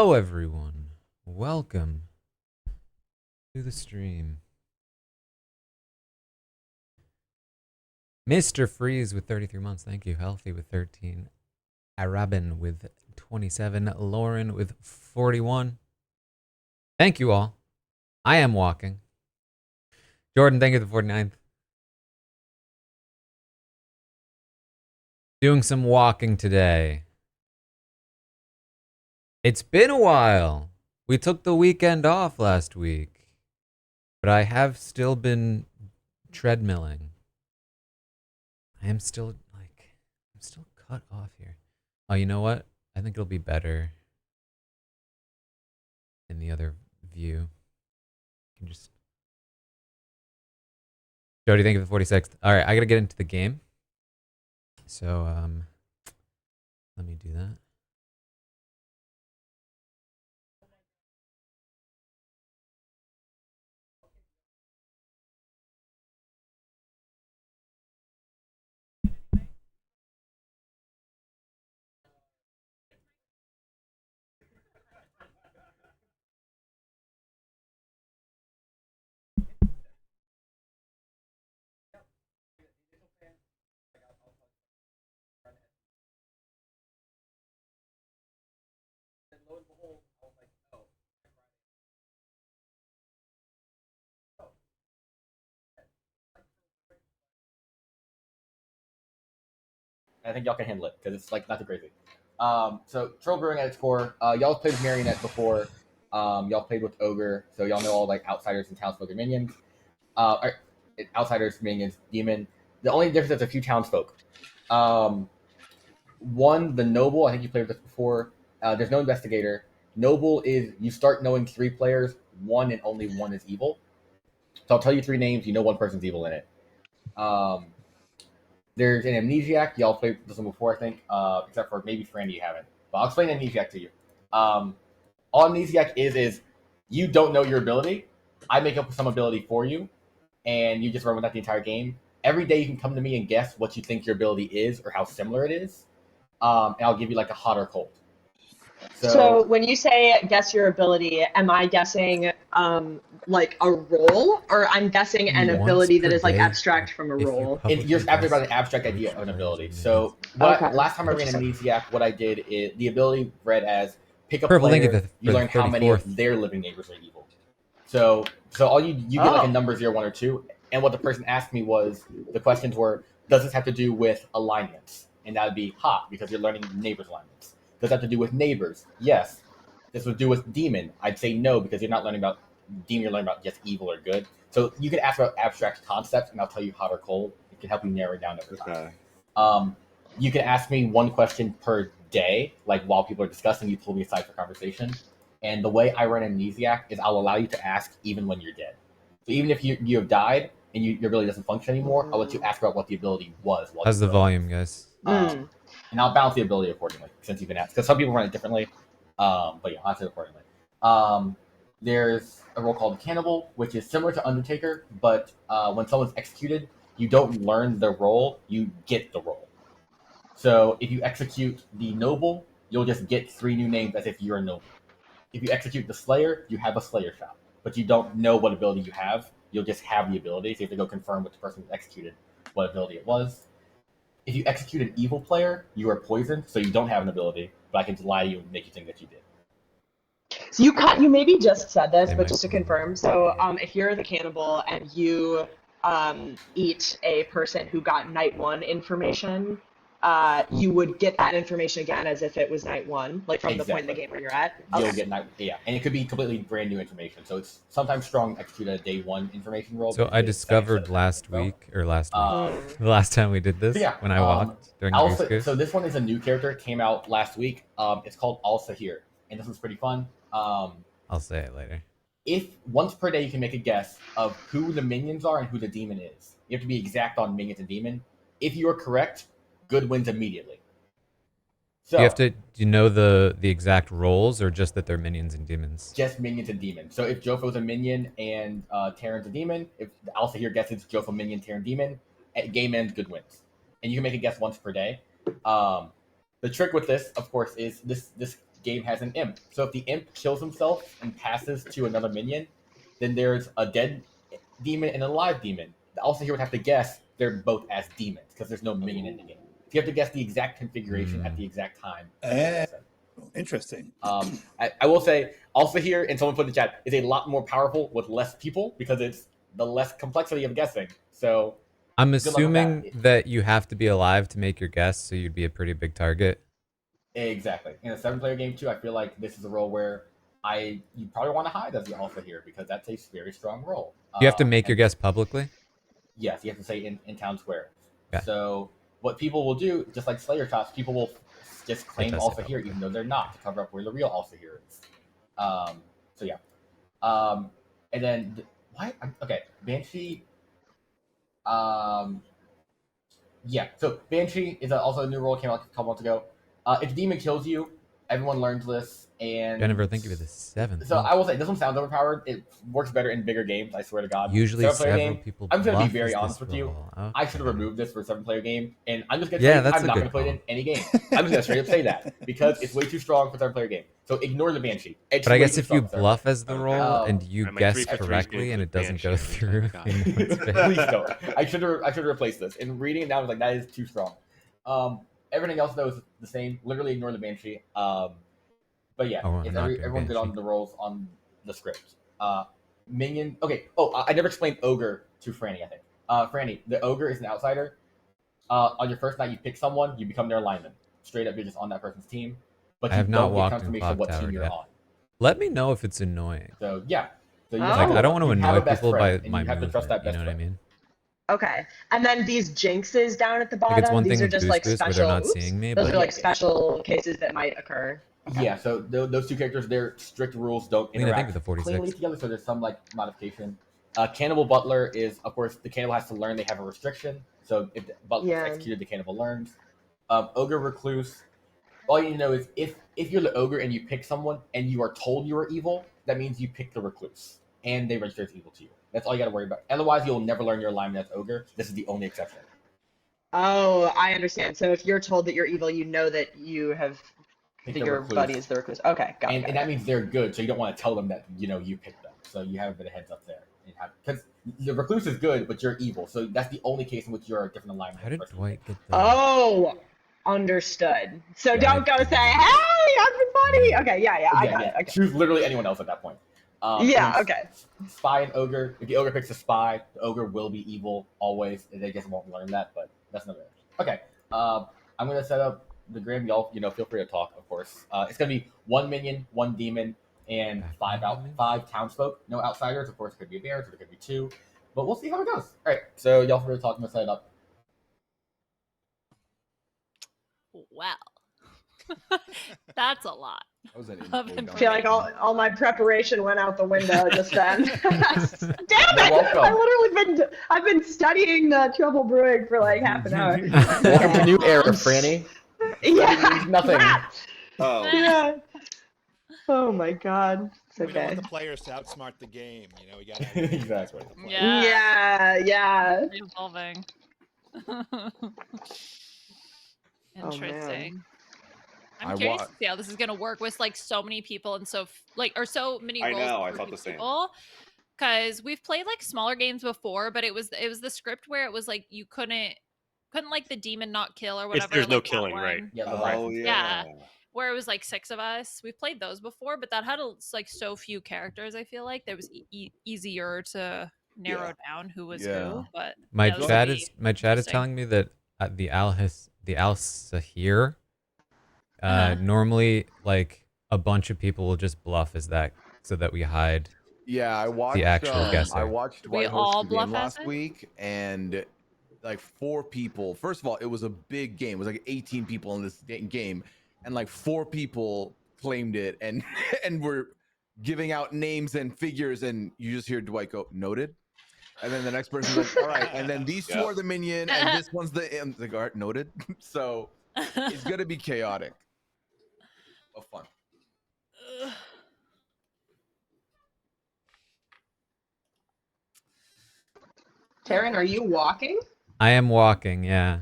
Hello, everyone. Welcome to the stream. Mr. Freeze with 33 months. Thank you. Healthy with 13. Arabin with 27. Lauren with 41. Thank you all. I am walking. Jordan, thank you for the 49th. Doing some walking today. It's been a while. We took the weekend off last week, but I have still been treadmilling. I'm still cut off here. Oh, you know what? I think it'll be better in the other view. You can just... Jody, thank you for the 46th. All right, I gotta get into the game. So, let me do that. I think y'all can handle it because it's like not too crazy. So Troll Brewing at its core, y'all played with Marionette before. Y'all played with Ogre, so y'all know all like outsiders and townsfolk and minions. Outsiders, minions, demon. The only difference is a few townsfolk. One, the noble. I think you played with this before. There's no investigator. Noble is you start knowing 3 players. One and only one is evil. So I'll tell you 3 names. You know one person's evil in it. There's an amnesiac. Y'all played this one before, I think, except for maybe Frandy you haven't. But I'll explain amnesiac to you. All amnesiac is you don't know your ability. I make up some ability for you, and you just run with that the entire game. Every day you can come to me and guess what you think your ability is or how similar it is, and I'll give you like a hot or cold. So when you say guess your ability, am I guessing like a role, or I'm guessing an ability that is like abstract from a role? You're asking about an abstract idea of an ability. So last time I ran Amnesiac, what I did is the ability read as pick a player. You learn how many of their living neighbors are evil. So all you get like a number 0, 1, or 2. And what the person asked me was the questions were, does this have to do with alignments? And that would be hot because you're learning neighbors' alignments. Does it have to do with neighbors? Yes. This would do with demon. I'd say no because you're not learning about demon. You're learning about just evil or good. So you can ask about abstract concepts, and I'll tell you hot or cold. It can help you narrow it down over time. You can ask me one question per day, like while people are discussing. You pull me aside for conversation. And the way I run Amnesiac is I'll allow you to ask even when you're dead. So even if you have died and your ability doesn't function anymore, I'll let you ask about what the ability was. How's the volume, guys? And I'll balance the ability accordingly since you've been asked. Because some people run it differently. But yeah, I'll answer it accordingly. There's a role called Cannibal, which is similar to Undertaker, but when someone's executed, you don't learn the role, you get the role. So if you execute the Noble, you'll just get 3 new names as if you're a Noble. If you execute the Slayer, you have a Slayer shot, but you don't know what ability you have. You'll just have the ability, so you have to go confirm with the person who executed what ability it was. If you execute an evil player, you are poisoned, so you don't have an ability, but I can lie to you and make you think that you did. So you maybe just said this, but just to confirm, so if you're the cannibal and you eat a person who got night 1 information, you would get that information again as if it was night 1, like from the point in the game where you're at. You'll get night, yeah, and it could be completely brand new information. So it's sometimes strong execute a day 1 information roll. So I discovered last week, the last time we did this, when I walked during the So this one is a new character. It came out last week. It's called Al-Sahir, and this one's pretty fun. I'll say it later. If once per day you can make a guess of who the minions are and who the demon is. You have to be exact on minions and demon. If you are correct, good wins immediately. So you have to know the exact roles, or just that they're minions and demons? Just minions and demons. So if Jofo's a minion and Taran's a demon, if Al-Sahir guesses Jofo minion, Taran demon, game ends, good wins. And you can make a guess once per day. The trick with this, of course, is this game has an imp. So if the imp kills himself and passes to another minion, then there's a dead demon and a live demon. Also, here would have to guess they're both as demons because there's no minion in the game. So you have to guess the exact configuration at the exact time. Interesting. I will say also here, and someone put in the chat, is a lot more powerful with less people because it's the less complexity of guessing. So I'm assuming that you have to be alive to make your guess, so you'd be a pretty big target. Exactly. In a 7-player game too, I feel like this is a role where you probably want to hide as the alpha here because that's a very strong role. You have to make your guess publicly? Yes, you have to say in town square. Okay. So what people will do, just like Slayer shots, people will just claim alpha here even though they're not to cover up where the real alpha here is. So yeah. And then what? Okay, Banshee. Yeah. So Banshee is also a new role, came out a couple months ago. If demon kills you, everyone learns this, and Jennifer, thank you for the 7th. So I will say this one sounds overpowered. It works better in bigger games. I swear to God. Usually, several people. I'm gonna be very honest with you. Okay. I should have removed this for a 7-player game, and I'm just gonna say I'm not gonna put it in any game. I'm just gonna straight up say that because it's way too strong for a 7-player game. So ignore the Banshee. But I guess if you bluff as the role and you guess correctly and it doesn't go through, please don't. I should have replaced this. In reading it now, I was like, that is too strong. Everything else though is the same. Literally ignore the Banshee. But yeah, everyone's good on the roles on the script. Minion. Okay. Oh, I never explained ogre to Franny. I think. Franny, the ogre is an outsider. On your first night, you pick someone, you become their lineman. Straight up, you're just on that person's team. But you don't get confirmation of what team you're on. Let me know if it's annoying. So yeah. So you I don't want to annoy people by my movement. You know what I mean? Okay, and then these jinxes down at the bottom. Like it's one these thing are just like special. where they're not seeing me. Those are like special cases that might occur. Okay. Yeah, so those two characters, their strict rules don't interact cleanly together, so there's some like modification. Cannibal Butler is, of course, the cannibal has to learn they have a restriction. So if the butler is executed, the cannibal learns. Ogre Recluse, all you need to know is if you're the ogre and you pick someone and you are told you are evil, that means you pick the recluse and they register as evil to you. That's all you got to worry about. Otherwise, you'll never learn your alignment as ogre. This is the only exception. Oh, I understand. So if you're told that you're evil, you know that you have that your buddy is the recluse. Okay, got it. And that means they're good, so you don't want to tell them that you picked them. So you have a bit of heads up there. Because the recluse is good, but you're evil. So that's the only case in which you're a different alignment. How did Dwight get that? Oh, understood. So don't go say, "Hey, everybody." Okay, yeah, I got it. Okay. Choose literally anyone else at that point. Okay. Spy and ogre. If the ogre picks a spy, the ogre will be evil always. They just won't learn that, but that's another. Okay. I'm gonna set up the grim. Y'all, feel free to talk, of course. It's gonna be 1 minion, 1 demon, and 5 townsfolk. No outsiders. Of course, it could be a bear, or it could be 2, but we'll see how it goes. All right. So y'all feel free to talk. I'm gonna set it up. Wow. That's a lot. I feel like all my preparation went out the window just then. Damn it! I've been studying Trouble Brewing for like half an hour. Welcome to new era, Franny. Yeah. Nothing. Oh. Yeah. Oh my God. It's okay. We don't want the players to outsmart the game. We got exactly. Yeah. Evolving. Interesting. I'm curious to see how this is gonna work with like so many people and so many roles. I know. I thought the same. Because we've played like smaller games before, but it was the script where it was like you couldn't like the demon not kill or whatever. There's no like, killing, right? Yeah. Where it was like 6 of us. We've played those before, but that had like so few characters. I feel like that was easier to narrow down who was who. But my chat is telling me that the Al-Sahir. Normally, like a bunch of people will just bluff as that so that we hide. Yeah, I watched the actual guesser. I watched Dwight host the game last week, and like 4 people. First of all, it was a big game. It was like 18 people in this game, and like 4 people claimed it, and were giving out names and figures, and you just hear Dwight go, "Noted." And then the next person's like, "All right," and then these 2 are the minion, and this one's the like, "All right, noted." So it's gonna be chaotic. Of fun. Taran, are you walking? I am walking, yeah.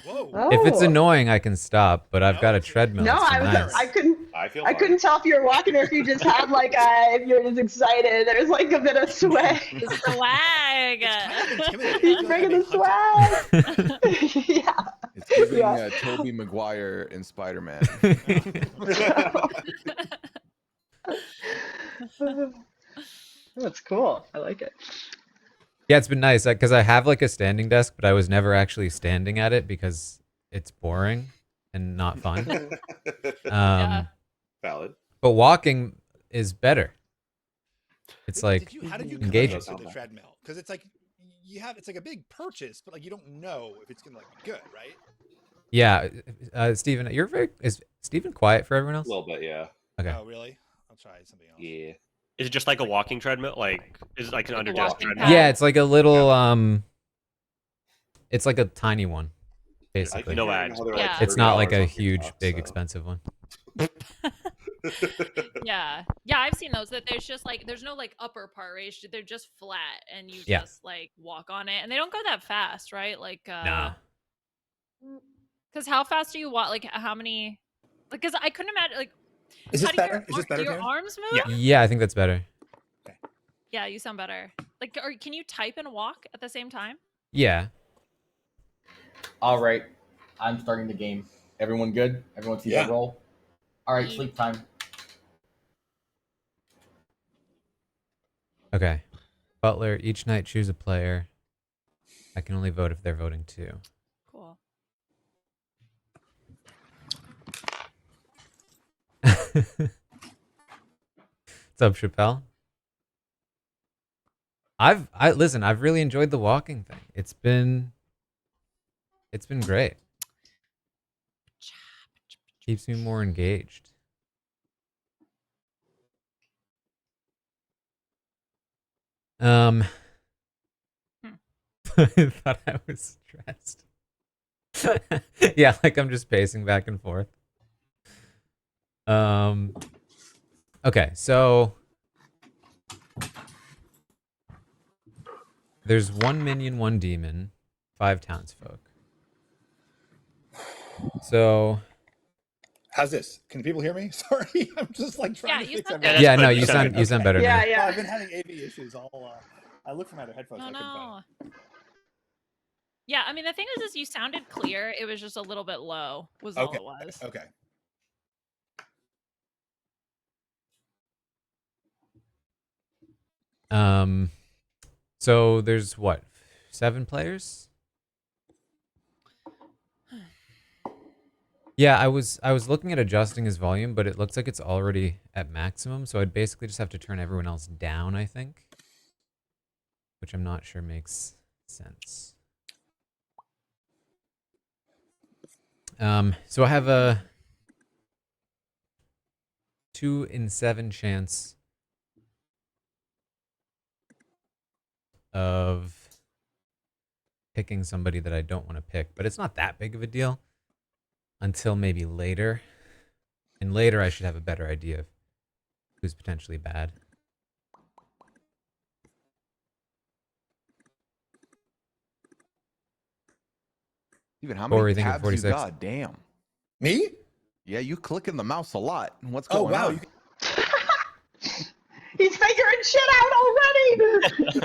Whoa. Oh. If it's annoying, I can stop, but I've got a treadmill. No, nice. I couldn't. I couldn't tell if you were walking or if you just had like if you're just excited. There's like a bit of swag. The swag. It's kind of intimidating. He's bringing the swag. Yeah. It's giving Yeah. Tobey Maguire in Spider-Man. That's cool. I like it. Yeah, it's been nice because I have like a standing desk, but I was never actually standing at it because it's boring and not fun. Yeah. Valid. But walking is better. It's like How did you engaging. come up with the treadmill? Because it's like it's like a big purchase, but like you don't know if it's gonna like be good, right? Yeah, Steven, is Steven quiet for everyone else? A little bit, yeah. Okay. Oh, really? I'll try something else. Yeah. Is it just like a walking treadmill? Like, is it like an Like a under desk walking treadmill? pad? Yeah, it's like a little it's like a tiny one, basically. No ads. Yeah. It's not like a $30 huge, on big, TikTok, expensive one. Yeah, I've seen those. That there's just like there's no like upper part, right? They're just flat, and you Yeah. just like walk on it, and they don't go that fast, right? Like, Nah. Because how fast do you walk? Like, how many? Like, because I couldn't imagine. Like, Is how this do better? Is this better, Do your Taryn? arms move? Yeah. Yeah, I think that's better. Yeah, you sound better. Like, or can you type and walk at the same time? Yeah. All right, I'm starting the game. Everyone good? Everyone see that roll? All right, sleep time. Okay. Butler, each night choose a player. I can only vote if they're voting too. Cool. What's up, Chappelle? Listen, I've really enjoyed the walking thing. It's been great. Keeps me more engaged. I thought I was stressed. Yeah, like I'm just pacing back and forth. Okay, so there's 1 minion, 1 demon, 5 townsfolk. So How's this? Can people hear me? Sorry, I'm just like trying to fix everything. Yeah, no, you sound better now. Yeah. Well, I've been having AV issues all. I looked for my other headphones. Oh I couldn't find no. Yeah, I mean the thing is you sounded clear. It was just a little bit low. Was all it was. Okay. So there's what, 7 players? Yeah, I was looking at adjusting his volume, but it looks like it's already at maximum, so I'd basically just have to turn everyone else down, I think. Which I'm not sure makes sense. So I have a 2 in 7 chance of picking somebody that I don't want to pick, but it's not that big of a deal until maybe later. And later I should have a better idea of who's potentially bad. Even how many thinking tabs 46? you got? Damn. Me? Yeah, you clicking the mouse a lot. What's going on? He's figuring shit out already.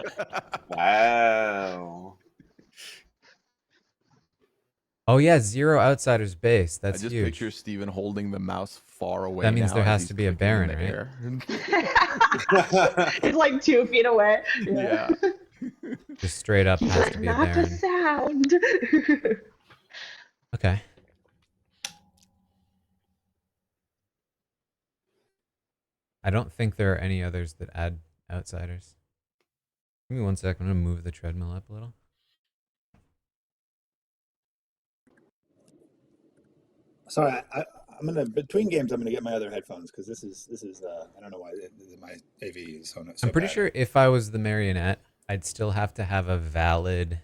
Wow. Oh yeah, 0 outsiders base. That's I just huge. picture Steven holding the mouse far away. That means now there as has he's to be a clicking in Baron, the right? air. He's like 2 feet away. Yeah. Just straight up has to be a Not the Baron. sound. Okay. I don't think there are any others that add outsiders. Give me 1 sec. I'm going to move the treadmill up a little. Sorry, I'm gonna between games. I'm gonna get my other headphones because this is I don't know why my AV is so. I'm pretty bad. sure if I was the marionette, I'd still have to have a valid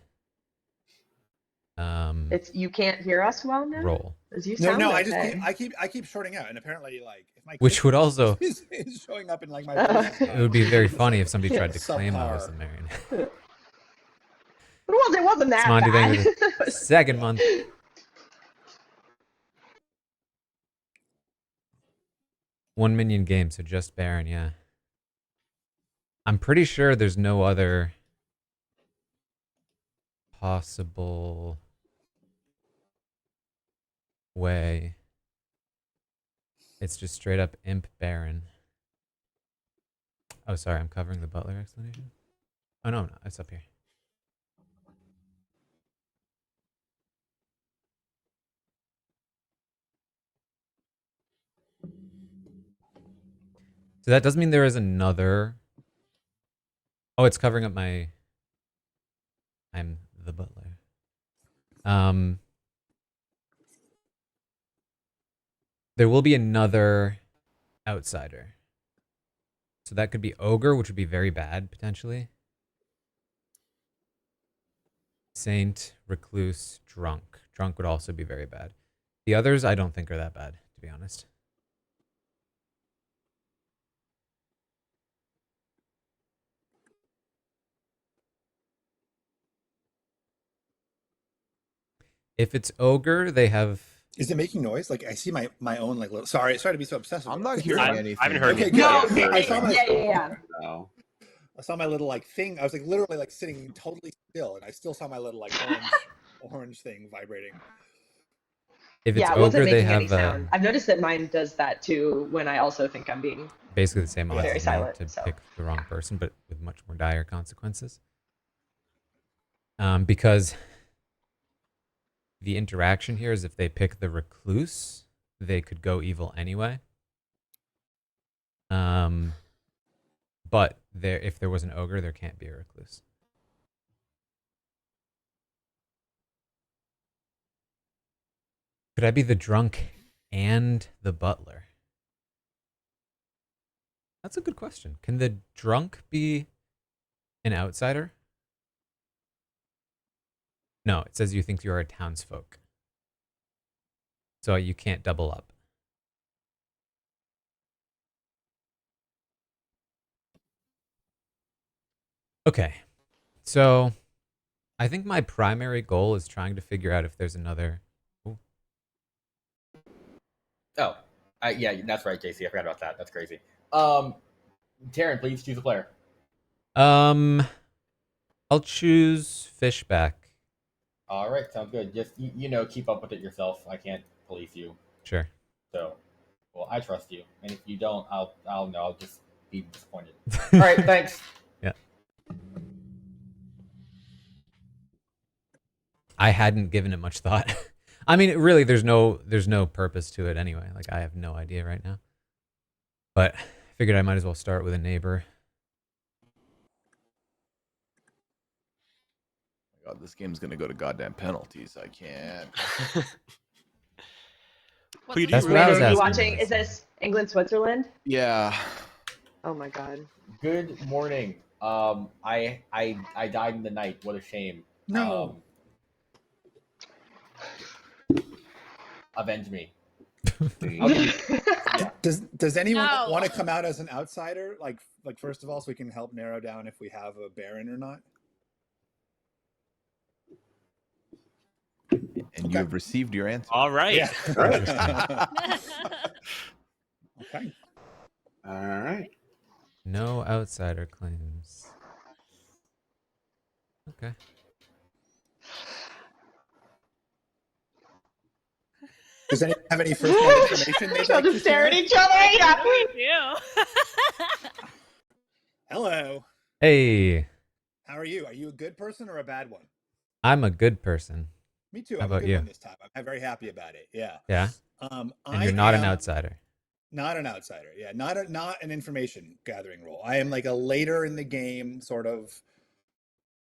You can't hear us well now. roll. No, I keep shorting out, and apparently like if my Which would also is showing up in like my. It would be very funny if somebody tried to claim I was the Subpar. marionette. It wasn't that Smonty, thank you bad. for the 2nd month. 1 minion game, so just Baron, yeah. I'm pretty sure there's no other possible way. It's just straight up Imp Baron. Oh, sorry, I'm covering the Butler explanation. Oh, no, it's up here. So that does mean there is another... Oh, it's covering up my... I'm the Butler. There will be another outsider. So that could be Ogre, which would be very bad, potentially. Saint, Recluse, Drunk. Drunk would also be very bad. The others, I don't think are that bad, to be honest. If it's Ogre, they have... Is it making noise? Like I see my own like little. Sorry to be so obsessive. I'm not hearing anything. I haven't heard Okay, anything. No, I saw my yeah. I saw my little like thing. I was like literally like sitting totally still, and I still saw my little like orange thing vibrating. If it's it Ogre, wasn't they making have any sound. I've noticed that mine does that too when I also think I'm being basically the same odds very as me silent, to so. pick the wrong person, but with much more dire consequences. Because the interaction here is if they pick the Recluse, they could go evil anyway. But if there was an Ogre, there can't be a Recluse. Could I be the Drunk and the Butler? That's a good question. Can the Drunk be an outsider? No, it says you think you are a townsfolk. So you can't double up. Okay. So I think my primary goal is trying to figure out if there's another... Ooh. Oh, yeah, that's right, JC. I forgot about that. That's crazy. Taran, please choose a player. I'll choose Fishback. All right, sounds good. Just keep up with it yourself. I can't police you. Sure. So, well, I trust you, and if you don't, I'll just be disappointed. All right, thanks. Yeah. I hadn't given it much thought. I mean, really, there's no purpose to it anyway. Like, I have no idea right now. But I figured I might as well start with a neighbor. God, this game's gonna go to goddamn penalties. I can't. That's what I was asking. Watching? Is this England, Switzerland? Yeah. Oh my god. Good morning. I died in the night. What a shame. No. Avenge me. Yeah. Does anyone No. want to come out as an outsider? Like first of all, so we can help narrow down if we have a Baron or not. And you have received your answer. All right. Yeah. Okay. All right. No outsider claims. Okay. Does anyone have any first-hand information they'd like to stare share? at each other. Yeah. We do. Hello. Hey. How are you? Are you a good person or a bad one? I'm a good person. Me too. How I'm about a good you? one this time. I'm very happy about it. Yeah. Yeah? And you're not an outsider. Not an outsider. Yeah. Not an information gathering role. I am like a later in the game sort of.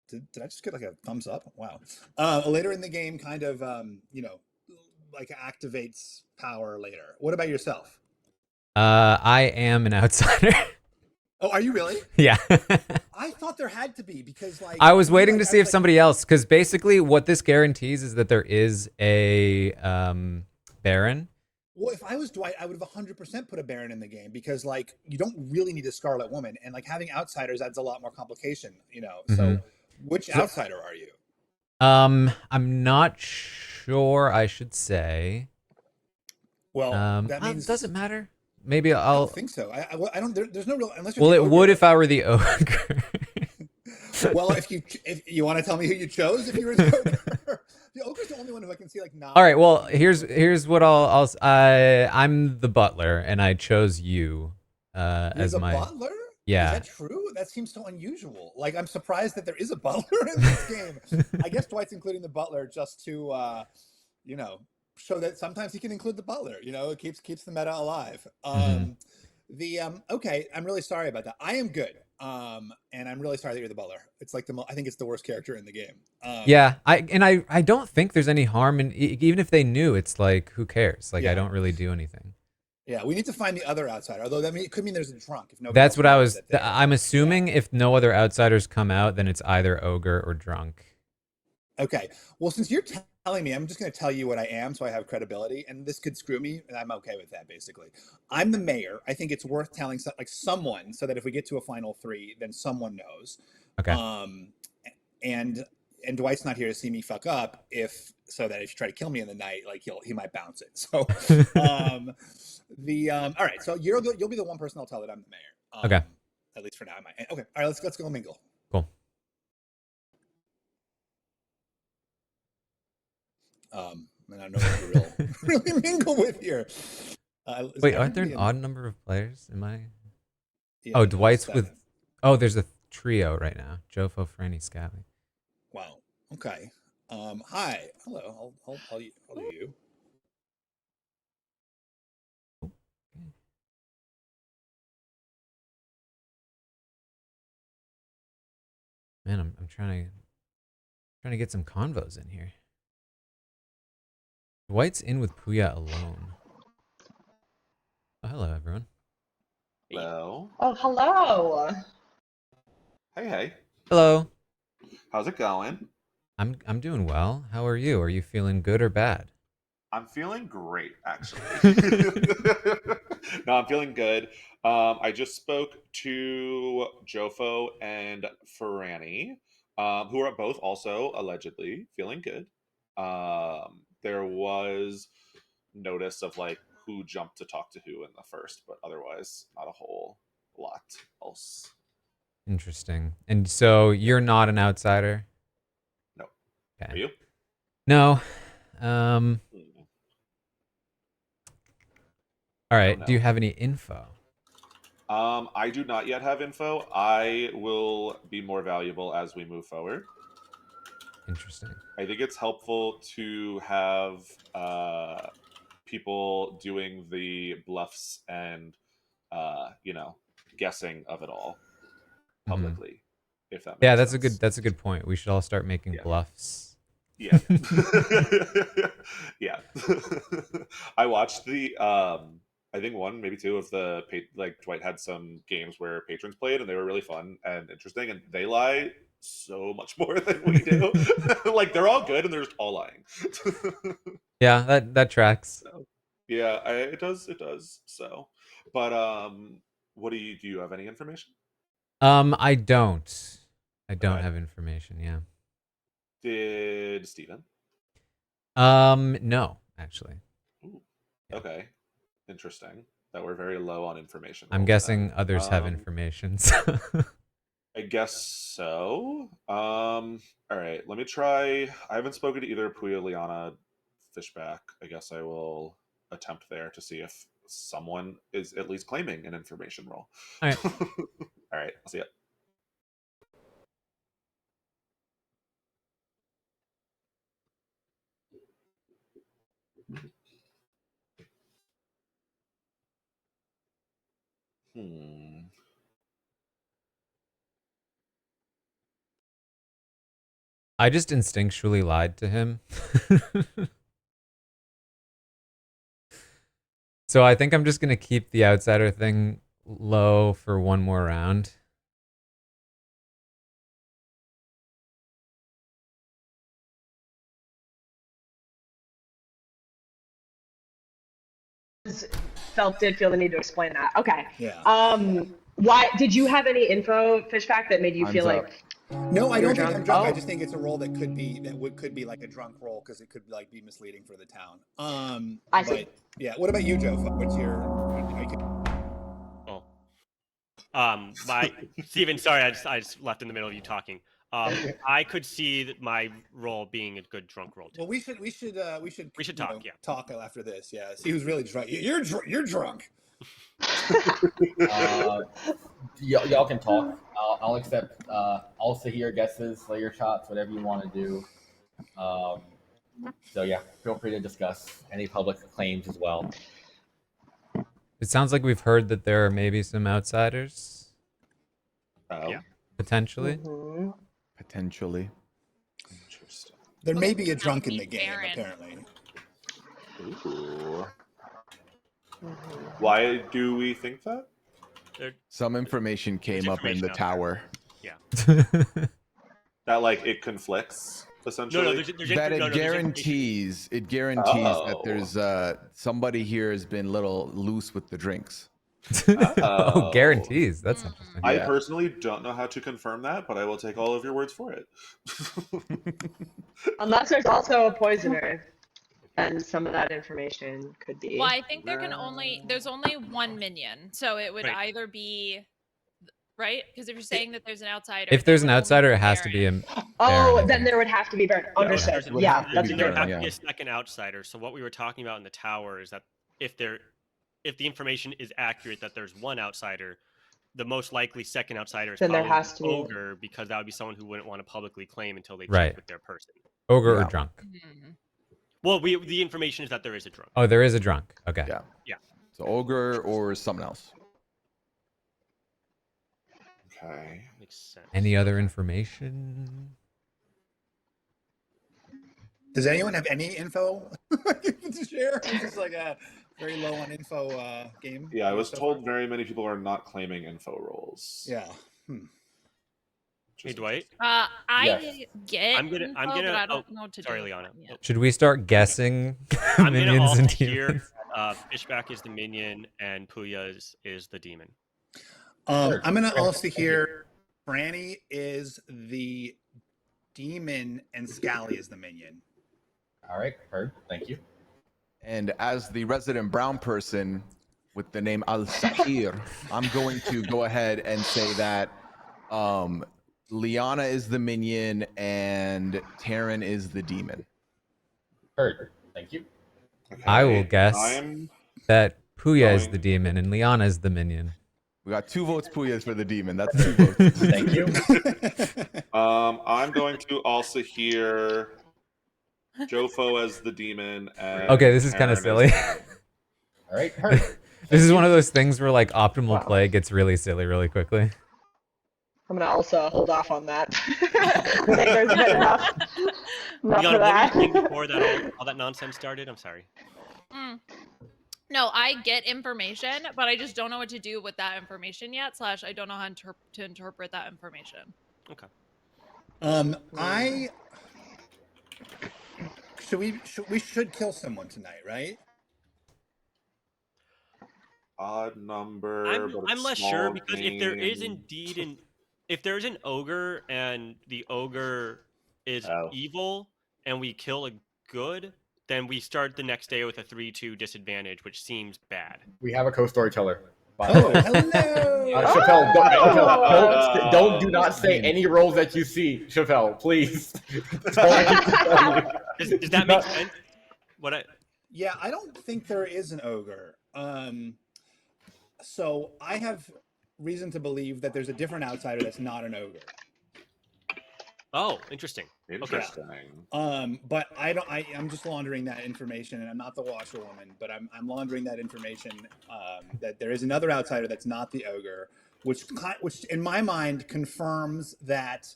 Did I just get like a thumbs up? Wow. A later in the game kind of, like activates power later. What about yourself? I am an outsider. Oh, are you really? Yeah. I thought there had to be because like I was waiting to see if somebody else, because basically what this guarantees is that there is a Baron. Well, if I was Dwight, I would have 100% put a Baron in the game because like you don't really need a Scarlet Woman, and like having outsiders adds a lot more complication, So, which outsider are you? I'm not sure. I should say. Well, that means does it matter? maybe I'll. I don't think so. I don't. There's no real unless. Well, it would if I were the ogre. Well, if you want to tell me who you chose, if you were the ogre, the ogre's the only one who I can see like not. All right. Well, here's what I'm the butler, and I chose you as my butler. Yeah. Is that true? That seems so unusual. Like, I'm surprised that there is a butler in this game. I guess Dwight's including the butler just to, show that sometimes he can include the butler. It keeps the meta alive. Okay, I'm really sorry about that. I am good. And I'm really sorry that you're the butler. It's like I think it's the worst character in the game. Yeah, I don't think there's any harm in even if they knew. It's like, who cares? Like, I don't really do anything. Yeah, we need to find the other outsider. Although it could mean there's a drunk. If nobody That's what I was. I'm assuming if no other outsiders come out, then it's either ogre or drunk. Okay. Well, since you're telling me, I'm just going to tell you what I am, so I have credibility. And this could screw me, and I'm okay with that. Basically, I'm the mayor. I think it's worth telling someone, so that if we get to a final 3, then someone knows. Okay. And Dwight's not here to see me fuck up. So that if you try to kill me in the night, like he might bounce it. So, all right. So you'll be the one person I'll tell that I'm the mayor. Okay. At least for now, I might. Okay. All right. Let's go mingle. Cool. And I know what to really mingle with here. Wait, aren't there an odd number of players? Am I? Yeah, oh, Dwight's 7. With. Oh, there's a trio right now. Jofo, Franny, Scabby. Wow. Okay. Hi. Hello. I'll do you. Man, I'm trying to get some convos in here. Dwight's in with Puya alone. Oh, hello, everyone. Hello. Oh, hello. Hey. Hello. How's it going? I'm doing well. How are you? Are you feeling good or bad? I'm feeling great, actually. No, I'm feeling good. I just spoke to Jofo and Franny, who are both also allegedly feeling good. There was notice of like who jumped to talk to who in the first, but otherwise not a whole lot else. Interesting. And so you're not an outsider? No. Okay. Are you? No. All right. No. Do you have any info? I do not yet have info. I will be more valuable as we move forward. Interesting. I think it's helpful to have people doing the bluffs and guessing of it all publicly. If that makes sense. That's a good point. We should all start making bluffs. Yeah. Yeah. I watched the I think 1, maybe 2 of the Dwight had some games where patrons played and they were really fun and interesting, and they lie so much more than we do. Like, they're all good and they're just all lying. Yeah, that tracks. So, yeah, it does. So, but what do you have any information? I don't have information. Yeah. Did Steven? No, actually. Ooh, okay. Interesting. That we're very low on information. I'm guessing others have information. So. I guess so. All right. Let me try. I haven't spoken to either Puya, Liana, Fishback. I guess I will attempt there to see if someone is at least claiming an information role. All right. All right. I'll see ya. I just instinctually lied to him. So I think I'm just going to keep the outsider thing low for one more round. Did feel the need to explain that. Okay. Yeah. Why did you have any info, Fishback, that made you feel like No, I don't think I'm drunk. I just think it's a role that could be like a drunk role because it could like be misleading for the town. I see. Yeah. What about you, Joe? What's your? Steven, sorry, I just left in the middle of you talking. I could see my role being a good drunk role too. Well, we should talk. Yeah. Talk after this. Yeah. See who's really drunk. You're drunk. Y'all can talk. I'll accept. I'll sit here, guesses, layer shots, whatever you want to do. So yeah, feel free to discuss any public claims as well. It sounds like we've heard that there are maybe some outsiders. Oh. Yeah. Potentially. Mm-hmm. Potentially. Interesting. There may be a drunk in the game, apparently. Ooh. Why do we think that? Some information came up in the tower. Yeah. That like it conflicts essentially. No, it guarantees that there's somebody here has been a little loose with the drinks. Oh, guarantees. That's interesting. I personally don't know how to confirm that, but I will take all of your words for it. Unless there's also a poisoner, and some of that information could be. Well, I think there's only one minion, so it would either be right, because if you're saying that there's an outsider, if there's an outsider, it has to be a. Oh, then there would have to be Baron. Understood. Yeah, that's a good point. point. A second outsider. So what we were talking about in the tower is that if the information is accurate that there's one outsider, the most likely second outsider is then probably there has to be ogre, because that would be someone who wouldn't want to publicly claim until they Right. check with their person. Ogre or drunk. Well, the information is that there is a drunk. Oh, there is a drunk. Okay. Yeah. Yeah. So ogre or someone else. Okay. Makes sense. Any other information? Does anyone have any info to share? It's just like a very low on info game. Yeah, I was told very many people are not claiming info roles. Yeah. Hey, Dwight. I get. I'm gonna. But I don't know what to sorry, do. Liana. Should we start guessing I'm minions gonna also and hear demons? Fishback is the minion and Puya is the demon. I'm gonna also hear Franny is the demon and Scally is the minion. All right, heard. Thank you. And as the resident brown person with the name Al-Sahir, I'm going to go ahead and say that Liana is the minion and Taran is the demon. Heard. Thank you. Okay. I will guess that Puya is going- the demon and Liana is the minion. We got 2 votes Puyas for the demon. That's 2 votes. Thank you. I'm going to also hear Jofo as the demon. And Okay, this is kind of Taran silly. All right, heard. This is one of those things where like optimal play gets really silly really quickly. I'm gonna also hold off on that. I think there's been enough Liana, of what that. were you thinking before that all that nonsense started? I'm sorry. No, I get information, but I just don't know what to do with that information yet. / I don't know how to interpret that information. Okay. We should kill someone tonight, right? Odd number. I'm less sure because if there is indeed if there's an ogre and the ogre is evil and we kill a good, then we start the next day with a 3-2 disadvantage, which seems bad. We have a co-storyteller. Oh, hello. Chappelle, do not say any roles that you see, Chappelle, please. Does that make sense? Yeah, I don't think there is an ogre. So I have reason to believe that there's a different outsider that's not an ogre. Oh, interesting. Interesting. But I'm just laundering that information, and I'm not the washerwoman, but I'm laundering that information that there is another outsider that's not the ogre, which in my mind confirms that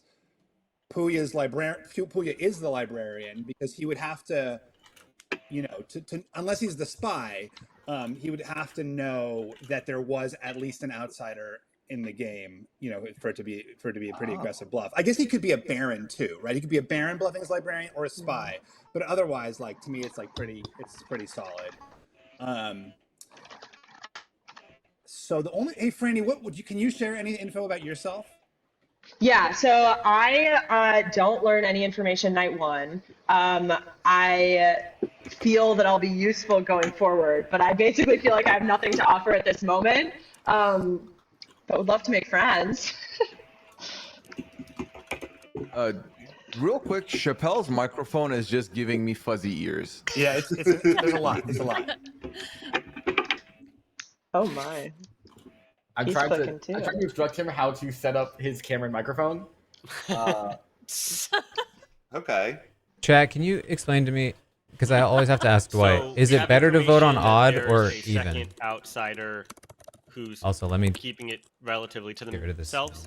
Puya is the librarian, because he would have to, to unless he's the spy, he would have to know that there was at least an outsider in the game, for it to be a pretty aggressive bluff. I guess he could be a baron too, right? He could be a baron bluffing as librarian or a spy, but otherwise, like, to me, it's pretty solid. So hey, Franny, can you share any info about yourself? Yeah, so I don't learn any information night one. I feel that I'll be useful going forward, but I basically feel like I have nothing to offer at this moment. But would love to make friends. Real quick, Chappelle's microphone is just giving me fuzzy ears. Yeah, there's a lot. It's a lot. Oh my. I'm trying to instruct him how to set up his camera and microphone. Okay. Chat, can you explain to me? Because I always have to ask Dwight. So is it better to vote on odd or even? Second outsider who's also, let me keeping it relatively to themselves.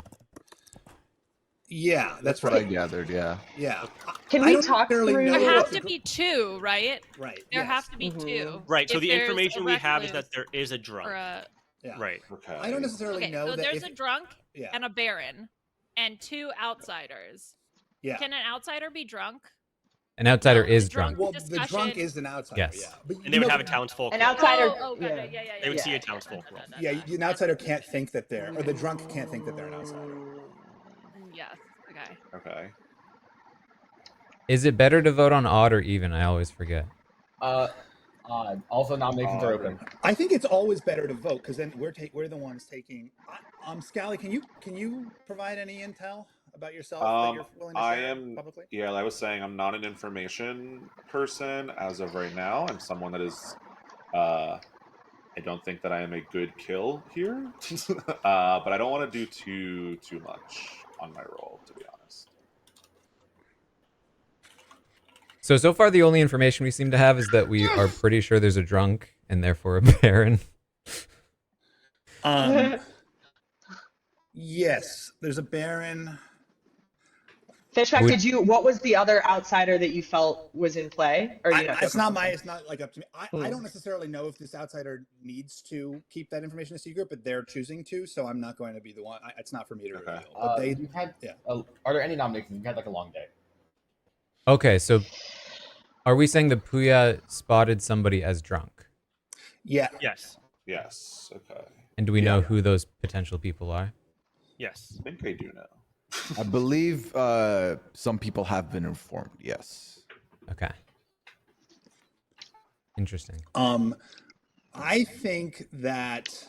Yeah, that's what I gathered. Yeah. Yeah. Can we talk through? There have to be two, right? Right. There have to be two. Right. So If the there's information a we have is recluse that there is a drunk. Yeah. Right. Okay. I don't necessarily know so that there's a drunk Yeah. and a baron and two outsiders. Yeah. Can an outsider be drunk? An outsider is drunk. Well, the drunk is an outsider. Yes. Yeah. But And they would have a townsfolk. An outsider. Oh, gotcha. Yeah. They would see a townsfolk. Yeah, an outsider can't think that they're, or the drunk can't think that they're an outsider. Yes. Okay. Okay. Is it better to vote on odd or even? I always forget. Also, nominations are open. I think it's always better to vote because then we're the ones taking. Scally, can you provide any intel about yourself that you're willing to share publicly? Yeah, I was saying I'm not an information person as of right now. I'm someone that is. I don't think that I am a good kill here, but I don't want to do too much on my roll, to be honest. So far the only information we seem to have is that we are pretty sure there's a drunk and therefore a baron. Yes, there's a baron. Fishback, what was the other outsider that you felt was in play? Or it's not like up to me. I don't necessarily know if this outsider needs to keep that information a secret, but they're choosing to, so I'm not going to be the one. It's not for me to reveal. But are there any nominations? You've had like a long day. Okay, so are we saying that Puya spotted somebody as drunk? Yeah. Yes. Yes. Okay. And do we know who those potential people are? Yes. I think I do know. I believe some people have been informed. Yes. Okay. Interesting. I think that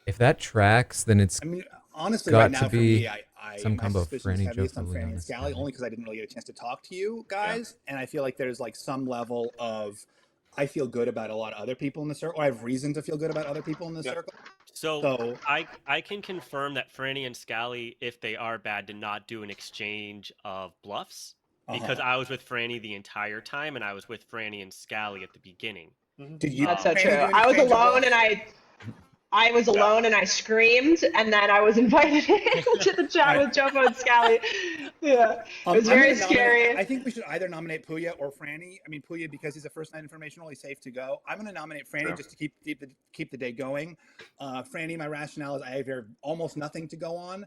if that tracks, then it's. I mean, honestly, got right now to for be me, some combo of Franny, heaviest on Jofo, Franny and Scally, only because I didn't really get a chance to talk to you guys, and I feel like there's like some level of. I feel good about a lot of other people in the circle. I have reason to feel good about other people in the circle. So I can confirm that Franny and Scally, if they are bad, did not do an exchange of bluffs because I was with Franny the entire time, and I was with Franny and Scally at the beginning. Did you? That's so true. I was alone, and I was alone, and I screamed, and then I was invited into the chat with Jofo and Scally. Yeah, it was very scary. I think we should either nominate Puya or Franny. I mean, Puya because he's a first night informational, he's safe to go. I'm going to nominate Franny just to keep the day going. Franny, my rationale is I have almost nothing to go on,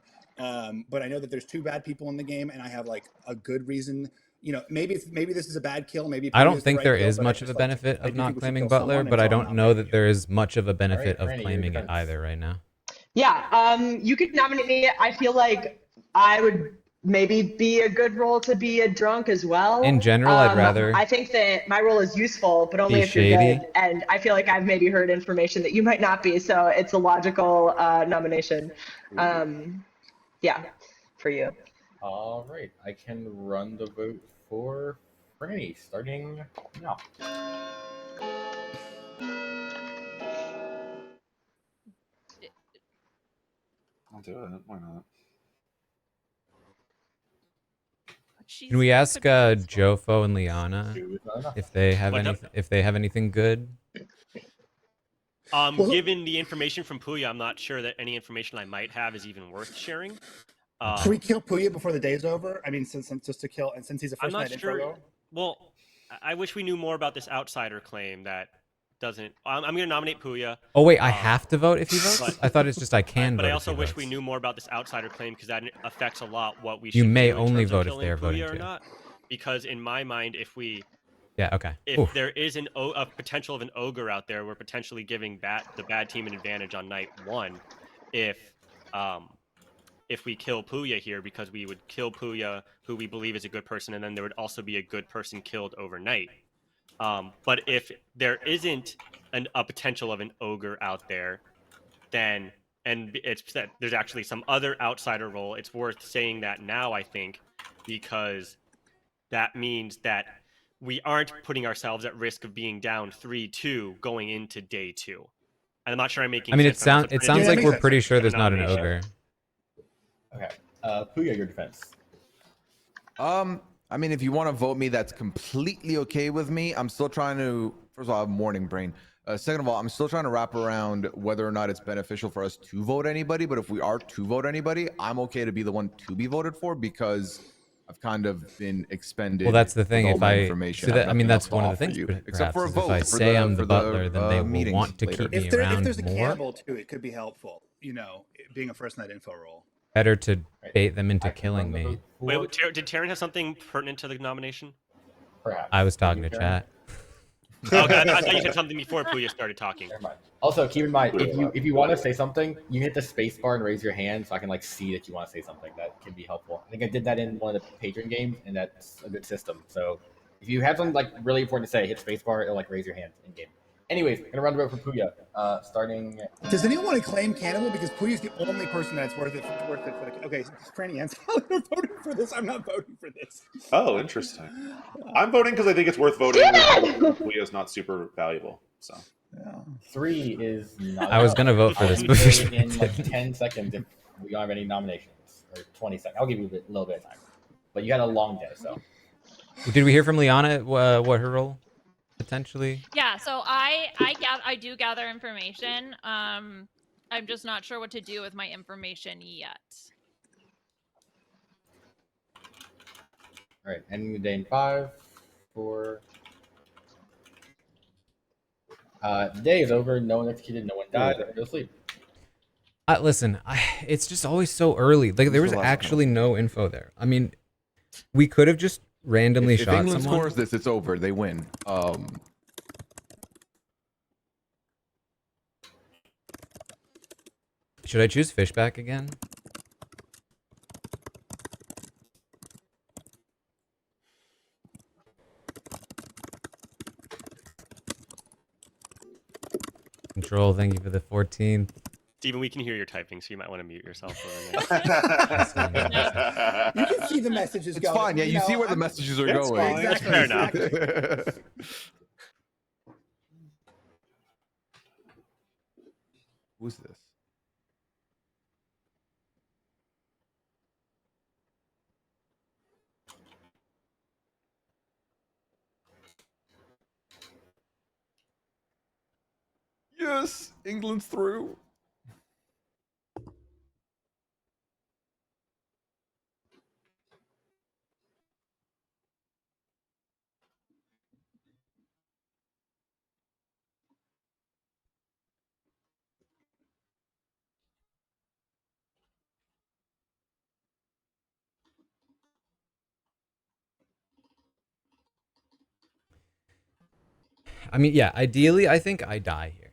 but I know that there's two bad people in the game, and I have like a good reason. You know, maybe this is a bad kill. Maybe I don't think there is much of a benefit of not claiming Butler, but I don't know that there is much of a benefit of claiming it either right now. Yeah, you could nominate me. I feel like I would maybe be a good role to be a drunk as well. In general, I'd rather. I think that my role is useful, but only if you're good. And I feel like I've maybe heard information that you might not be, so it's a logical nomination. Yeah, for you. All right, I can run the vote for Franny starting now. I'll do it. Why not? Can we ask Jofo and Liana if they have anything good? Given the information from Puya, I'm not sure that any information I might have is even worth sharing. Should we kill Puya before the day's over? I mean, since just to kill, and since he's a first night sure. Well, I wish we knew more about this outsider claim that doesn't. I'm going to nominate Puya. Oh wait, I have to vote if he votes? I thought it's just I can vote. But I also wish we knew more about this outsider claim because that affects a lot what we should. You may only vote if they're voting or not. Because in my mind, if we Yeah. Okay. If there is a potential of an ogre out there, we're potentially giving the bad team an advantage on night 1. If we kill Puya here, because we would kill Puya, who we believe is a good person, and then there would also be a good person killed overnight. But if there isn't a potential of an ogre out there, then it's that there's actually some other outsider role. It's worth saying that now, I think, because that means that we aren't putting ourselves at risk of being down 3-2 going into day 2. And I'm not sure I'm making sense. It sounds like we're pretty sure there's not an ogre. Okay. Puya, your defense. I mean, if you want to vote me, that's completely okay with me. I'm still trying to, first of all, I have morning brain. Second of all, I'm still trying to wrap around whether or not it's beneficial for us to vote anybody. But if we are to vote anybody, I'm okay to be the one to be voted for because I've kind of been expended. Well, that's the thing. If I mean, that's one of the things. Except for a vote. If I say I'm the butler, then they will want to keep me around more. If there's a cannibal too, it could be helpful. You know, being a first night info role. Better to bait them into killing me. Wait, did Taran have something pertinent to the nomination? Perhaps. I was talking to chat. Okay, I thought you said something before Puya started talking. Also, keep in mind, if you want to say something, you hit the space bar and raise your hand so I can see that you want to say something. That can be helpful. I think I did that in one of the patron games, and that's a good system. So if you have something really important to say, hit space bar, it'll raise your hand in game. Anyways, gonna run the road for Puya. Starting. Does anyone want to claim cannibal? Because Puya's the only person that's worth it for the. Okay, Franny and I'm voting for this. I'm not voting for this. Oh, interesting. I'm voting because I think it's worth voting. Puya's not super valuable. So. Yeah. 3 is not. I was gonna vote for this, but in 10 seconds if we don't have any nominations, or 20 seconds. I'll give you a little bit of time. But you had a long day, so. Did we hear from Liana what her role potentially? Yeah, so I do gather information. I'm just not sure what to do with my information yet. All right, ending the day in 5, 4. The day is over. No one executed. No one died. Everyone go to sleep. Listen, it's just always so early. There was actually no info there. I mean, we could have just randomly shot someone. If England scores this, it's over. They win. Should I choose Fishback again? Control, thank you for the 14th. Steven, we can hear your typing, so you might want to mute yourself for a minute. You can see the messages going. It's fine. Yeah, you see where the messages are going. Exactly. Fair enough. Who's this? Yes, England's through. I mean, yeah, ideally, I think I die here.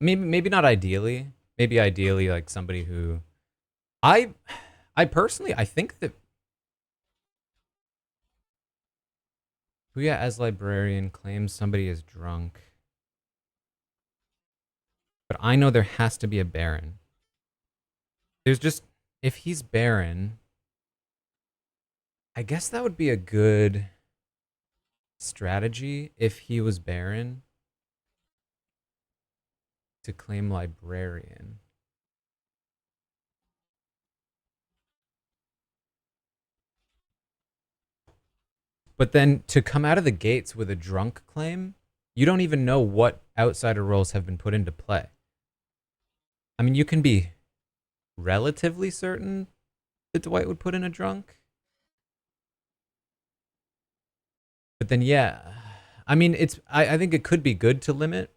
Maybe not ideally. Maybe ideally, like somebody who, I personally, I think that Puya as librarian claims somebody is drunk, but I know there has to be a Baron. There's just, if he's Baron, I guess that would be a good strategy if he was Baron to claim librarian. But then to come out of the gates with a drunk claim, you don't even know what outsider roles have been put into play. I mean, you can be relatively certain that Dwight would put in a drunk. But then, yeah, I mean, I think it could be good to limit.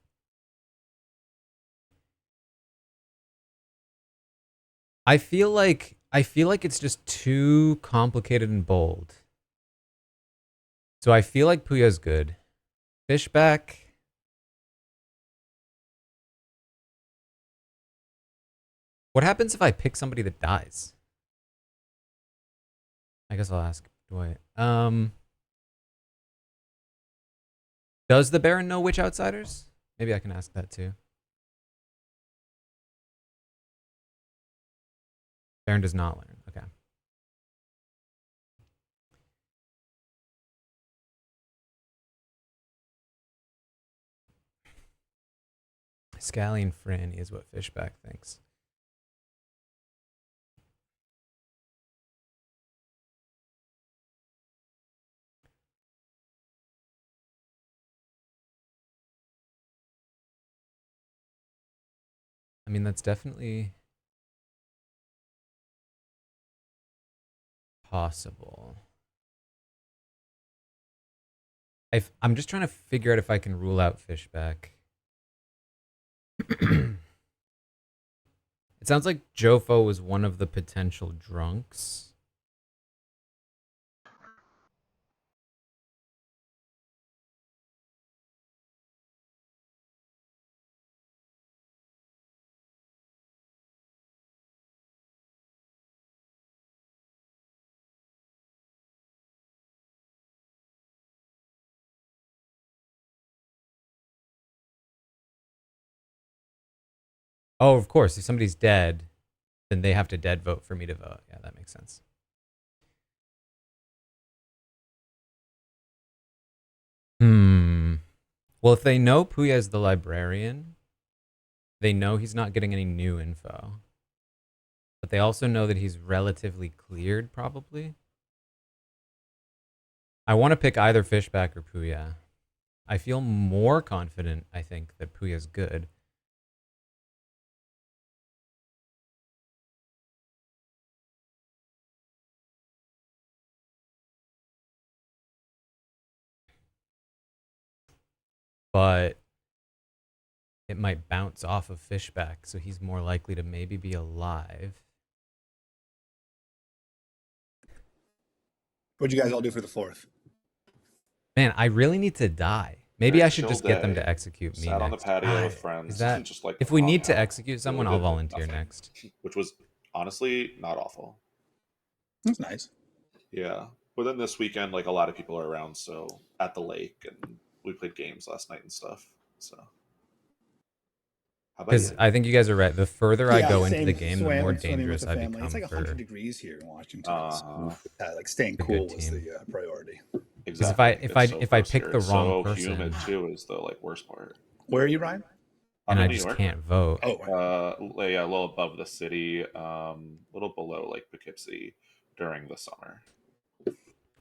I feel like I feel like it's just too complicated and bold. So I feel like Puya's good. Fishback. What happens if I pick somebody that dies? I guess I'll ask Dwight. Does the Baron know which outsiders? Maybe I can ask that too. Baron does not learn. Okay. Scallion Franny is what Fishback thinks. I mean, that's definitely possible. I'm just trying to figure out if I can rule out Fishback. It sounds like Jofo was one of the potential drunks. Oh, of course. If somebody's dead, then they have to dead vote for me to vote. Yeah, that makes sense. Well, if they know Puya is the librarian, they know he's not getting any new info. But they also know that he's relatively cleared, probably. I want to pick either Fishback or Puya. I feel more confident, I think, that Puya's good. But it might bounce off of Fishback, so he's more likely to maybe be alive. What'd you guys all do for the 4th? Man, I really need to die. Maybe I should just get them to execute me Sat on the next. patio with friends. Is that, just like if we need to out. execute someone, I'll volunteer next. Which was honestly not awful. That's nice. Yeah. But then this weekend, like a lot of people are around, so at the lake, and we played games last night and stuff. So, how about Because you? I think you guys are right. The further I go into the game, the more with dangerous the I family. become. It's like 100 for degrees here in Washington. So, like staying a cool good was team. the priority. Exactly. If I pick the wrong person, humid too is the like worst part. Where are you, Ryan? And I just can't vote. Oh, yeah, a little above the city, a little below Lake Poughkeepsie during the summer.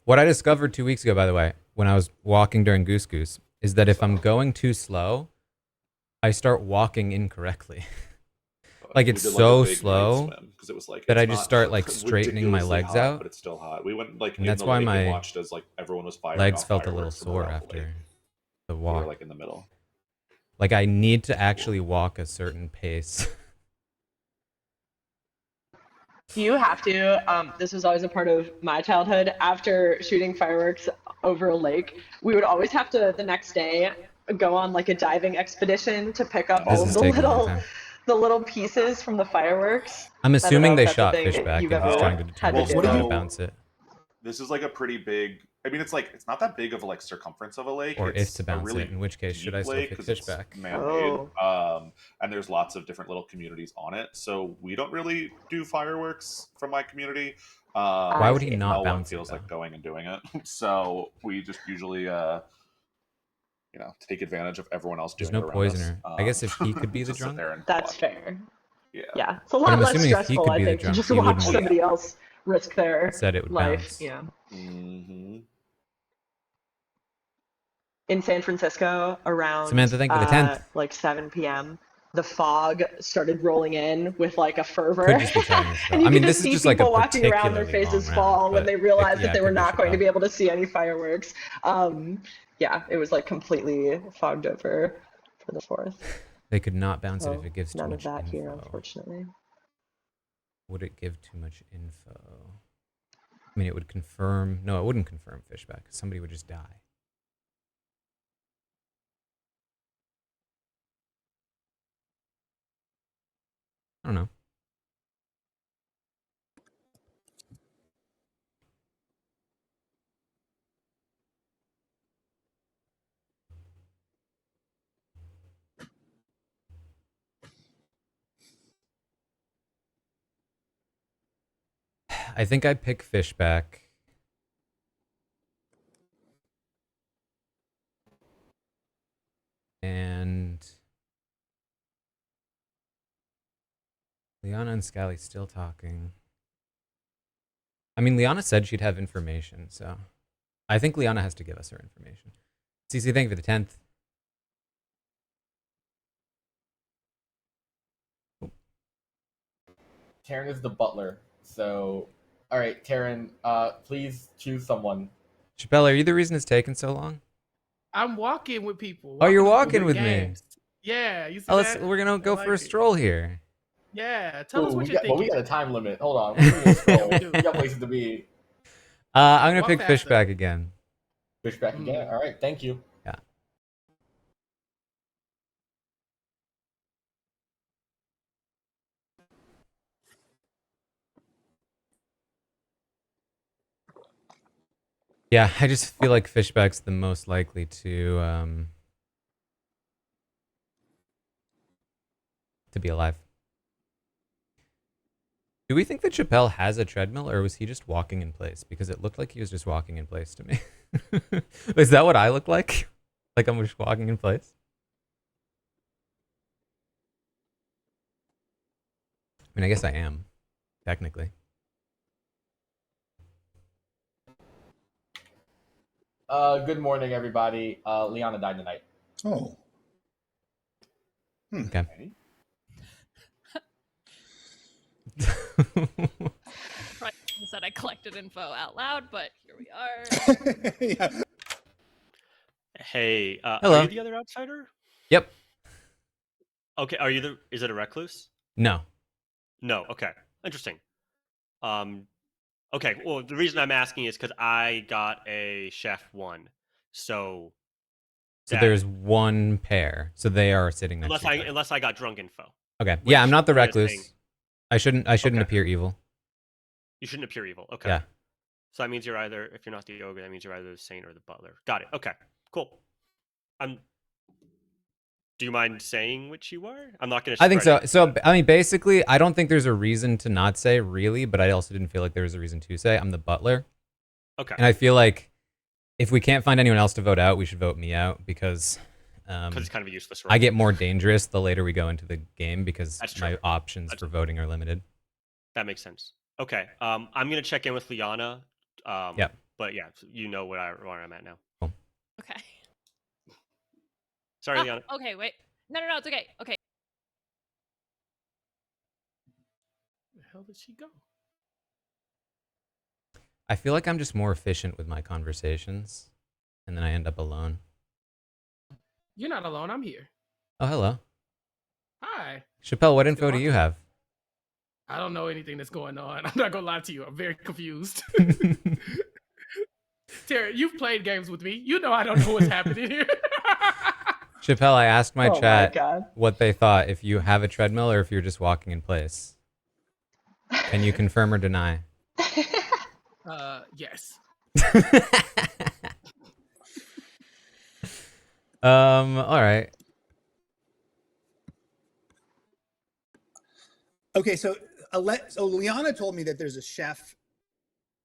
What I discovered 2 weeks ago, by the way, when I was walking during Goose Goose, is that if I'm going too slow, I start walking incorrectly. Like it's so slow it was like that I just start like straightening my legs hot, out. But it's still hot. We went like and in that's the why lake my and watched as like everyone was firing legs off felt a little fireworks sore after the walk. We were like in the middle. Like I need to actually walk a certain pace. You have to. This was always a part of my childhood. After shooting fireworks over a lake, we would always have to the next day go on like a diving expedition to pick up all of the little pieces from the fireworks. I'm assuming they shot Fishback and he's trying to determine how to bounce it. This is like a pretty big. I mean, it's like it's not that big of a like circumference of a lake, or it's if to bounce really it. In which case, should I still pick Fishback? Man-made, and there's lots of different little communities on it. So we don't really do fireworks from my community. Why would he not no bounce one feels it, like going and doing it. So we just usually, take advantage of everyone else doing it around us. There's no poisoner. I guess if he could be the drunk, that's fair. Yeah. Yeah, it's a lot less stressful, I think, to just watch somebody else risk their life. Yeah. Mm-hmm. In San Francisco, around Samantha, thank you for the 10th. Like 7 p.m., the fog started rolling in with like a fervor. Could just be trying to and you could just see just like people walking around, their faces fall when they realized that they were not going to be able to see any fireworks. Yeah, it was like completely fogged over for the 4th. They could not bounce it if it gives too much none of that info. here, unfortunately. would it give too much info? I mean, it would confirm. No, it wouldn't confirm Fishback. Somebody would just die. I don't know. I think I'd pick Fishback. And Liana and Scally still talking. I mean, Liana said she'd have information, so I think Liana has to give us her information. CC, thank you for the 10th. Taran is the butler, so all right, Taran, please choose someone. Chappelle, are you the reason it's taken so long? I'm walking with people. Oh, you're walking with me. Yeah, you see that? that? We're gonna go for a stroll here. Yeah, tell us what you're thinking. Well, we got a time limit. Hold on, we got places to be. I'm gonna pick Fishback again. Fishback again. All right, thank you. Yeah. Yeah, I just feel like Fishback's the most likely to be alive. Do we think that Chappelle has a treadmill, or was he just walking in place? Because it looked like he was just walking in place to me. Is that what I look like? Like I'm just walking in place? I mean, I guess I am, technically. Good morning, everybody. Liana died tonight. Oh. Okay. Said I collected info out loud, but here we are. Yeah. Hey, Hello. Are you the other outsider? Yep. Okay, is it a recluse? No. No, okay. Interesting. Okay, well, the reason I'm asking is because I got a chef 1. So there's one pair. So they are sitting next to each other. Unless I got drunk info. Okay. Yeah, I'm not the recluse. I shouldn't appear evil. You shouldn't appear evil. Okay. Yeah. So that means you're either, if you're not the ogre, that means you're either the saint or the butler. Got it. Okay. Cool. Do you mind saying which you are? I'm not going to. I think so. So, I mean, basically, I don't think there's a reason to not say really, but I also didn't feel like there was a reason to say. I'm the butler. Okay. And I feel like if we can't find anyone else to vote out, we should vote me out because it's kind of a useless role. I get more dangerous the later we go into the game because my options for voting are limited. That makes sense. Okay. I'm going to check in with Liana. Yeah. But yeah, you know where I'm at now. Cool. Okay. Sorry, Liana. Okay, wait. No, it's okay. Okay. Where the hell did she go? I feel like I'm just more efficient with my conversations, and then I end up alone. You're not alone. I'm here. Oh, hello. Hi. Chappelle, what info do you have? I don't know anything that's going on. I'm not going to lie to you. I'm very confused. Terry, you've played games with me. You know I don't know what's happening here. Chappelle, I asked my chat what they thought if you have a treadmill or if you're just walking in place. Can you confirm or deny? Yes. All right. Okay, so Liana told me that there's a chef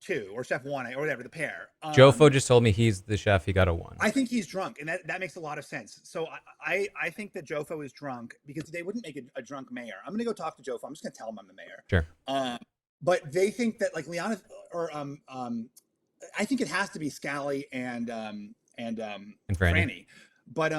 2 or chef 1 or whatever, the pair. Jofo just told me he's the chef. He got a 1. I think he's drunk, and that makes a lot of sense. So I think that Jofo is drunk because they wouldn't make a drunk mayor. I'm gonna go talk to Jofo. I'm just gonna tell him I'm the mayor. Sure. But they think that like Liana or I think it has to be Scally and Franny. But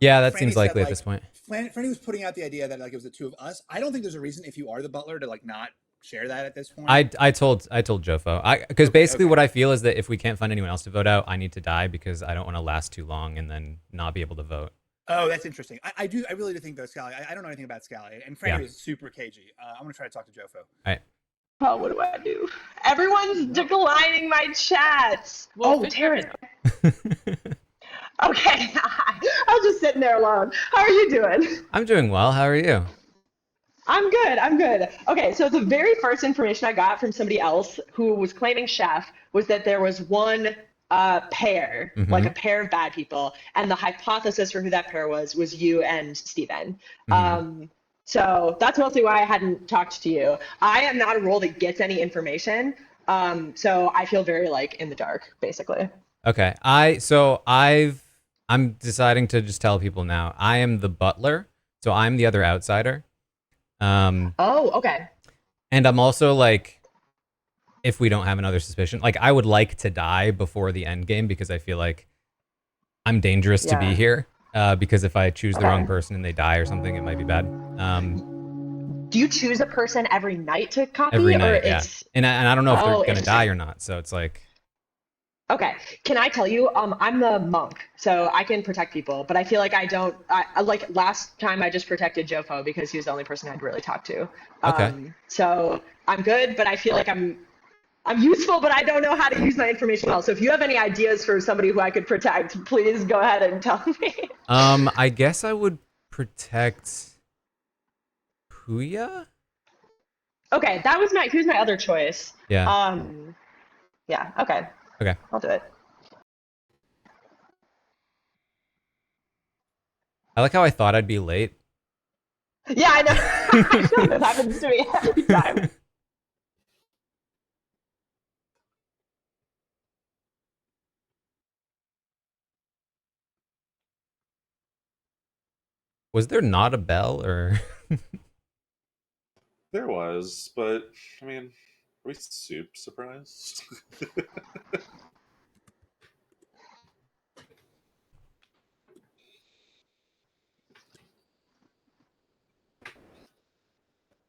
yeah, that Franny seems likely said, at this point. Franny was putting out the idea that like it was the two of us. I don't think there's a reason if you are the butler to like not share that at this point. I told Jofo. Because basically what I feel is that if we can't find anyone else to vote out, I need to die because I don't want to last too long and then not be able to vote. Oh, that's interesting. I really do think though, Scally. I don't know anything about Scally, and Franny is super cagey. I'm gonna try to talk to Jofo. All right. Oh, what do I do? Everyone's declining my chats. Well, Taran. Okay, I was just sitting there alone. How are you doing? I'm doing well. How are you? I'm good. I'm good. Okay, so the very first information I got from somebody else who was claiming chef was that there was one pair, like a pair of bad people, and the hypothesis for who that pair was you and Steven. So that's mostly why I hadn't talked to you. I am not a role that gets any information, so I feel very like in the dark, basically. Okay, I'm deciding to just tell people now. I am the butler, so I'm the other outsider. Okay. And I'm also like, if we don't have another suspicion, like I would like to die before the end game because I feel like I'm dangerous to be here. Because if I choose the wrong person and they die or something, it might be bad. Do you choose a person every night to copy? Every night, or yeah. And I don't know if they're gonna die or not. So it's like. Okay, can I tell you, I'm the monk, so I can protect people, but I feel like like last time I just protected Jofo because he was the only person I'd really talked to. Okay. So I'm good, but I feel like I'm useful, but I don't know how to use my information well. So if you have any ideas for somebody who I could protect, please go ahead and tell me. I guess I would protect Puya? Okay, he was my other choice. Yeah. Yeah, okay. Okay. I'll do it. I like how I thought I'd be late. Yeah, I know. I know that happens to me every time. Was there not a bell or? There was, but I mean, are we soup surprised?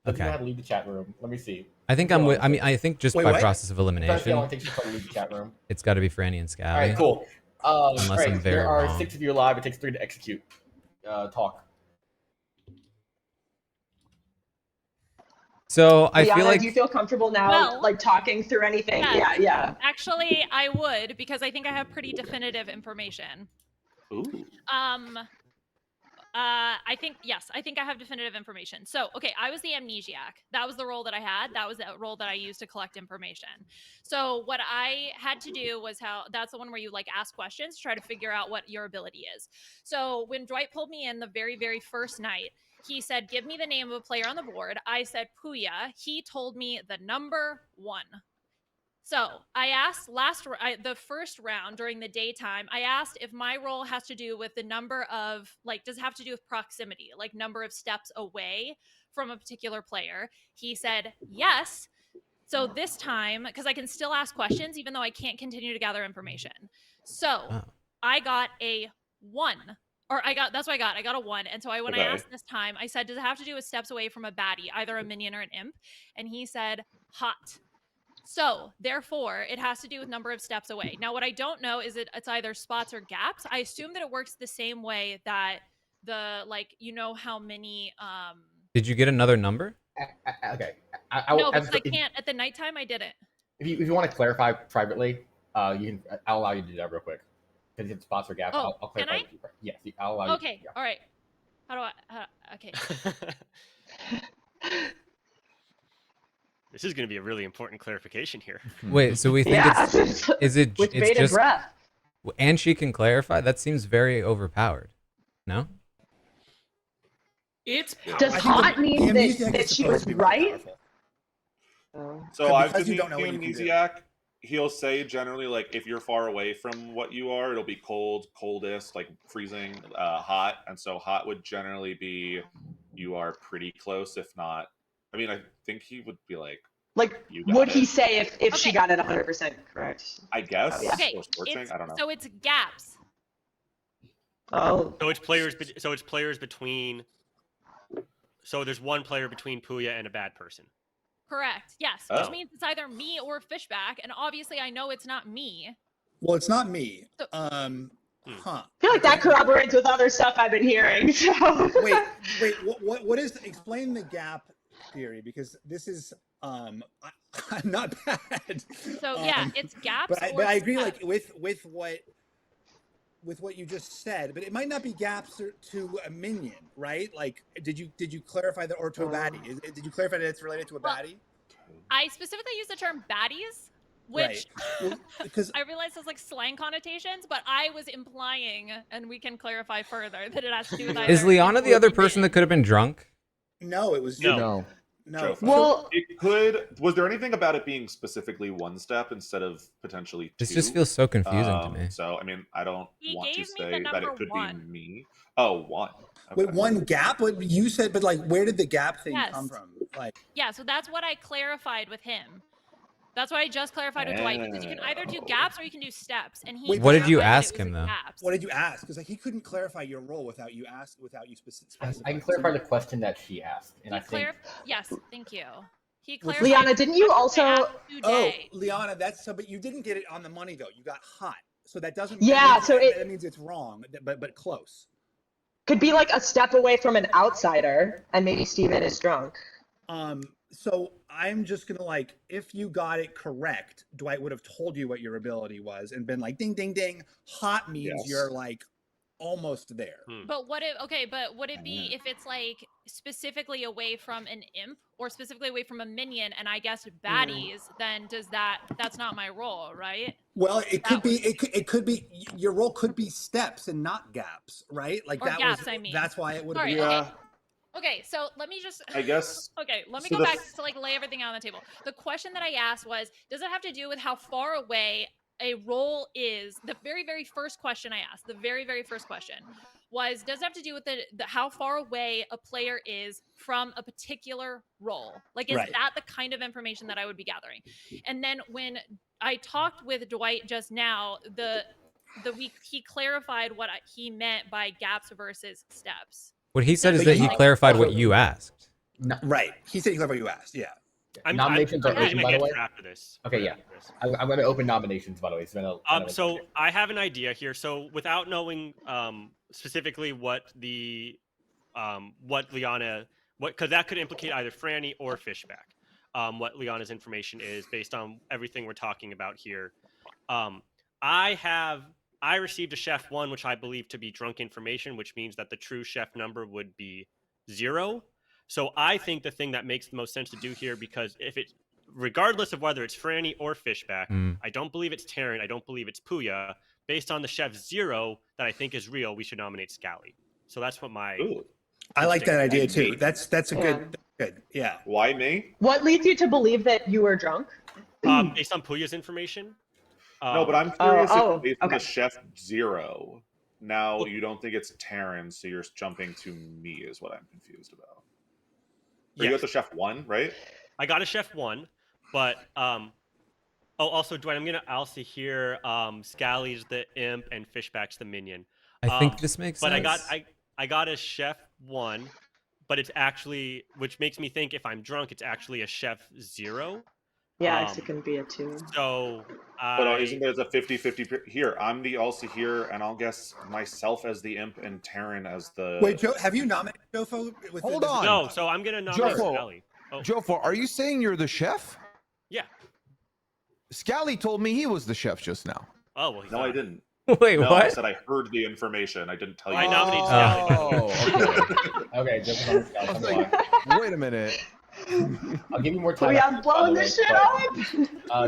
Okay. You have to leave the chat room. Let me see. I think I'm with. I mean, I think just by process of elimination, leave the chat room. It's got to be Franny and Scally. All right, cool. Unless I'm very wrong. There are 6 of you alive. It takes 3 to execute. Talk. So I feel like. Do you feel comfortable now, like talking through anything? Yeah. Actually, I would because I think I have pretty definitive information. Ooh. I think I have definitive information. So, okay, I was the amnesiac. That was the role that I had. That was the role that I used to collect information. So, what I had to do was that's the one where you like ask questions, try to figure out what your ability is. So, when Dwight pulled me in the very, very first night, he said, "Give me the name of a player on the board." I said, "Puya." He told me the number 1. So I asked the first round during the daytime, I asked if my role has to do with the number of, like, does it have to do with proximity, like number of steps away from a particular player? He said, yes. So this time, because I can still ask questions, even though I can't continue to gather information. So I got a 1. That's what I got. I got a 1. And so when I asked this time, I said, does it have to do with steps away from a baddie, either a minion or an imp? And he said, hot. So, therefore, it has to do with number of steps away. Now, what I don't know is it's either spots or gaps. I assume that it works the same way that how many... Did you get another number? Okay. No, because I can't. At the nighttime, I didn't. If you want to clarify privately, I'll allow you to do that real quick. Because it's spots or gaps, I'll clarify with you. Yes, I'll allow you. Okay, all right. How do I... okay. This is going to be a really important clarification here. Wait, so we think is it with it's bated just breath. And she can clarify? That seems very overpowered. No? Does hot mean that she was right? So I've been the amnesiac. He'll say generally, like, if you're far away from what you are, it'll be cold, coldest, like freezing, hot. And so hot would generally be you are pretty close, if not. I mean, I think he would be like, would he say if she got it 100% correct? I guess. Okay. I don't know. So it's gaps. Oh. So it's players between. So there's one player between Puya and a bad person. Correct. Yes. Which means it's either me or Fishback, and obviously I know it's not me. Well, it's not me. So, I feel like that corroborates with other stuff I've been hearing. So. Wait. What is? Explain the gap theory, because this is I'm not bad. So yeah, it's gaps. But I agree, like with what you just said, but it might not be gaps to a minion, right? Like, did you clarify that, or to a baddie? Did you clarify that it's related to a baddie? I specifically use the term baddies, which because I realize has like slang connotations, but I was implying, and we can clarify further, that it has to do with either. Is Liana the other person that could have been drunk? No, it was no. Well, it could. Was there anything about it being specifically one step instead of potentially two? This just feels so confusing to me. So I mean, I don't want to say that it could one. be me. Oh, one. Okay. Wait, one gap? What you said, but like, where did the gap thing come from? Like, yeah, so that's what I clarified with him. That's what I just clarified with Dwight, because you can either do gaps or you can do steps. And he. What did you ask him though? Gaps. What did you ask? Because like he couldn't clarify your role without you specifying. I can clarify the question that she asked, and I think. Yes, thank you. He clarified. Liana, didn't you also? Oh, Liana, that's so. But you didn't get it on the money though. You got hot, so that doesn't. Yeah, that means it's wrong, but close. Could be like a step away from an outsider, and maybe Steven is drunk. So I'm just gonna like, if you got it correct, Dwight would have told you what your ability was and been like, ding, ding, ding. Hot means you're like almost there. But what if? Okay, but would it be if it's like specifically away from an imp or specifically away from a minion, and I guess baddies? Then that's not my role, right? Well, it could be. It could be. Your role could be steps and not gaps, right? Like or that gaps, was. I mean. That's why it would. Sorry, yeah. Okay, so let me just. I guess. Okay, let me go back to like lay everything out on the table. The question that I asked was, does it have to do with how far away a role is? The very, very first question I asked, the very, very first question was, does it have to do with the how far away a player is from a particular role? Like, is that the kind of information that I would be gathering? And then when I talked with Dwight just now, he clarified what he meant by gaps versus steps. What he said is that he clarified what you asked. Right. He said he clarified what you asked. Yeah. Nominations are open, by the way. After this. Okay, yeah. I'm going to open nominations, by the way. So I have an idea here. So without knowing specifically what Liana, because that could implicate either Franny or Fishback. What Liana's information is based on everything we're talking about here. I received a chef 1, which I believe to be drunk information, which means that the true chef number would be 0. So I think the thing that makes the most sense to do here, because regardless of whether it's Franny or Fishback, I don't believe it's Taran, I don't believe it's Puya. Based on the chef 0 that I think is real, we should nominate Scally. So that's what my. Ooh. I like that idea too. That's a good. Yeah. Why me? What leads you to believe that you were drunk? Based on Puya's information. No, but I'm curious if based on the chef 0. Now you don't think it's Taran, so you're jumping to me is what I'm confused about. You got the chef 1, right? I got a chef 1, but also Dwight, I'm gonna also hear Scally's the imp and Fishback's the minion. I think this makes sense. But I got a chef 1, but it's actually, which makes me think if I'm drunk, it's actually a chef 0. Yeah, it can be a 2. So, but isn't there a 50-50 here? I'm the also here, and I'll guess myself as the imp and Taran as the. Wait, Joe, have you nominated Jofo? Hold on. No, so I'm gonna nominate Scally. Jofo, are you saying you're the chef? Yeah. Scally told me he was the chef just now. Oh well. No, I didn't. Wait, no, what? I said I heard the information. I didn't tell you. I nominated Scally. Oh, okay. Just on Scally. Wait a minute. I'll give you more time. We are blowing this shit up.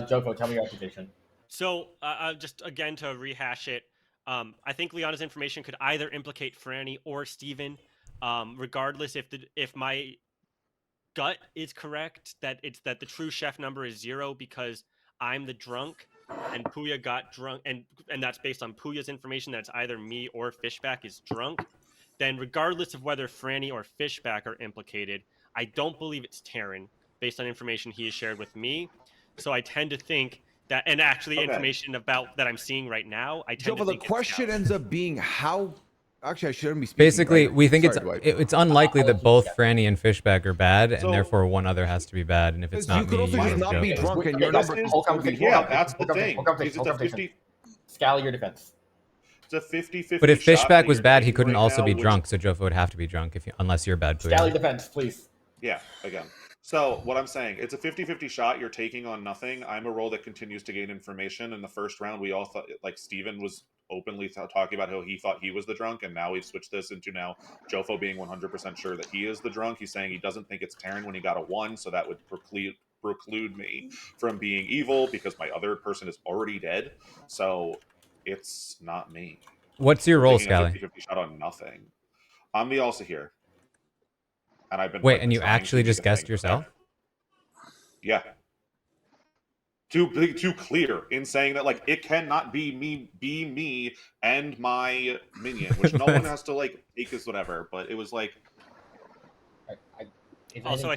Joko, tell me your occupation. So, just again to rehash it, I think Liana's information could either implicate Franny or Steven. Regardless, if my gut is correct, that the true chef number is 0 because I'm the drunk, and Puya got drunk, and that's based on Puya's information that it's either me or Fishback is drunk. Then, regardless of whether Franny or Fishback are implicated, I don't believe it's Taran, based on information he has shared with me. So I tend to think that, and actually information about that I'm seeing right now, I tend to think the question ends up being how. Actually, I shouldn't be speaking. Basically, right? we think Sorry, it's unlikely that both Franny and Fishback are bad, and therefore one other has to be bad. And if it's not you could also just not be drunk, and your number could be yeah, that's the thing. It's a 50. Scally, your defense. It's a 50-50. But if Fishback was bad, he couldn't right also now, be drunk, so Jofo would have to be drunk unless you're bad. Scally defense, please. Yeah, again. So what I'm saying, it's a 50-50 shot. You're taking on nothing. I'm a role that continues to gain information. In the first round, we all thought, like, Steven was openly talking about how he thought he was the drunk, and now we've switched this into now Jofo being 100% sure that he is the drunk. He's saying he doesn't think it's Taran when he got a 1, so that would preclude me from being evil because my other person is already dead. So it's not me. What's your role, taking a Scally? 50-50 shot on nothing. I'm the also here. And I've been Wait, like, and you actually just guessed thing. yourself? Yeah. Too clear in saying that, like, it cannot be me and my minion, which no one has to like take as whatever. But it was like, also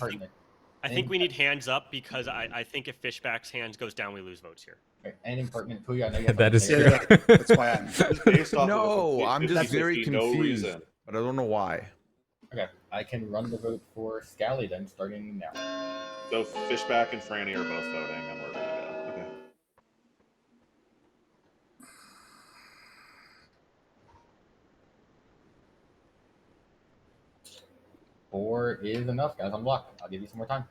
I think we need hands up because I think if Fishback's hands goes down, we lose votes here. Anything pertinent, Puya? I know you have That is true. That's why I'm based off No, I'm just very no confused, reason. but I don't know why. Okay, I can run the vote for Scally then, starting now. So Fishback and Franny are both voting, and we're ready to go. Okay. Four is enough, guys. Unblock. I'll give you some more time.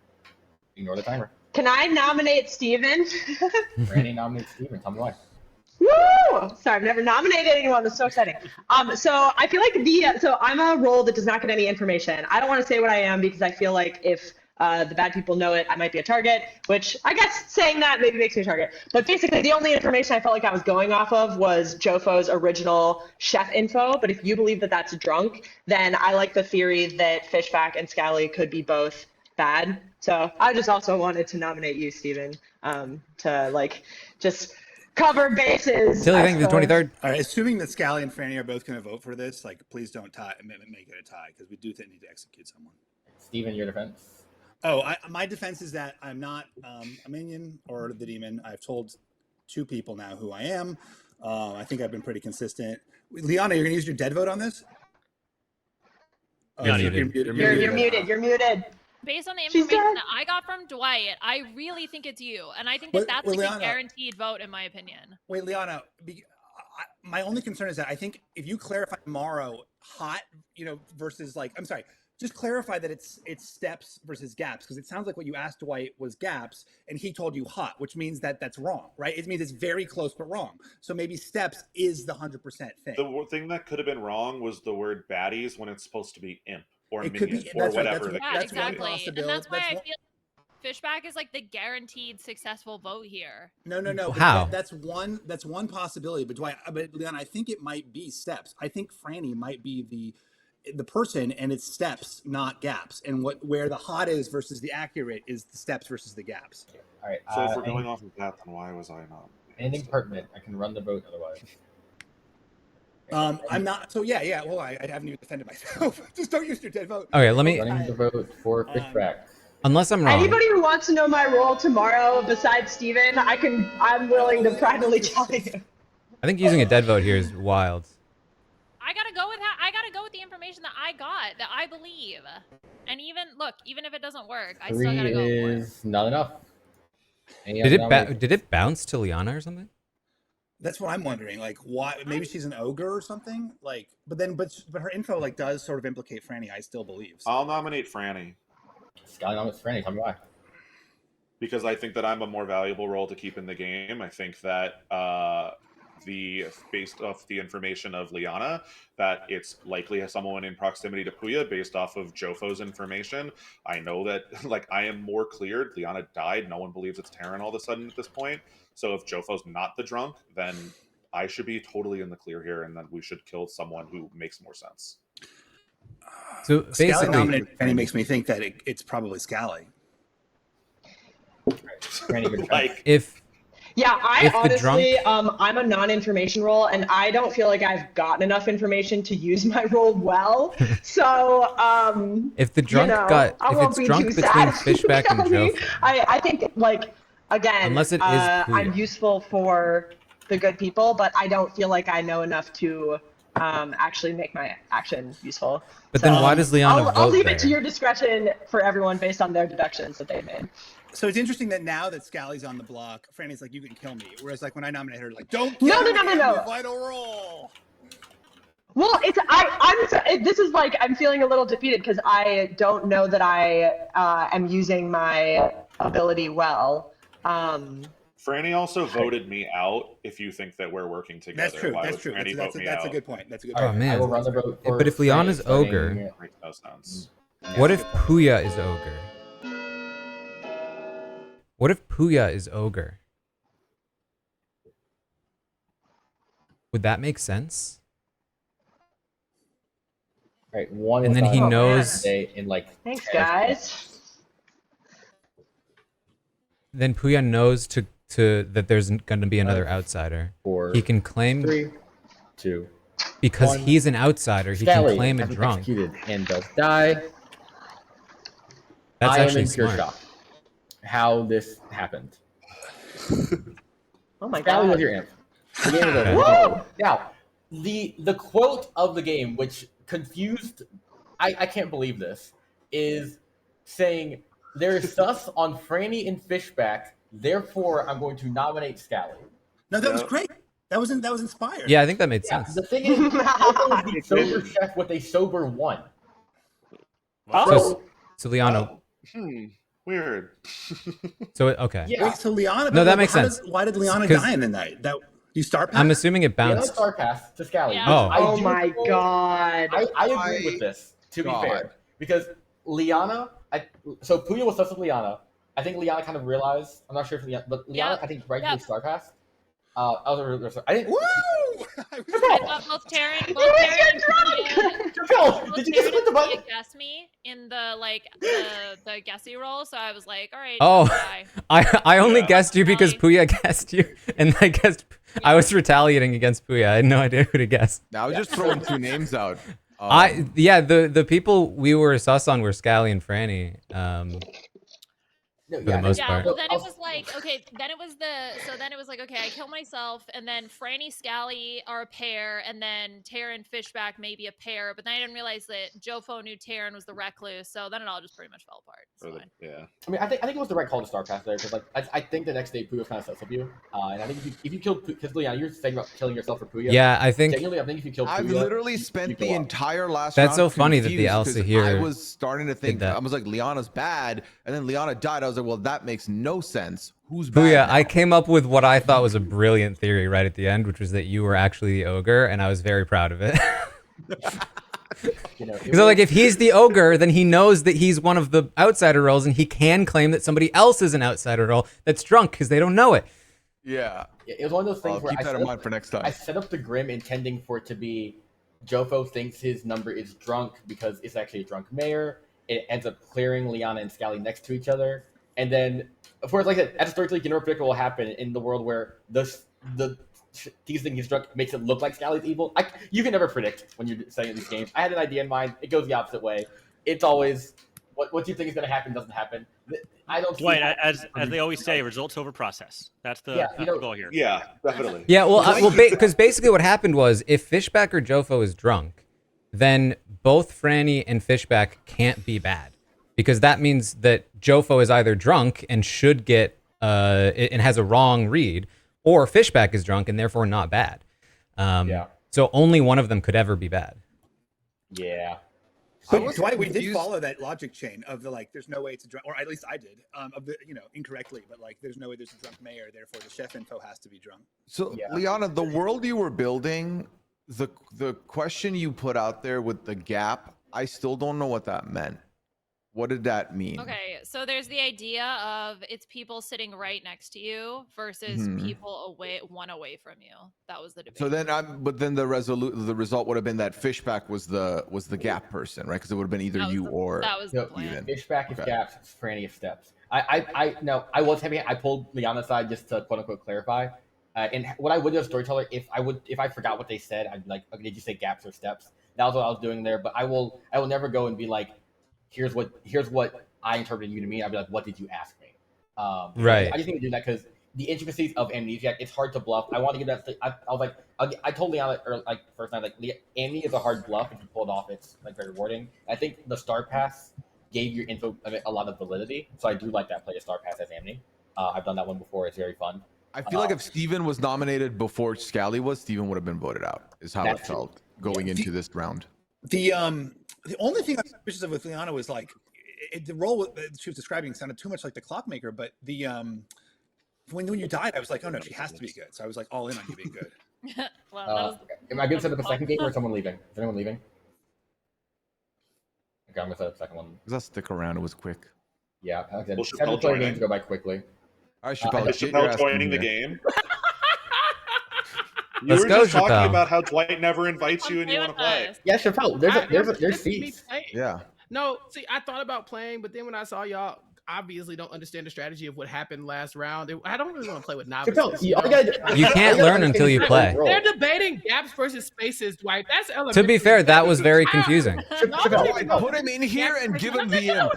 Ignore the timer. Can I nominate Steven? Franny nominates Steven. Tell me why. Woo! Sorry, I've never nominated anyone. That's so exciting. So I feel like so I'm a role that does not get any information. I don't want to say what I am because I feel like if the bad people know it, I might be a target, which I guess saying that maybe makes me a target. But basically, the only information I felt like I was going off of was Jofo's original chef info. But if you believe that that's drunk, then I like the theory that Fishback and Scally could be both bad. So I just also wanted to nominate you, Steven, to like just cover bases. Tilly, thank you for the 23rd. All right, assuming that Scally and Franny are both going to vote for this, like, please don't make it a tie because we do need to execute someone. Steven, your defense. Oh, my defense is that I'm not a minion or the demon. I've told 2 people now who I am. I think I've been pretty consistent. Liana, you're going to use your dead vote on this? You're muted. You're muted. Based on the information that I got from Dwight, I really think it's you, and I think that's like Liana, a guaranteed vote in my opinion. Wait, Liana, my only concern is that I think if you clarify tomorrow hot, versus like, I'm sorry, just clarify that it's steps versus gaps, because it sounds like what you asked Dwight was gaps, and he told you hot, which means that that's wrong, right? It means it's very close but wrong. So maybe steps is the 100% thing. The thing that could have been wrong was the word baddies when it's supposed to be imp or it minion could be, or that's whatever. Right, that's exactly, and that's why I feel Fishback is like the guaranteed successful vote here. No. How? That's one possibility. But Leon, I think it might be steps. I think Franny might be the person, and it's steps, not gaps. And where the hot is versus the accurate is the steps versus the gaps. All right. So if we're going off of that, then why was I not? Anything pertinent? I can run the vote otherwise. I'm not. So yeah. Well, I haven't even defended myself. Just don't use your dead vote. Okay, let me. Running the vote for Fishback. Unless I'm wrong. Anybody who wants to know my role tomorrow besides Steven, I'm willing to privately tell you. I think using a dead vote here is wild. I gotta go with the information that I got, that I believe. And even if it doesn't work, I still gotta go for it. 3 is not enough. Did it bounce to Liana or something? That's what I'm wondering. Like, why? Maybe she's an ogre or something. Like, but her info like does sort of implicate Franny. I still believe. So. I'll nominate Franny. Scally nominates Franny. Tell me why. Because I think that I'm a more valuable role to keep in the game. I think that based off the information of Liana, that it's likely someone in proximity to Puya based off of Jofo's information. I know that like I am more cleared. Liana died. No one believes it's Taran all of a sudden at this point. So if Jofo's not the drunk, then I should be totally in the clear here, and then we should kill someone who makes more sense. So basically, Scally nominating Franny makes me think that it's probably Scally. Like if honestly, I'm a non-information role, and I don't feel like I've gotten enough information to use my role well. So, if the drunk if it's drunk between Fishback and Jofo, I think like again, unless it is I'm useful for the good people, but I don't feel like I know enough to actually make my action useful. But then why does Liana vote I'll leave there? it to your discretion for everyone based on their deductions that they made. So it's interesting that now that Scally's on the block, Franny's like, you can kill me. Whereas like when I nominated her, like, don't kill me, No. vital role. Well, this is like I'm feeling a little defeated because I don't know that I am using my ability well. Franny also voted me out. If you think that we're working together, That's true. Why that's would true. Franny vote me That's out? a good point. That's a good Oh point. man. I will run the vote for But if Liana's Franny, starting- ogre, Makes no sense. what if Puya is ogre? What if Puya is ogre? Would that make sense? Right, one. And then he knows. In like. Thanks, guys. Then Puya knows that there's going to be another outsider. He can claim 3, 2. because 1. he's an outsider. He can claim a drunk. Executed and does die. That's I am actually in pure smart. shock. How this happened. Oh my Scally god. was your amp. The game is over. Woo! Now, the quote of the game, which confused, I can't believe this, is saying there is sus on Franny and Fishback. Therefore, I'm going to nominate Scally. No, that was great. That was inspired. Yeah, I think that made sense. The thing is, Jojo is the sober chef with a sober 1. So Liana. Weird. So okay. Yeah. Wait, so Liana. No, that makes sense. Why did Liana die in the night? That you star pass? I'm assuming it Liana bounced. star pass to Scally. Yeah. Oh. Oh my god. I agree with this, to be fair. Because Liana, so Puya was sus of Liana. I think Liana kind of realized, I'm not sure if Liana, but Liana, I think, rightfully star passed. I didn't. Woo! I thought both Taran and Did you just click the button? guess me in the the guessy roll, so I was like, all right. Oh, bye. I only guessed you because Puya guessed you, and I guessed I was retaliating against Puya. I had no idea who to guess. I was just throwing 2 names out. The people we were sus on were Scally and Franny. For the most part. Well, then it was like, okay, then it was like, okay, I kill myself, and then Franny, Scally are a pair, and then Taran, Fishback may be a pair, but then I didn't realize that Jofo knew Taran was the recluse, so then it all just pretty much fell apart. Yeah. I mean, I think it was the right call to star pass there, because like I think the next day Puya kind of sets up you, and I think if you kill, because Liana, you're saying about killing yourself for Puya. Yeah, I think. Genuinely, I think if you kill Puya, I've literally spent the entire last. That's round so funny that the confused Elsa 'cause here I was starting to think that. I was like, Liana's bad, and then Liana died. I was like, well, that makes no sense. Who's bad? Puya, now? I came up with what I thought was a brilliant theory right at the end, which was that you were actually the ogre, and I was very proud of it. Because like, if he's the ogre, then he knows that he's one of the outsider roles, and he can claim that somebody else is an outsider role that's drunk because they don't know it. Yeah. It was one of those things where keep that in mind for next time. I set up the Grim intending for it to be Jofo thinks his number is drunk because it's actually a drunk mayor. It ends up clearing Liana and Scally next to each other. And then, of course, like I said, as a storyteller, you never predict what will happen in the world where he's thinking he's drunk makes it look like Scally's evil. You can never predict when you're saying these games. I had an idea in mind. It goes the opposite way. It's always what you think is going to happen doesn't happen. I don't. Dwight, as they always say, results over process. That's the goal here. Yeah, definitely. Yeah, well, because basically what happened was if Fishback or Jofo is drunk, then both Franny and Fishback can't be bad, because that means that Jofo is either drunk and should get and has a wrong read, or Fishback is drunk and therefore not bad. So only one of them could ever be bad. Yeah. But Dwight, we did follow that logic chain of the like, there's no way it's a drunk, or at least I did, of the incorrectly, but like, there's no way there's a drunk mayor, therefore the chef info has to be drunk. So Liana, the world you were building, the question you put out there with the gap, I still don't know what that meant. What did that mean? Okay, so there's the idea of it's people sitting right next to you versus people one away from you. That was the debate. So then, but then the result would have been that Fishback was the gap person, right? Because it would have been either you or that was the plan. Fishback is gaps, Franny is steps. I pulled Liana aside just to quote unquote clarify. And what I would do as a storyteller, if I forgot what they said, I'd be like, okay, did you say gaps or steps? That was what I was doing there. But I will never go and be like, here's what I interpreted you to mean. I'd be like, what did you ask me? Right. I just need to do that because the intricacies of Amnesiac, it's hard to bluff. I want to give that. I was like, I told Liana first night, like, Amni is a hard bluff. If you pull it off, it's like very rewarding. I think the Star Pass gave your info a lot of validity, so I do like that play of Star Pass as Amni. I've done that one before. It's very fun. I feel like if Steven was nominated before Scally was, Steven would have been voted out, is how it felt. going into this round. The only thing I'm suspicious of with Liana was like the role she was describing sounded too much like the Clockmaker, but the when you died, I was like, oh no, she has to be good. So I was like all in on you being good. Well, am I good to set up a second game or is someone leaving? Is anyone leaving? Okay, I'm gonna set up a second one. Does that stick around? It was quick. Yeah, like I said, Chappelle play games go by quickly. All right, Chappelle, is Chappelle joining the game? You Let's were go, just talking Chappelle. about how Dwight never invites you and you want to play. Yeah, Chappelle, there's seats. Yeah. No, see, I thought about playing, but then when I saw y'all obviously don't understand the strategy of what happened last round, I don't really want to play with novices. Chappelle, you can't learn until you play. They're debating gaps versus spaces, Dwight. That's elementary. To be fair, that was very confusing. Chappelle, put him in here and give him the imp.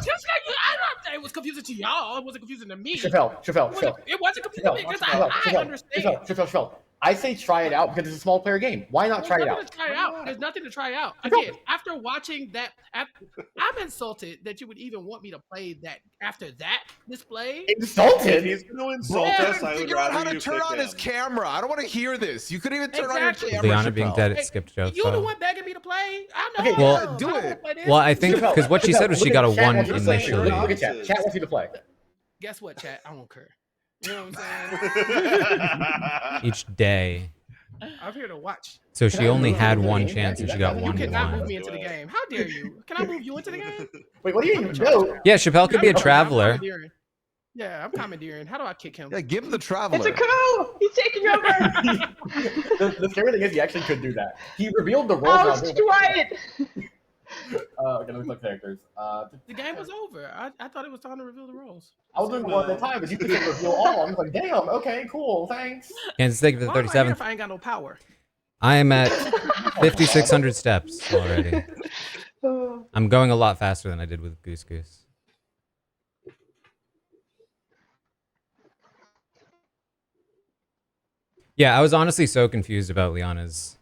It was confusing to y'all. It wasn't confusing to me. Chappelle. It wasn't confusing to me because I understand. Chappelle. I say try it out because it's a small player game. Why not try it out? There's nothing to try out. Again, after watching that, I'm insulted that you would even want me to play that after that display. Insulted? He's going to insult us. I would Figure out how rather to you turn pick on his him. camera. I don't want to hear this. You couldn't even turn on Exactly. your camera. Liana being dead, it skipped Joe. You the one begging me to play. I know. Okay, well, do it. Well, I think because what she said was she got a 1 initially. Look at chat. Chat wants you to play. Guess what, chat? I don't care. You know what I'm saying? Each day. I'm here to watch. So she only had 1 chance and she got 1 You to cannot 1. move me into the game. How dare you? Can I move you into the game? Wait, what do you even know? Yeah, Chappelle could be a traveler. Yeah, I'm commandeering. How do I kick him? Yeah, give him the traveler. It's a coup! He's taking over! The scary thing is he actually could do that. He revealed the role. Oh, Dwight! Okay, let me look characters. The game was over. I thought it was time to reveal the roles. I was doing one at a time, but you could reveal all. I'm like, damn, okay, cool, thanks. Kansas State for the Why am I here 37th. if I ain't got no power? I am at 5,600 steps already. I'm going a lot faster than I did with Goose Goose. Yeah, I was honestly so confused about Liana's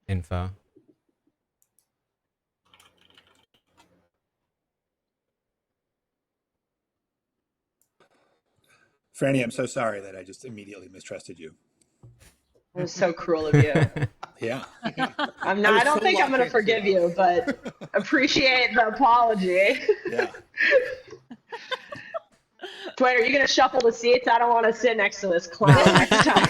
info. Franny, I'm so sorry that I just immediately mistrusted you. It was so cruel of you. Yeah. I don't think I'm going to forgive you, but appreciate the apology. Yeah. Dwight, are you going to shuffle the seats? I don't want to sit next to this clown next time.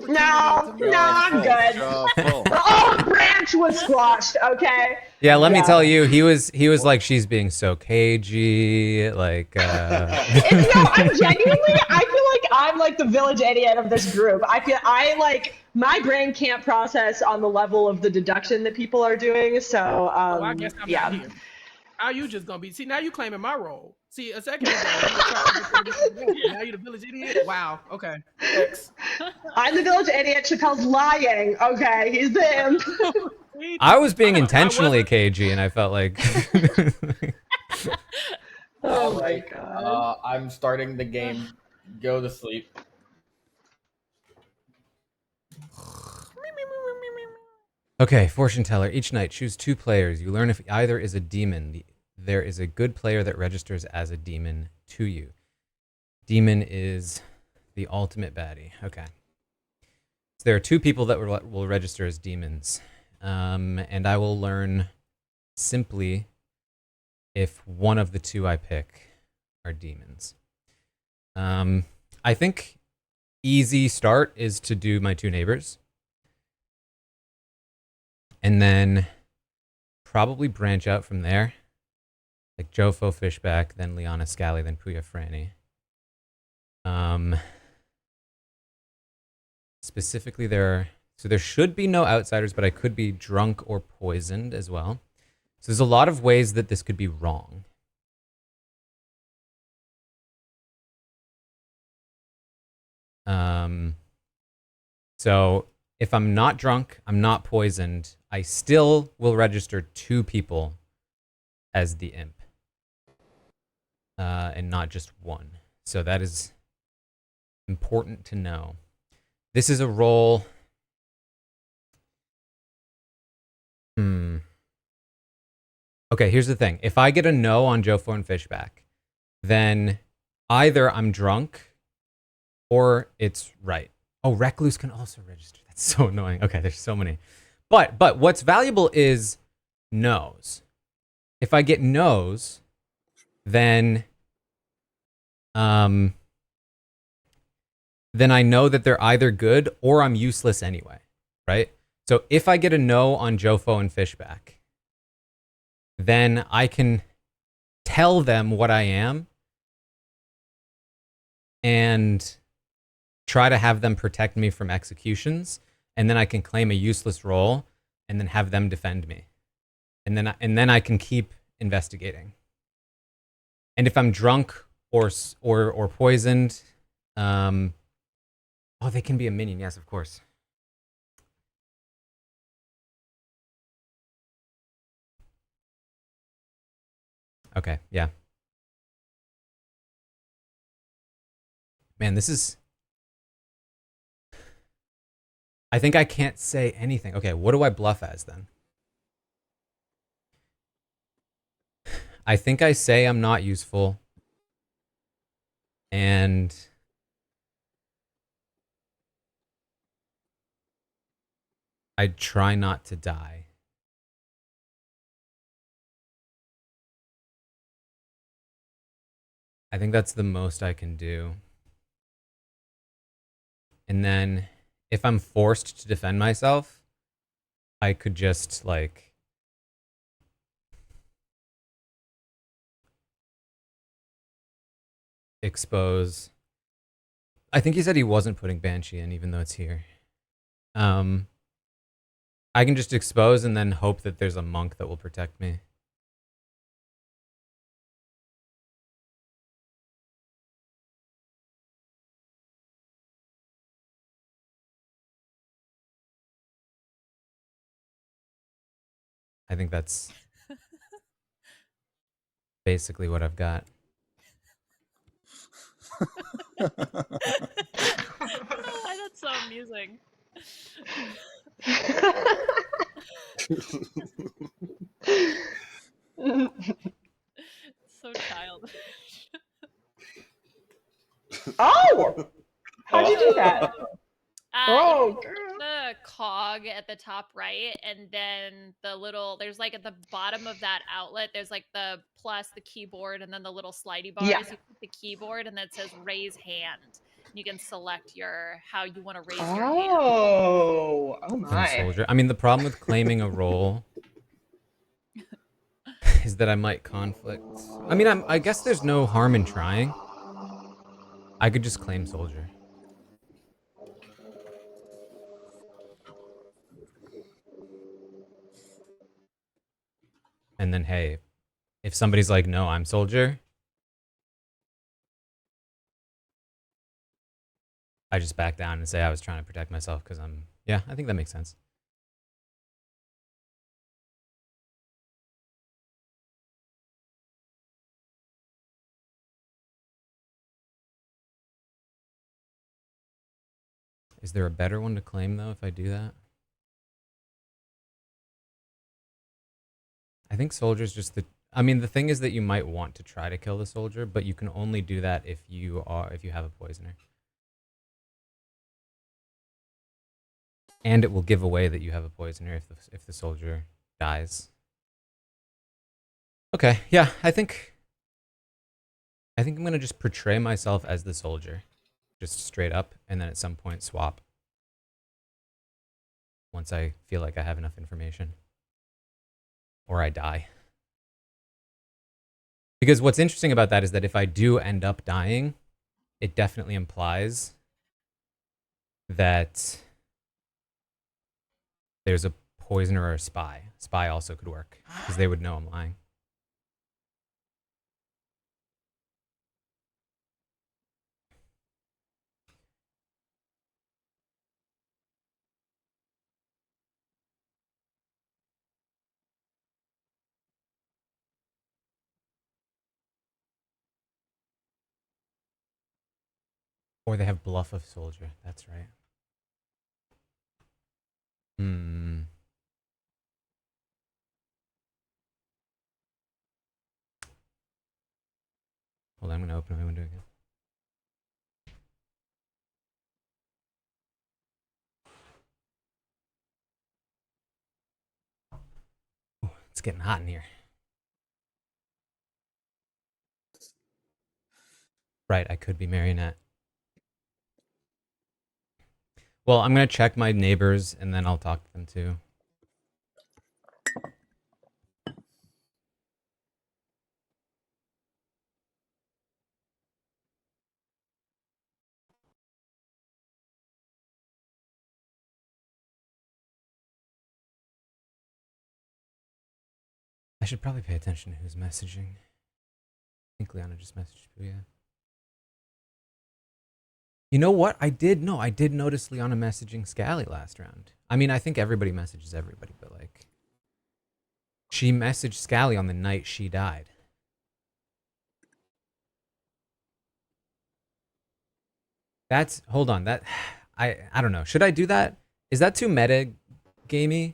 No, I'm good. Oh, Branch was squashed, okay? Yeah, let me tell you, he was like, she's being so cagey, like, No, I'm genuinely, I feel like I'm like the village idiot of this group. My brain can't process on the level of the deduction that people are doing, so, Well, I guess I'm not here. How you just gonna be? See, now you claiming my role. See, a second ago, now you the village idiot. Wow. Okay. Thanks. I'm the village idiot. Chappelle's lying. Okay, he's the imp. I was being intentionally cagey, and I felt like. Oh my god. I'm starting the game. Go to sleep. Okay, fortune teller. Each night, choose 2 players. You learn if either is a demon. There is a good player that registers as a demon to you. Demon is the ultimate baddie. Okay. So there are 2 people that will register as demons. And I will learn simply if one of the 2 I pick are demons. I think easy start is to do my 2 neighbors. And then probably branch out from there. Like Jofo Fishback, then Liana Scally, then Puya Franny. Specifically there should be no outsiders, but I could be drunk or poisoned as well. So there's a lot of ways that this could be wrong. So if I'm not drunk, I'm not poisoned, I still will register 2 people as the imp. And not just 1. So that is important to know. This is a roll. Okay, here's the thing. If I get a no on Jofo and Fishback, then either I'm drunk or it's right. Oh, Recluse can also register. That's so annoying. Okay, there's so many. But what's valuable is no's. If I get no's, then I know that they're either good or I'm useless anyway, right? So if I get a no on Jofo and Fishback, then I can tell them what I am and try to have them protect me from executions, and then I can claim a useless role and then have them defend me. And then I can keep investigating. And if I'm drunk or poisoned, oh, they can be a minion. Yes, of course. Okay, yeah. Man, this is... I think I can't say anything. Okay, what do I bluff as then? I think I say I'm not useful. And I try not to die. I think that's the most I can do. And then if I'm forced to defend myself, I could just like expose. I think he said he wasn't putting Banshee in, even though it's here. I can just expose and then hope that there's a monk that will protect me. I think that's basically what I've got. Oh, that's so amusing. So childish. Oh! How'd you do that? Oh, the cog at the top right, and then the little, there's like at the bottom of that outlet, there's like the plus, the keyboard, and then the little slidey bars. Yeah. You click the keyboard, and then it says raise hand. You can select how you want to raise your hand. Oh my. Soldier. I mean, the problem with claiming a role is that I might conflict. I mean, I guess there's no harm in trying. I could just claim soldier. And then, hey, if somebody's like, no, I'm soldier, I just back down and say I was trying to protect myself because yeah, I think that makes sense. Is there a better one to claim, though, if I do that? I think soldier's just the... I mean, the thing is that you might want to try to kill the soldier, but you can only do that if you have a poisoner. And it will give away that you have a poisoner if the soldier dies. Okay, yeah, I think I'm gonna just portray myself as the soldier. Just straight up, and then at some point swap. Once I feel like I have enough information. Or I die. Because what's interesting about that is that if I do end up dying, it definitely implies that there's a poisoner or a spy. Spy also could work, because they would know I'm lying. Or they have bluff of soldier. That's right. Hmm. Hold on, I'm gonna open my window again. It's getting hot in here. Right, I could be Marionette. Well, I'm going to check my neighbors, and then I'll talk to them, too. I should probably pay attention to who's messaging. I think Liana just messaged Puya. You know what? I did notice Liana messaging Scally last round. I mean, I think everybody messages everybody, but like... She messaged Scally on the night she died. That's... Hold on, that... I don't know. Should I do that? Is that too meta-gamey?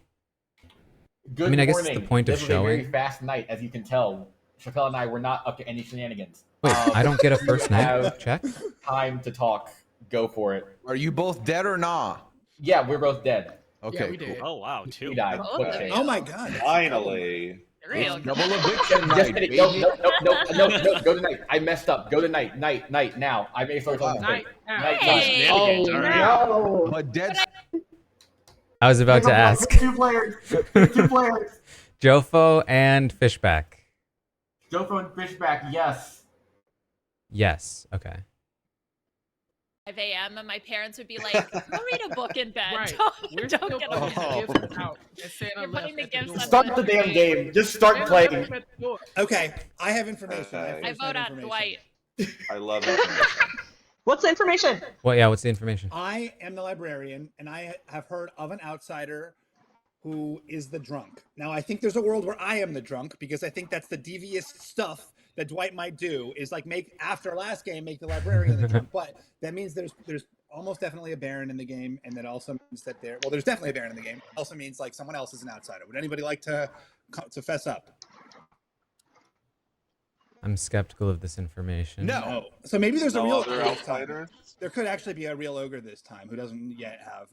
Good I mean, I guess morning. it's the point of this showing. Was a very fast night, as you can tell. Chappelle and I were not up to any shenanigans. Wait, I don't get a first night check? Time to talk. Go for it. Are you both dead or nah? Yeah, we're both dead. Okay, Yeah, we did. Oh wow, two. We died. Oh my god. Finally. Double eviction night, baby. No, go to night. I messed up. Go to night, now. I made a Night. Hey. Oh, No. But dead. I was about to ask. Two players. Jofo and Fishback. Jofo and Fishback, yes. Yes, okay. 5 a.m. and my parents would be like, "Go read a book in bed. Right. We're Don't still get putting up." the gifts out. And Santa You're left putting the at the gifts door. on Start the damn game. Just start Santa playing. left at the door. Okay, I have information. Okay. I vote on Dwight. I love it. What's the information? Well, what's the information? I am the librarian, and I have heard of an outsider who is the drunk. Now, I think there's a world where I am the drunk, because I think that's the devious stuff that Dwight might do, is like make, after last game, make the librarian the drunk. But that means there's almost definitely a Baron in the game, and that also means that there's definitely a Baron in the game. It also means like someone else is an outsider. Would anybody like to fess up? I'm skeptical of this information. No. So maybe there's a real other ogre this time. outsider? There could actually be a real ogre this time who doesn't yet have,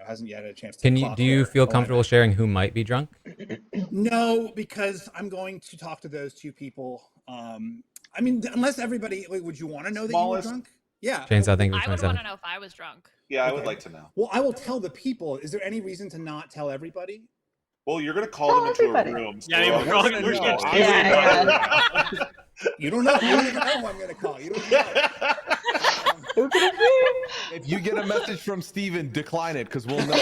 hasn't yet had a chance to. Do you feel comfortable sharing who might be drunk? No, because I'm going to talk to those two people. I mean, unless everybody, would you want to know that you were drunk? Yeah. Chainsaw, thank you I for would 27. want to know if I was drunk. Yeah, I would like to know. Well, I will tell the people. Is there any reason to not tell everybody? Well, you're gonna call them into a room. Yeah, I mean, we're all gonna know. Yeah. You don't know. You don't even know who I'm going to call. You don't know. If you get a message from Steven, decline it, because we'll know.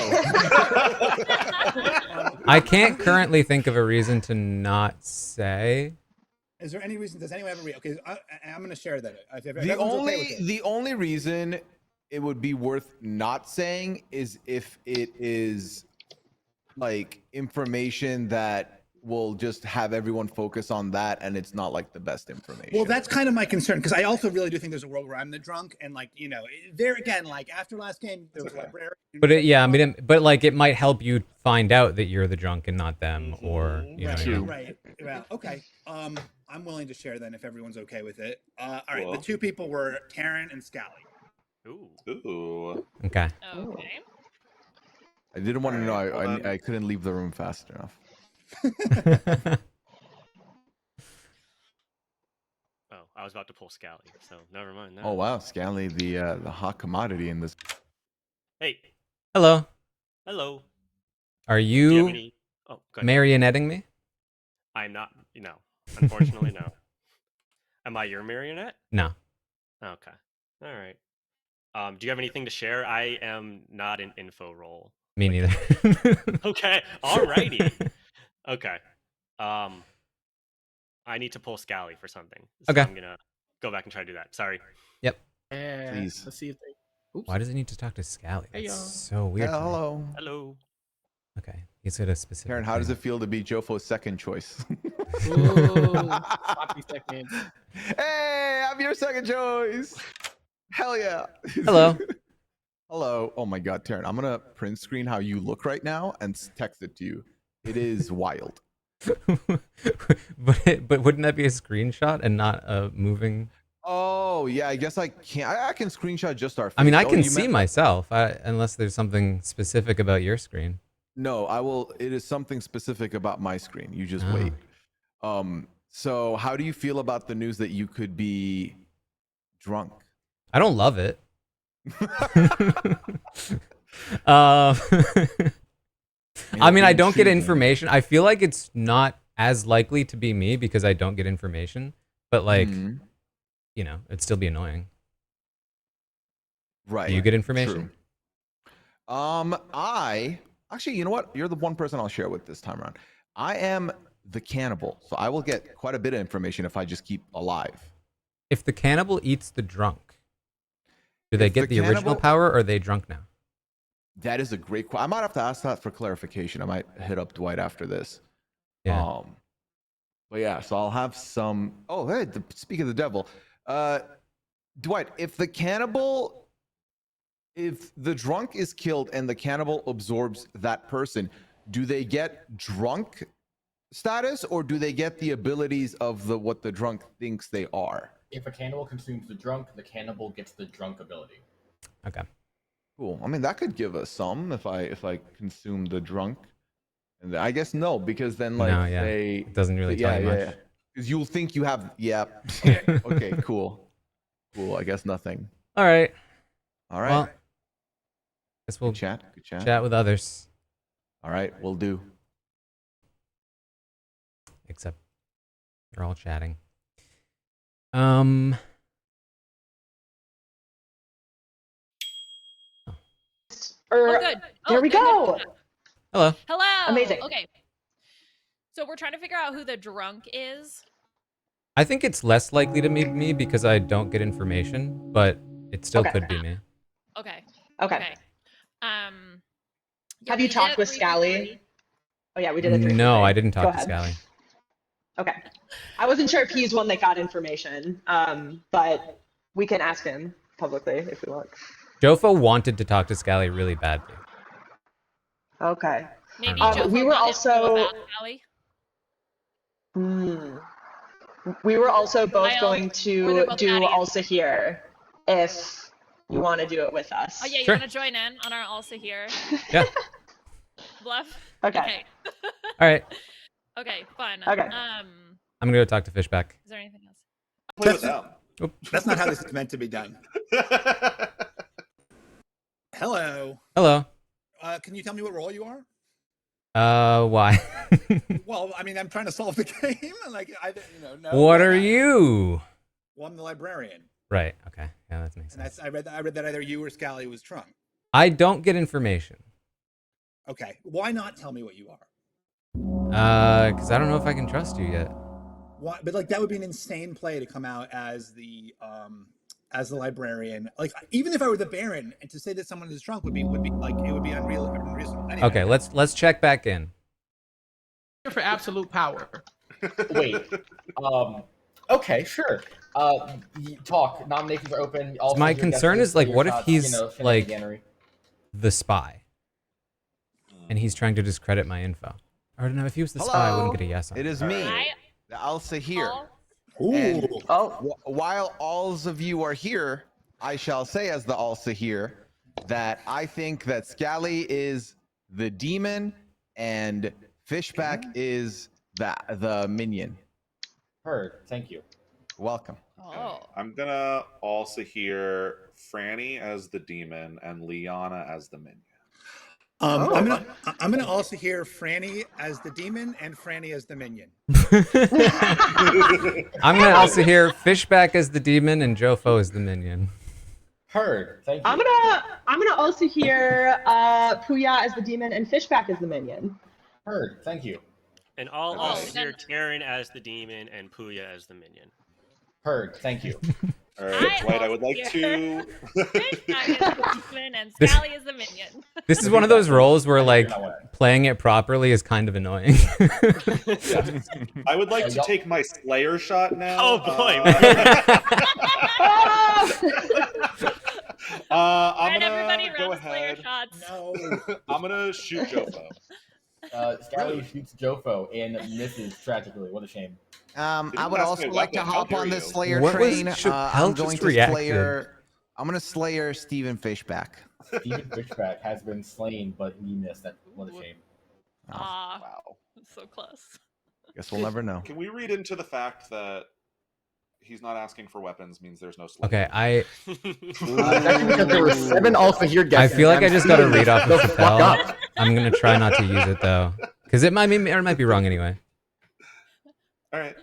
I can't currently think of a reason to not say. Is there any reason? Does anyone have a reason? Okay, I'm going to share that. The only reason it would be worth not saying is if it is like information that will just have everyone focus on that, and it's not like the best information. Well, that's kind of my concern, because I also really do think there's a world where I'm the drunk, and like, there again, like after last game, there was a librarian. But but like it might help you find out that you're the drunk and not them, or you know. Right. Well, okay. I'm willing to share then if everyone's okay with it. All right. The two people were Taran and Scally. Ooh. Okay. Okay. I didn't want to know. I couldn't leave the room fast enough. Oh, I was about to pull Scally, so never mind that. Oh wow, Scally, the hot commodity in this. Hey. Hello. Hello. Are Do you you have any... Oh, go ahead. marionetting me? I'm not. No, unfortunately, no. Am I your marionette? No. Okay. All right. Do you have anything to share? I am not an info role. Me neither. Okay. Alrighty. Okay. I need to pull Scally for something. So Okay. I'm gonna go back and try to do that. Sorry. Yep. Yeah. Please. Let's see if they. Oops. Why does it need to talk to Scally? Hey, That's y'all. so weird. to me. Hello. Hello. Okay. He's got a specific. Karen, how does thing. it feel to be Jofo's second choice? Ooh, sloppy seconds. Hey, I'm your second choice. Hell yeah. Hello. Hello. Oh my God, Taryn, I'm gonna print screen how you look right now and text it to you. It is wild. but wouldn't that be a screenshot and not a moving? Oh yeah, I guess I can't. I can screenshot just our. I mean, I face. can You see meant- myself, unless there's something specific about your screen. No, I will. It is something specific about my screen. You just wait. So how do you feel about the news that you could be drunk? I don't love it. I mean, I don't get information. I feel like it's not as likely to be me because I don't get information. But like, you know, it'd still be annoying. Right. Do you get information? True. I actually, you know what? You're the one person I'll share with this time around. I am the cannibal, so I will get quite a bit of information if I just keep alive. If the cannibal eats the drunk, do they get the original power, or are they drunk now? That is a great question. I might have to ask that for clarification. I might hit up Dwight after this. Yeah. But yeah, so I'll have some. Oh, hey, speak of the devil, Dwight. If the drunk is killed and the cannibal absorbs that person, do they get drunk status, or do they get the abilities of what the drunk thinks they are? If a cannibal consumes the drunk, the cannibal gets the drunk ability. Okay. Cool. I mean, that could give us some if I consume the drunk. And I guess no, because then like it doesn't really tell you much. Because you'll think you have Okay, cool. I guess nothing. All right. Well, guess we'll good chat. Chat with others. All right, we'll do. Except they're all chatting. Oh, good. There we go. Hello. Amazing. Okay. So we're trying to figure out who the drunk is. I think it's less likely to be me because I don't get information, but it still could be me. Okay. Have you talked with Scally? Oh yeah, we did it. No, I didn't talk to Scally. Okay. I wasn't sure if he's one that got information, but we can ask him publicly if we want. Jofo wanted to talk to Scally really badly. Okay. Maybe we were also. We were also both going to do Also Here if you want to do it with us. Oh yeah, you want to join in on our Also Here? Yeah. Bluff. Okay. All right. Okay, fun. Okay. I'm gonna go talk to Fishback. Is there anything else? Play with them. That's not how this is meant to be done. Hello. Hello. Can you tell me what role you are? Why? Well, I mean, I'm trying to solve the game. Like, What are you? Well, I'm the librarian. Right. Okay. Yeah, that makes sense. I read that either you or Scally was drunk. I don't get information. Okay. Why not tell me what you are? Because I don't know if I can trust you yet. Why? But like, that would be an insane play to come out as the librarian. Like, even if I were the Baron, and to say that someone is drunk would be like, it would be unreasonable. Anyway. Okay, let's check back in. For absolute power. Wait. Okay, sure. Talk. Nominations are open. Also, my concern is like, what if he's like the spy, and he's trying to discredit my info? Or no, if he was the spy, I wouldn't get a yes on it. It is me, the Also Here. Ooh. While all of you are here, I shall say as the Also Here that I think that Scally is the demon and Fishback is the minion. Heard. Thank you. Welcome. Oh. I'm gonna also hear Franny as the demon and Liana as the minion. I'm gonna also hear Franny as the demon and Franny as the minion. I'm gonna also hear Fishback as the demon and Jofo as the minion. Heard. Thank you. I'm gonna also hear Puya as the demon and Fishback as the minion. Heard. Thank you. And I'll also hear Taran as the demon and Puya as the minion. Heard. Thank you. All right, Dwight, I would like to. Fishback is the demon and Scally is the minion. This is one of those roles where like playing it properly is kind of annoying. I would like to take my Slayer shot now. Oh boy. I'm gonna everybody go run Slayer ahead. shots. No. I'm gonna shoot Jofo. Scally shoots Jofo and misses tragically. What a shame. I would also like to hop on the Slayer What was train. Chappelle I'm going just to reacted? I'm going to Slayer Steven Fishback. Steven Fishback has been slain, but he missed. What a shame. Wow. So close. Guess we'll never know. Can we read into the fact that he's not asking for weapons means there's no slave? Okay, Because there were 7 also here guessing. I feel like I just got to read off of The fuck Chappelle. up. I'm gonna try not to use it though, because it might be wrong anyway. All right.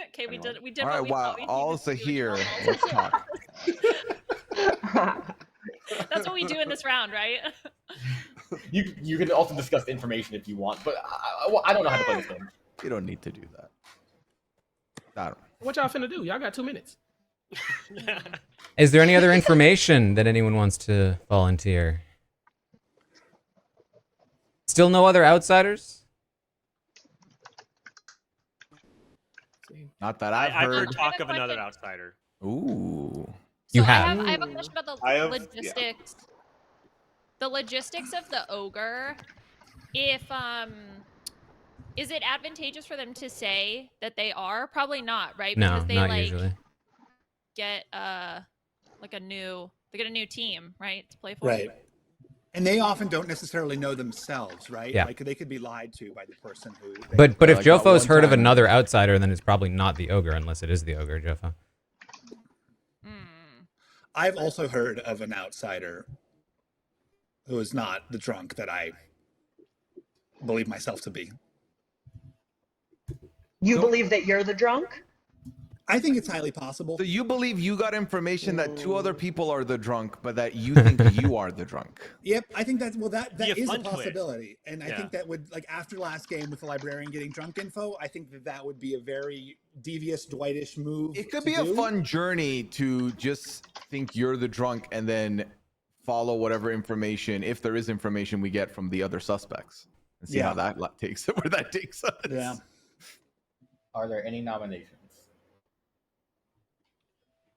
Okay, we did All what right, we while thought we all's needed to do. here, let's talk. That's what we do in this round, right? You can also discuss the information if you want, but I don't know how to play this game. You don't need to do that. I don't. What y'all finna do? Y'all got 2 minutes. Is there any other information that anyone wants to volunteer? Still no other outsiders? Not that I've I've heard. heard talk of another outsider. Ooh. You So have. I have a question about the logistics. Yeah. The logistics of the ogre. If is it advantageous for them to say that they are? Probably not, right? Because they not usually. Get like a new team, right? To play for. Right. And they often don't necessarily know themselves, right? Yeah. Like they could be lied to by the person who. But if Jofo's heard of another outsider, then it's probably not the ogre, unless it is the ogre, Jofo. I've also heard of an outsider who is not the drunk that I believe myself to be. You believe that you're the drunk? I think it's highly possible. So you believe you got information that 2 other people are the drunk, but that you think you are the drunk? Yep, I think that is a possibility, twist. And I think that would, like, after last game with the librarian getting drunk info, I think that would be a very devious Dwightish move. It could be a fun journey to just think you're the drunk and then follow whatever information, if there is information, we get from the other suspects, and see how that takes where that takes us. Yeah. Are there any nominations?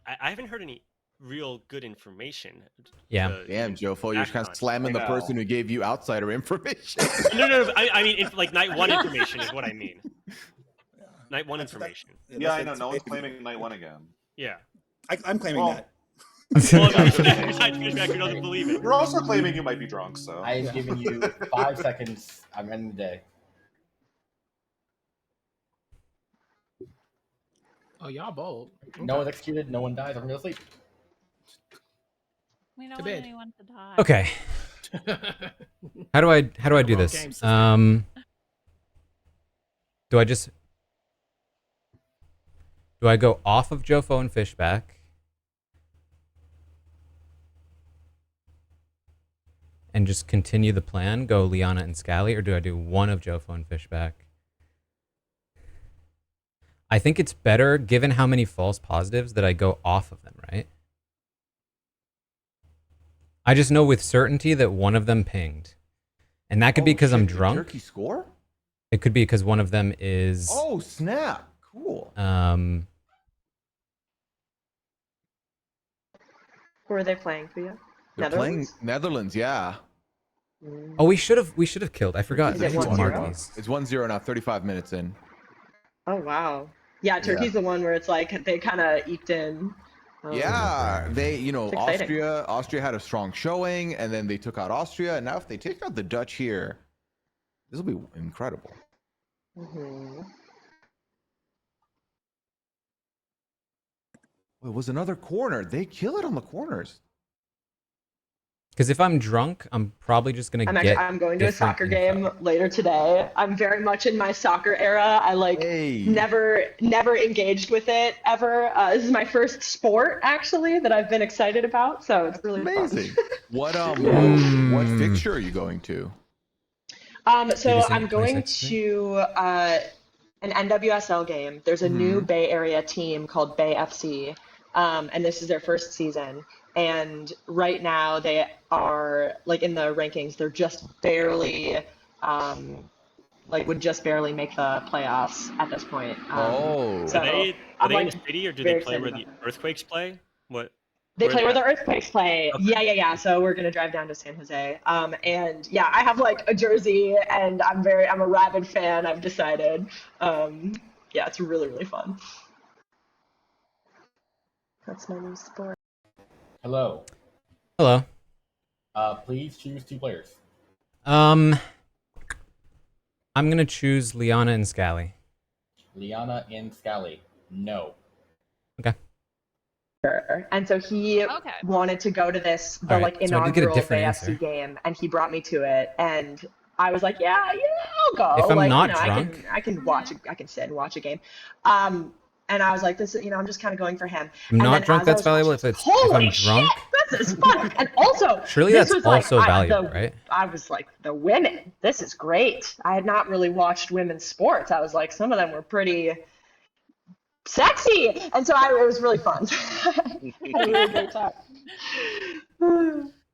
I haven't heard any real good information. Yeah. Damn, Jofo, you're kind of slamming the person who gave you outsider information. No. I mean, like night 1 information is what I mean. Night 1 information. Yeah, I know. No one's claiming night 1 again. Yeah. I'm claiming that. Well, Fishback who doesn't believe it. You're also claiming you might be drunk, so. I am giving you 5 seconds. I'm ending the day. Oh, y'all bold. Okay. No one's executed. No one dies. I'm gonna sleep. We don't want anyone to die. Okay. How do I do this? Do I go off of Jofo and Fishback? And just continue the plan, go Liana and Scally, or do I do one of Jofo and Fishback? I think it's better, given how many false positives, that I go off of them, right? I just know with certainty that one of them pinged. And that could be because I'm drunk. Jerky score? It could be because one of them is... Oh, snap. Cool. Who are they playing for you? They're playing Netherlands, yeah. Oh, we should have killed. I forgot. Is it 1-0? It's 1-0 now, 35 minutes in. Oh, wow. Yeah, Turkey's the one where it's like they kind of eked in. Yeah, they, Austria had a strong showing, and then they took out Austria, and now if they take out the Dutch here, this will be incredible. Mm-hmm. It was another corner. They kill it on the corners. Because if I'm drunk, I'm probably just gonna I'm going to a soccer game later today. I'm very much in my soccer era. I never engaged with it ever. This is my first sport actually that I've been excited about, so it's really amazing. Fun. What fixture are you going to? So I'm going to an NWSL game. There's a new Bay Area team called Bay FC, and this is their first season. And right now they are in the rankings. They're just barely, would just barely make the playoffs at this point. So are they in the city, or do they play where the Earthquakes play? What? They play where the Earthquakes play. Okay. Yeah. So we're gonna drive down to San Jose. And yeah, I have a jersey, and I'm a rabid fan. I've decided. Yeah, it's really, really fun. That's my new sport. Hello. Hello. Please choose 2 players. I'm gonna choose Liana and Scally. Liana and Scally. No. Okay. And so he wanted to go to the right, inaugural BFC game, and he brought me to it, and I was like, yeah, I'll go. If I'm like, not drunk, I can watch. I can sit and watch a game. And I was like, this, I'm just kind of going for him. I'm not drunk. That's valuable. If I'm drunk, this is fun. And also, surely that's also valuable, right? I was like, the women, this is great. I had not really watched women's sports. I was like, some of them were pretty sexy, and so it was really fun. I had a really great time.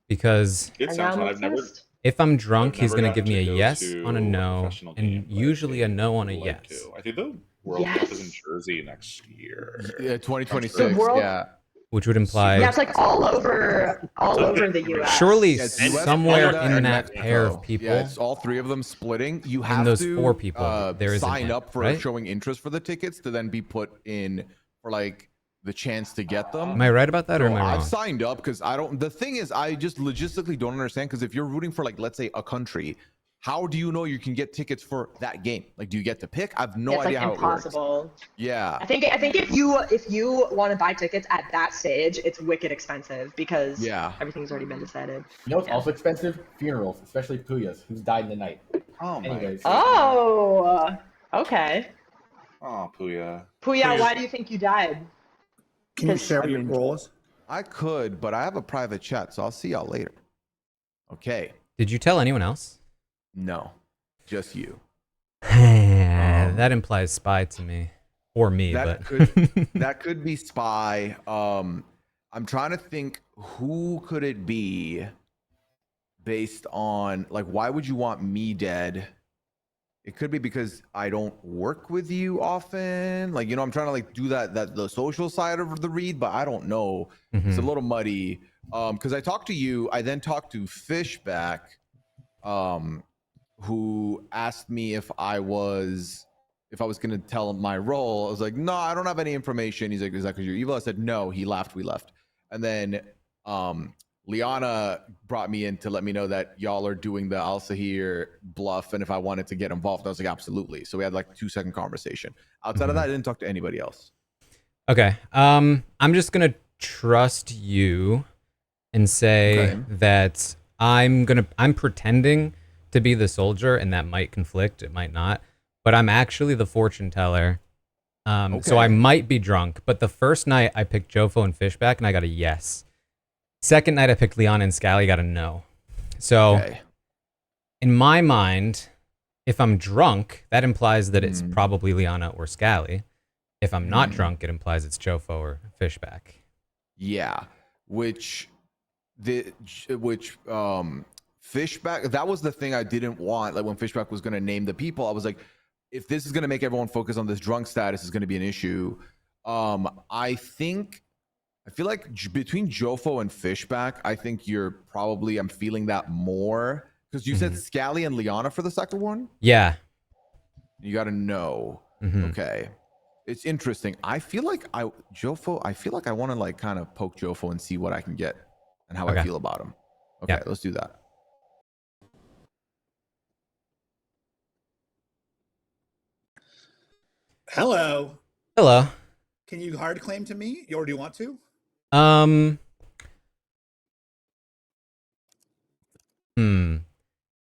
Because it sounds fun. I've never. If I'm drunk, he's gonna give me a yes on a no, and usually a no on a yes. I think the World Cup is in Jersey next year. Yeah, 2026. Yeah. Which would imply it's like all over the U.S. Surely somewhere in that pair of people, it's all three of them splitting. You have those to 4 people. There is sign up for showing interest for the tickets to then be put in for like the chance to get them. Am I right about that, or am I wrong? I've signed up because I don't. The thing is, I just logistically don't understand, because if you're rooting for, like, let's say a country, how do you know you can get tickets for that game? Like, do you get to pick? I have no idea how impossible. It works. Yeah. I think if you want to buy tickets at that stage, it's wicked expensive because everything's already been decided. You know what's also expensive? Funerals, especially Puya's, who's died in the night. Oh my. Anyways. Oh. Okay. Oh, Puya. Puya, why do you think you died? Can you share your roles? I could, but I have a private chat, so I'll see y'all later. Okay. Did you tell anyone else? No, just you. That implies spy to me, or me. That but that could be spy. I'm trying to think, who could it be based on, like, why would you want me dead? It could be because I don't work with you often. Like, I'm trying to like do that the social side of the read, but I don't know. It's a little muddy. Because I talked to you, I then talked to Fishback, who asked me if I was gonna tell him my role. I was like, no, I don't have any information. He's like, is that because you're evil? I said, no. He laughed. We left. And then Liana brought me in to let me know that y'all are doing the Al Sahir bluff, and if I wanted to get involved, I was like, absolutely. So we had like a 2-second conversation. Outside of that, I didn't talk to anybody else. Okay. I'm just gonna trust you and say that I'm pretending to be the soldier, and that might conflict, it might not, but I'm actually the fortune teller. So I might be drunk, but the first night I picked Jofo and Fishback and I got a yes. Second night I picked Liana and Scally, got a no. So in my mind, if I'm drunk, that implies that it's probably Liana or Scally. If I'm not drunk, it implies it's Jofo or Fishback. Yeah, which Fishback, that was the thing I didn't want. Like, when Fishback was going to name the people, I was like, if this is going to make everyone focus on this drunk status, is going to be an issue. I feel like between Jofo and Fishback, I think I'm feeling that more, because you said Scally and Liana for the second one. Yeah, you got to know. Okay, it's interesting. I feel like I want to like kind of poke Jofo and see what I can get and how I feel about him. Okay, let's do that. Hello. Hello. Can you hard claim to me, or do you want to?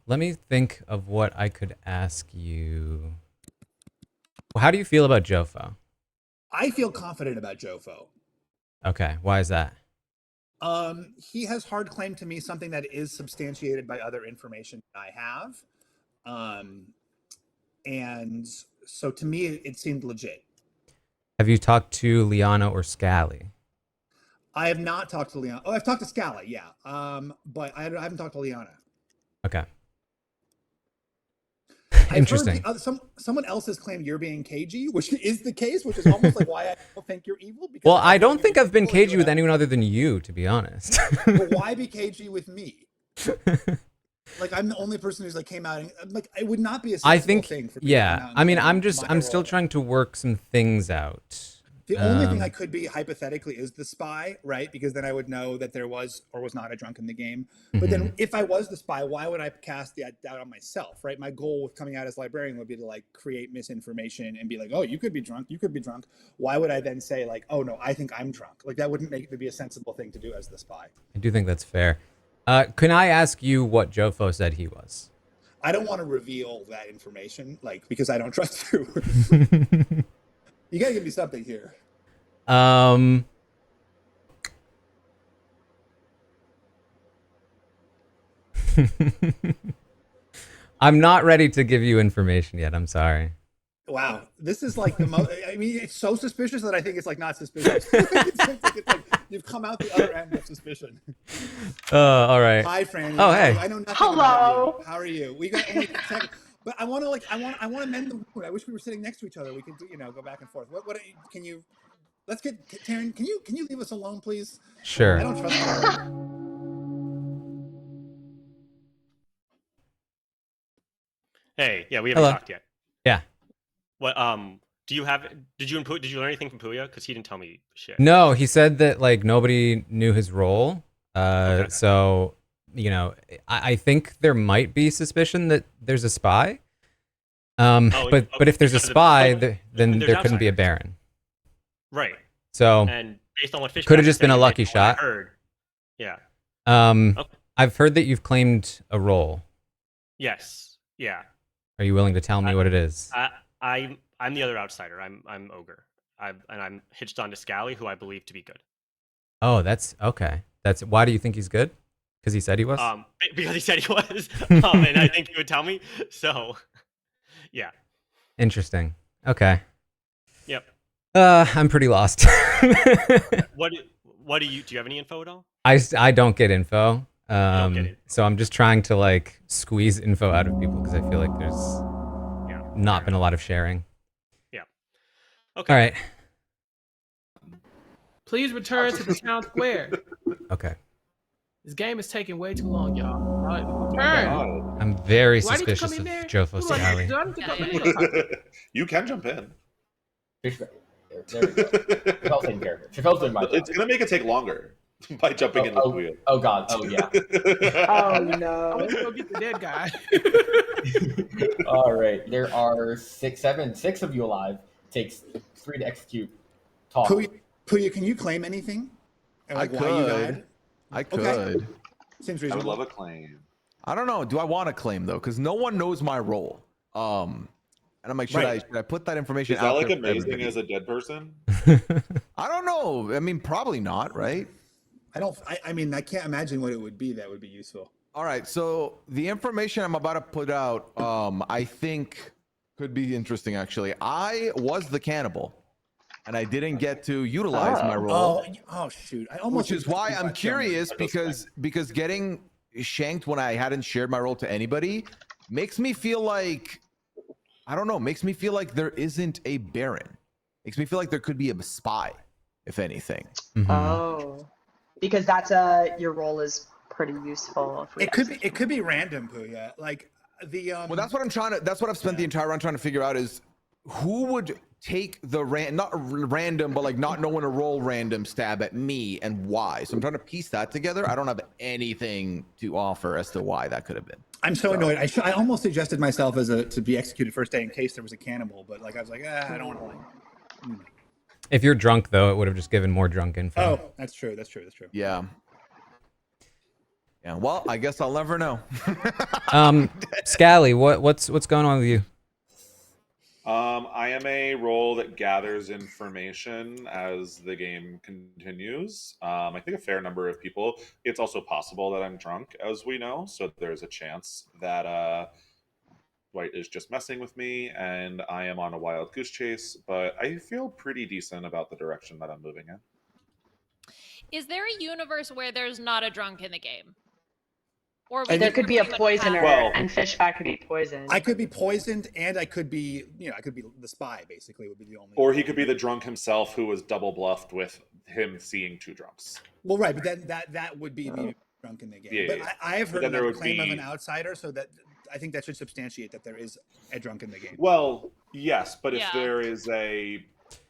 Let me think of what I could ask you. Well, how do you feel about Jofo? I feel confident about Jofo. Okay, why is that? He has hard claim to me something that is substantiated by other information I have. And so to me, it seemed legit. Have you talked to Liana or Scally? I have not talked to Liana. Oh, I've talked to Scally, yeah. But I haven't talked to Liana. Okay. Interesting. Someone else has claimed you're being cagey, which is the case, which is almost like why I don't think you're evil. Because well, I don't think I've been cagey with anyone other than you, to be honest. But why be cagey with me? Like, I'm the only person who's like came out and like, it would not be a sensible thing for me to come out and I mean, I'm still trying to work some things out. The only thing I could be hypothetically is the spy, right? Because then I would know that there was or was not a drunk in the game. But then if I was the spy, why would I cast that doubt on myself, right? My goal with coming out as librarian would be to like create misinformation and be like, oh, you could be drunk. You could be drunk. Why would I then say like, oh no, I think I'm drunk? Like that wouldn't make it be a sensible thing to do as the spy. I do think that's fair. Can I ask you what Jofo said he was? I don't want to reveal that information, like, because I don't trust you. You gotta give me something here. I'm not ready to give you information yet. I'm sorry. Wow, this is like the most. I mean, it's so suspicious that I think it's like not suspicious. it's like you've come out the other end of suspicion. All right. Hi, Franny. Oh, hey. I know nothing. Hello. About you. How are you? We got only 10 seconds. But I want to mend the mood. I wish we were sitting next to each other. We could, go back and forth. What can you? Let's get Taran. Can you leave us alone, please? Sure. I don't trust you. Hey, yeah, we haven't talked yet. Yeah. What? Did you learn anything from Puya? Because he didn't tell me shit. No, he said that like nobody knew his role. Okay. So I think there might be suspicion that there's a spy. But if there's a spy, then there couldn't be a Baron. Right. So and based on what Fish could have just been a lucky shot. I heard. Yeah. Okay. I've heard that you've claimed a role. Yes. Yeah. Are you willing to tell me what it is? I'm the other outsider. I'm Ogre. I'm hitched onto Scally, who I believe to be good. Oh, that's okay. Why do you think he's good? Because he said he was. Because he said he was. And I think he would tell me. So, yeah. Interesting. Okay. Yep. I'm pretty lost. What do you have any info at all? I don't get info. Don't get it. So I'm just trying to like squeeze info out of people because I feel like there's not been a lot of sharing. Yeah. Okay. All right. Please return to the town square. Okay. This game is taking way too long, y'all. Return. I'm very suspicious of Jofo Scally. You can jump in. There we go. Chappelle's doing my job. It's gonna make it take longer by jumping in with wheel. Oh god. Oh yeah. Oh no. Let's go get the dead guy. All right. There are six of you alive. It takes 3 to execute. Talk. Puya, can you claim anything? Like I could. Okay. Seems I would reasonable. love a claim. I don't know. Do I want to claim though? Because no one knows my role. And I'm like, should I put that information Is that out like there amazing as a dead person? I don't know. I mean, probably not, right? I mean, I can't imagine what it would be that would be useful. All right. So the information I'm about to put out, I think could be interesting. Actually, I was the cannibal, and I didn't get to utilize my role. Oh shoot! Which is why I'm curious because getting shanked when I hadn't shared my role to anybody makes me feel like, I don't know, makes me feel like there isn't a Baron. Makes me feel like there could be a spy, if anything. Mm-hmm. Oh, because that's your role is pretty useful. It could be random, Puya. Like the Well, that's what I've spent the entire run trying to figure out is who would take the not random, but like not knowing a roll random stab at me and why. So I'm trying to piece that together. I don't have anything to offer as to why that could have been. I'm so annoyed. I almost suggested myself to be executed first day in case there was a cannibal, but like I was like, I don't want to like. If you're drunk though, it would have just given more drunk info. Oh, that's true. Yeah. Yeah. Well, I guess I'll never know. Scally, what's going on with you? I am a role that gathers information as the game continues. I think a fair number of people. It's also possible that I'm drunk, as we know, so there's a chance that Dwight is just messing with me, and I am on a wild goose chase. But I feel pretty decent about the direction that I'm moving in. Is there a universe where there's not a drunk in the game? Or there could be a poisoner, and Fishback could be poisoned. I could be poisoned, and I could be, I could be the spy. Basically, would be the only. Or he could be the drunk himself, who was double bluffed with him seeing 2 drunks. Well, right, but that would be me drunk in the game. Yeah, but I have heard then a claim of an outsider, so that I think that should substantiate that there is a drunk in the game. Well, yes, but if there is a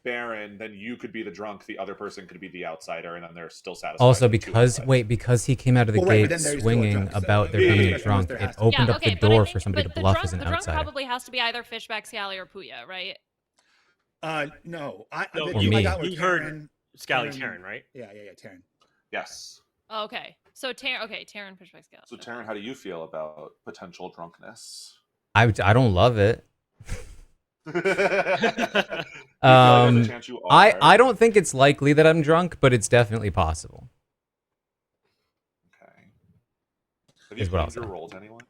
Baron, then you could be the drunk, the other person could be the outsider, and then they're still satisfied. Also, because he came out of the gate swinging about there being a drunk, it opened up the door for somebody to bluff as an outsider. The drunk probably has to be either Fishback, Scally, or Puya, right? No. You heard Scally Taran, right? Yeah, Taran. Yes. Oh, okay. So Taran, Fishback, Scally. So Taran, how do you feel about potential drunkenness? I don't love it. I don't think it's likely that I'm drunk, but it's definitely possible. Okay. Have you claimed your role to anyone?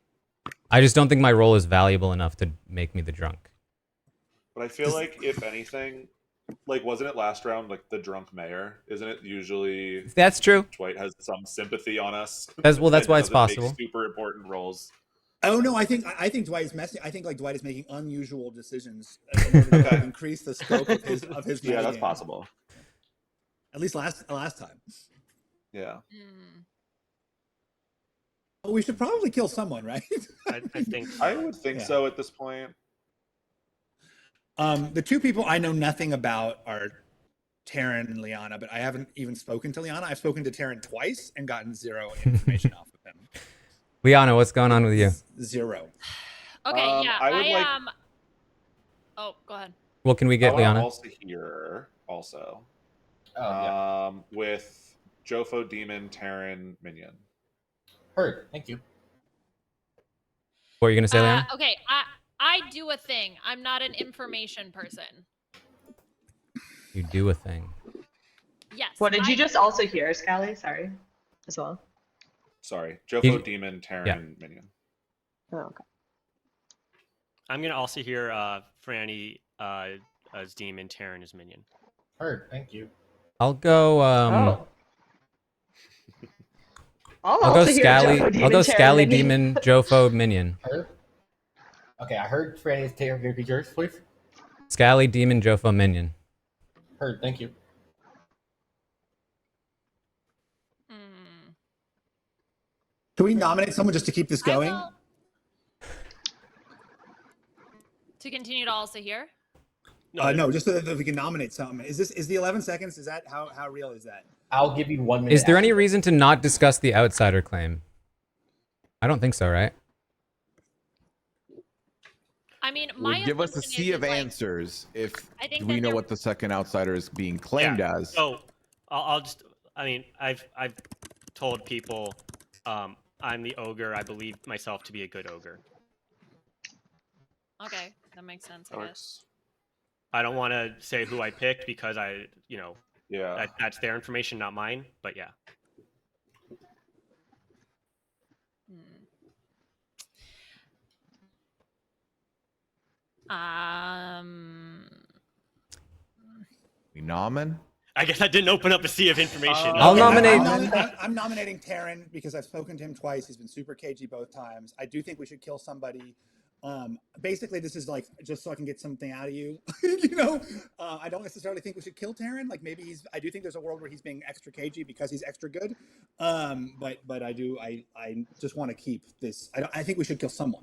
I just don't think my role is valuable enough to make me the drunk. But I feel like, if anything, like, wasn't it last round, like, the drunk mayor? Isn't it usually... That's true. Dwight has some sympathy on us. That's why it's possible. Super important roles. Oh no, I think Dwight is messy. I think like Dwight is making unusual decisions in order to increase the scope of his Yeah, that's possible. At least last time. Yeah. Well, we should probably kill someone, right? I think so. I would think so at this point. The two people I know nothing about are Taran and Liana, but I haven't even spoken to Liana. I've spoken to Taran twice and gotten zero information off of him. Liana, what's going on with you? Zero. Okay, Oh, go ahead. Well, can we get Liana? Also here, with Jofo, Demon, Taran, Minion. Heard. Thank you. What are you gonna say, Liana? Okay, I do a thing. I'm not an information person. You do a thing. Yes. What did you just also hear, Scally? Sorry, as well. Sorry, Jofo, Demon, Taran, Minion. Oh, okay. I'm gonna also hear Franny as Demon, Taran as Minion. Heard. Thank you. I'll go. I'll go Scally. I'll go Scally, Demon, Jofo, Minion. Heard. Okay, I heard Franny's Taran. Can you repeat yours, please? Scally, Demon, Jofo, Minion. Heard. Thank you. Can we nominate someone just to keep this going? To continue to also hear? No, just so that we can nominate someone. Is the 11 seconds? Is that how real is that? I'll give you 1 minute. Is there any reason to not discuss the outsider claim? I don't think so, right? I mean, give us a sea of answers if we know what the second outsider is being claimed as. So I'll just. I mean, I've told people I'm the ogre. I believe myself to be a good ogre. Okay, that makes sense. I guess. I don't want to say who I picked because that's their information, not mine. But yeah. We nomin? I guess I didn't open up a sea of information. I'll nominate. I'm nominating Taran because I've spoken to him twice. He's been super cagey both times. I do think we should kill somebody. Basically, this is like just so I can get something out of you. I don't necessarily think we should kill Taran. Like maybe I do think there's a world where he's being extra cagey because he's extra good. But I just want to keep this. I think we should kill someone.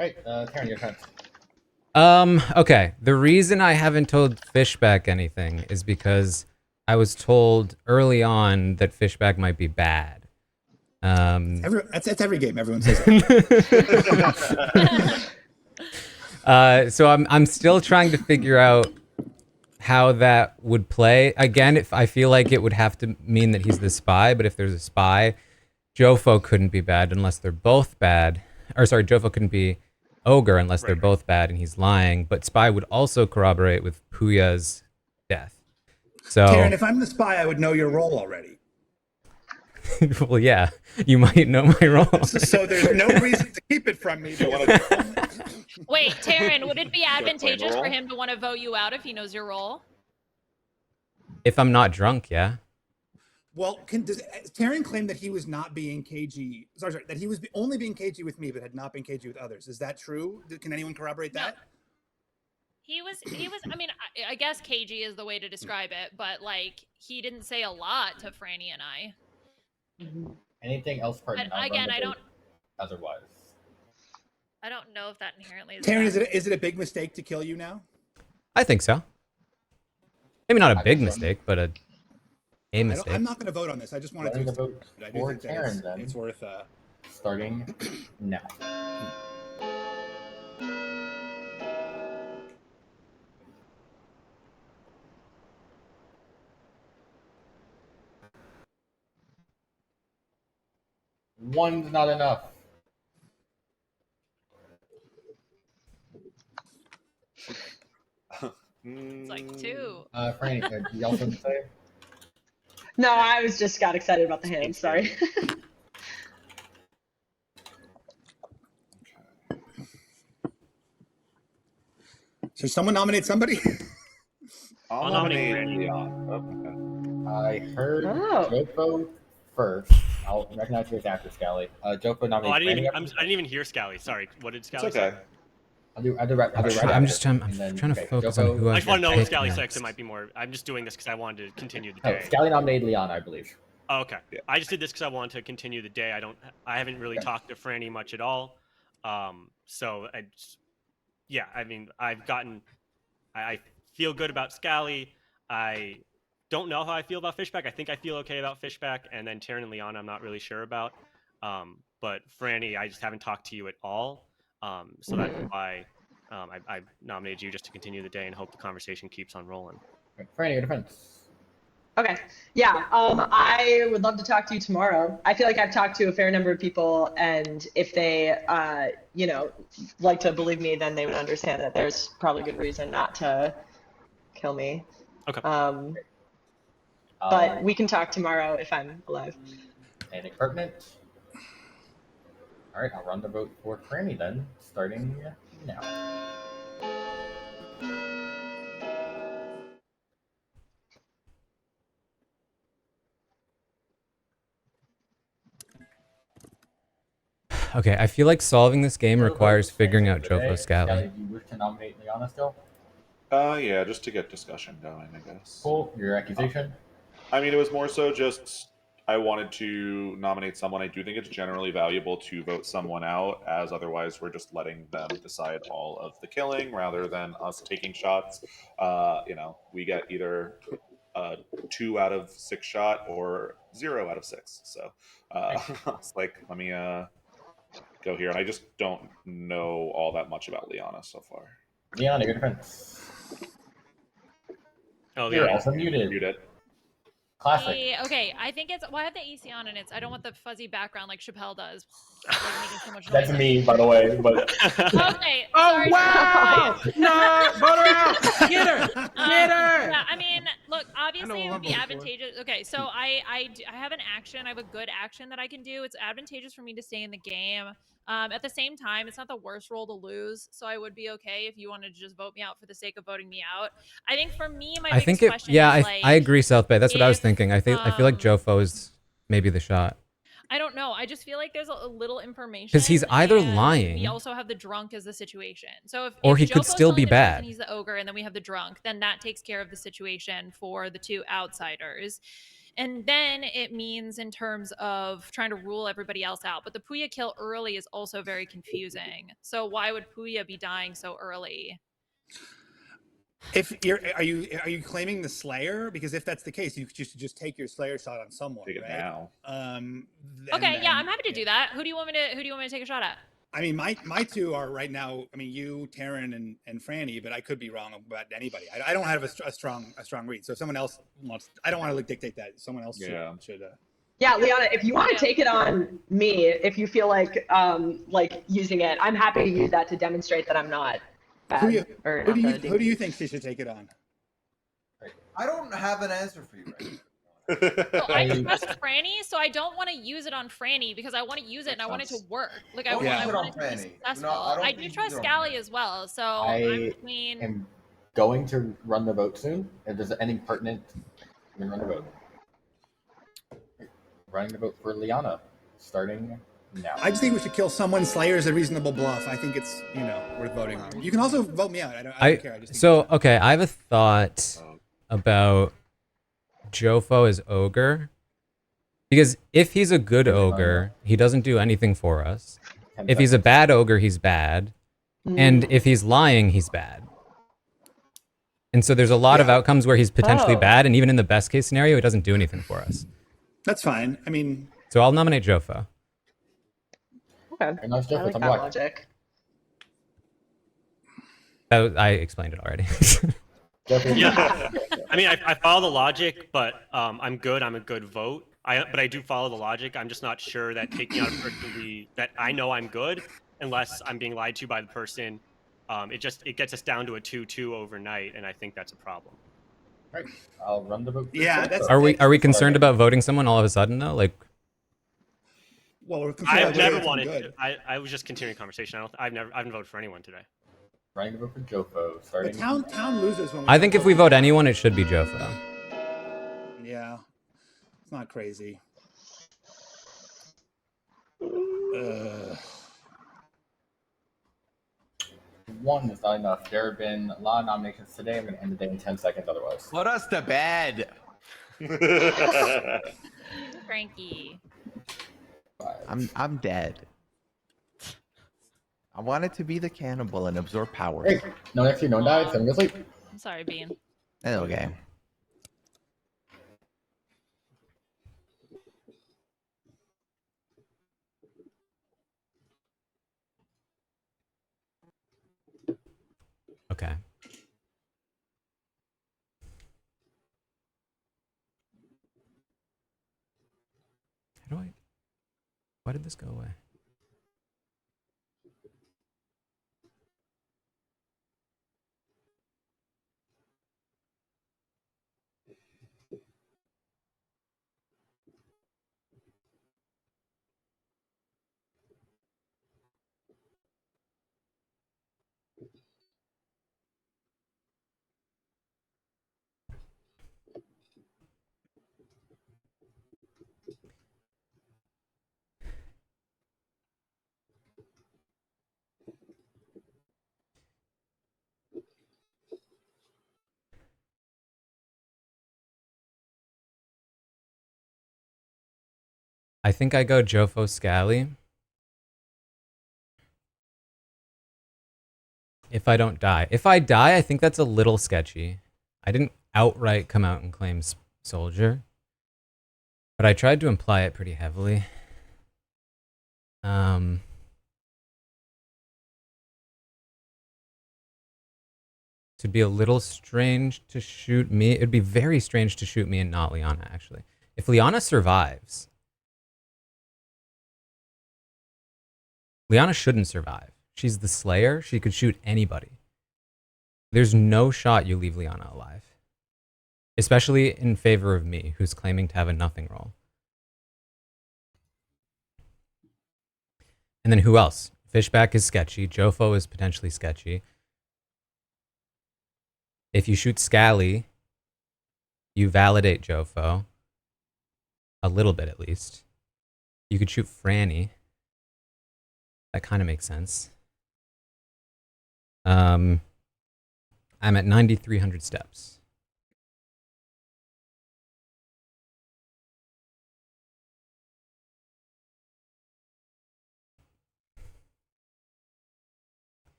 All right, Taran, your turn. Okay. The reason I haven't told Fishback anything is because I was told early on that Fishback might be bad. That's every game. Everyone says that. So I'm still trying to figure out how that would play. Again, if I feel like it would have to mean that he's the spy, but if there's a spy, Jofo couldn't be bad unless they're both bad. Or sorry, Jofo couldn't be ogre unless they're both bad and he's lying. But spy would also corroborate with Puya's death. So Taran, if I'm the spy, I would know your role already. Well, yeah, you might know my role. So there's no reason to keep it from me. Wait, Taran, would it be advantageous for him to want to vote you out if he knows your role? If I'm not drunk, yeah. Well, does Taran claim that he was not being cagey? Sorry, that he was only being cagey with me, but had not been cagey with others. Is that true? Can anyone corroborate that? He was. I mean, I guess cagey is the way to describe it, but like he didn't say a lot to Franny and I. Anything else? Again, I don't. Otherwise, I don't know if that inherently. Taran, is it a big mistake to kill you now? I think so. Maybe not a big mistake, but a mistake. I'm not going to vote on this. I just wanted to vote I do think that it's worth starting now. One's not enough. It's like 2. Franny, do you also say? No, I just got excited about the hand. Sorry. Should someone nominate somebody? I'll nominate Leon. I heard Jofo first. I'll recognize yours after Scally. Jofo nominated. I didn't even hear Scally. Sorry, what did Scally say? I'm trying to focus on who I just want to know what Scally next. said, because it might be more. I'm just doing this because I wanted to continue the day. Scally nominated Leon, I believe. Oh, okay. Yeah. I just did this because I wanted to continue the day. I haven't really talked to Franny much at all. So I mean, I feel good about Scally. I don't know how I feel about Fishback. I think I feel okay about Fishback, and then Taran and Leon, I'm not really sure about. But Franny, I just haven't talked to you at all. So that's why I nominated you, just to continue the day and hope the conversation keeps on rolling. Franny, your defense. Okay. Yeah. I would love to talk to you tomorrow. I feel like I've talked to a fair number of people, and if they, like to believe me, then they would understand that there's probably good reason not to kill me. Okay. But we can talk tomorrow if I'm alive. Anything pertinent? All right, I'll run the vote for Franny then, starting now. Okay, I feel like solving this game requires figuring out Jofo Scally. Do you wish to nominate Liana still? Yeah, just to get discussion going, I guess. Cool. Your accusation? I mean, it was more so just I wanted to nominate someone. I do think it's generally valuable to vote someone out, as otherwise we're just letting them decide all of the killing rather than us taking shots. We get either 2 out of 6 shot or 0 out of 6. So it's like, let me go here. And I just don't know all that much about Liana so far. Liana, your defense. Oh, you're also muted. Classic. Okay, I think it's. Well, I have the AC on, and I don't want the fuzzy background like Chappelle does. Like making so much noise. That's me, by the way. But okay. Oh sorry, wow! No, vote her out. Get her. Get her. Yeah, I mean, look. Obviously, it would be advantageous. Okay, so I have an action. I have a good action that I can do. It's advantageous for me to stay in the game. At the same time, it's not the worst role to lose, so I would be okay if you wanted to just vote me out for the sake of voting me out. I think for me, my biggest question is I agree, South Bay. That's what I was thinking. I feel like Jofo is maybe the shot. I don't know. I just feel like there's a little information. Because he's either lying. We also have the drunk as the situation. So or he if could Jofo's still be bad. And he's the ogre, and then we have the drunk. Then that takes care of the situation for the 2 outsiders. And then it means in terms of trying to rule everybody else out. But the Puya kill early is also very confusing. So why would Puya be dying so early? Are you claiming the Slayer? Because if that's the case, you just take your Slayer shot on someone. Take it now. I'm happy to do that. Who do you want me to take a shot at? I mean, my 2 are right now. I mean, you, Taran, and Franny, but I could be wrong about anybody. I don't have a strong read. So if someone else wants, I don't want to dictate that. Someone else should. Yeah, Liana, if you want to take it on me, if you feel like using it, I'm happy to use that to demonstrate that I'm not bad. Who do you think she should take it on? I don't have an answer for you right now. Well, I trust Franny, so I don't want to use it on Franny because I want to use it and I want it to work. Like I want it to be successful. I do trust Scally as well, so I'm between. I'm going to run the vote soon. If there's anything pertinent, I'm gonna run the vote. Running the vote for Liana, starting now. I just think we should kill someone. Slayer is a reasonable bluff. I think it's worth voting on. You can also vote me out. I don't care. I just think I have a thought about Jofo as ogre, because if he's a good ogre, he doesn't do anything for us. If he's a bad ogre, he's bad, and if he's lying, he's bad. And so there's a lot of outcomes where he's potentially bad, and even in the best case scenario, it doesn't do anything for us. That's fine. I mean... So I'll nominate Jofo. Okay. I like that logic. I explained it already. Yeah. I mean, I follow the logic, but I'm good. I'm a good vote. But I do follow the logic. I'm just not sure that taking out a person that I know I'm good, unless I'm being lied to by the person, it gets us down to a 2-2 overnight, and I think that's a problem. All right, I'll run the vote. Yeah, that's. Are we concerned about voting someone all of a sudden though? Like, well, I've never wanted. I was just continuing conversation. I haven't voted for anyone today. Trying to vote for Jofo. Starting. The town loses when. I think if we vote anyone, it should be Jofo. Yeah, it's not crazy. One is not enough. There have been a lot of nominations today. I'm going to end the day in 10 seconds otherwise. Put us to bed. Frankie. I'm dead. I wanted to be the cannibal and absorb power. Hey, no next year, no one died. 7 years late. I'm sorry, Bean. Okay. Okay. Why did this go away? I think I go Jofo Scally. If I don't die. If I die, I think that's a little sketchy. I didn't outright come out and claim soldier, but I tried to imply it pretty heavily. It'd be a little strange to shoot me. It'd be very strange to shoot me and not Liana, actually. If Liana survives, Liana shouldn't survive. She's the Slayer. She could shoot anybody. There's no shot you leave Liana alive. Especially in favor of me, who's claiming to have a nothing roll. And then who else? Fishback is sketchy. Jofo is potentially sketchy. If you shoot Scally, you validate Jofo. A little bit, at least. You could shoot Franny. That kind of makes sense. I'm at 9,300 steps.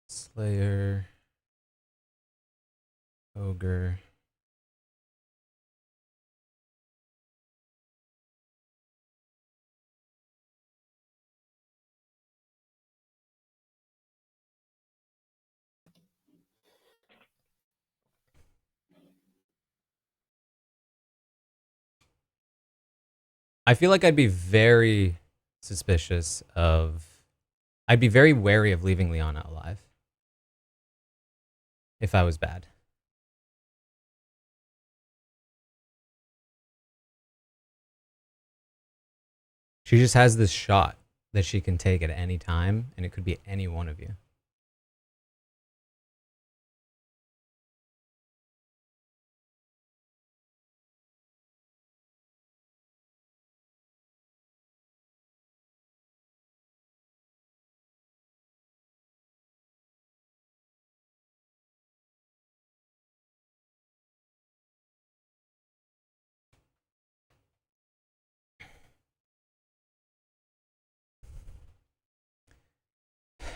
Slayer. Ogre. I feel like I'd be very suspicious of... I'd be very wary of leaving Liana alive. If I was bad. She just has this shot that she can take at any time, and it could be any one of you.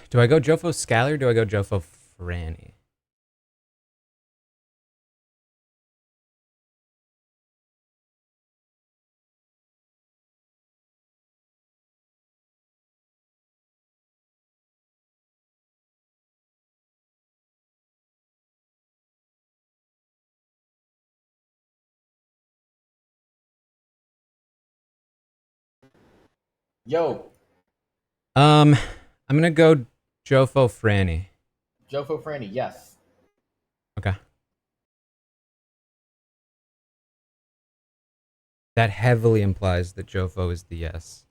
Do I go Jofo Scally or do I go Jofo Franny? Yo. I'm gonna go Jofo Franny. Jofo Franny, yes. Okay. That heavily implies that Jofo is the yes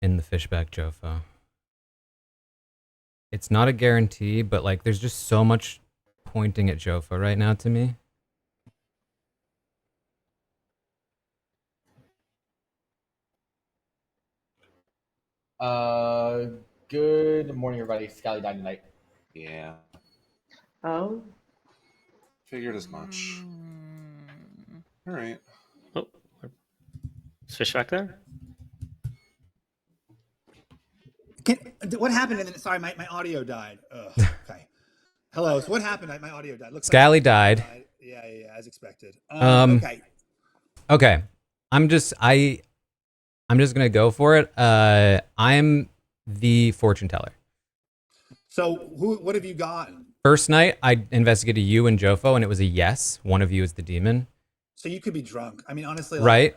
in the Fishback Jofo. It's not a guarantee, but like there's just so much pointing at Jofo right now to me. Good morning, everybody. Scally died tonight. Yeah. Oh. Figured as much. All right. Oh, is Fishback there? What happened? And then, sorry, my audio died. Ugh, okay. Hello. So what happened? My audio died. Looks Scally like died. Yeah, as expected. Okay. Okay. I'm just gonna go for it. I'm the fortune teller. So what have you gotten? First night, I investigated you and Jofo, and it was a yes. One of you is the demon. So you could be drunk. I mean, honestly. Right.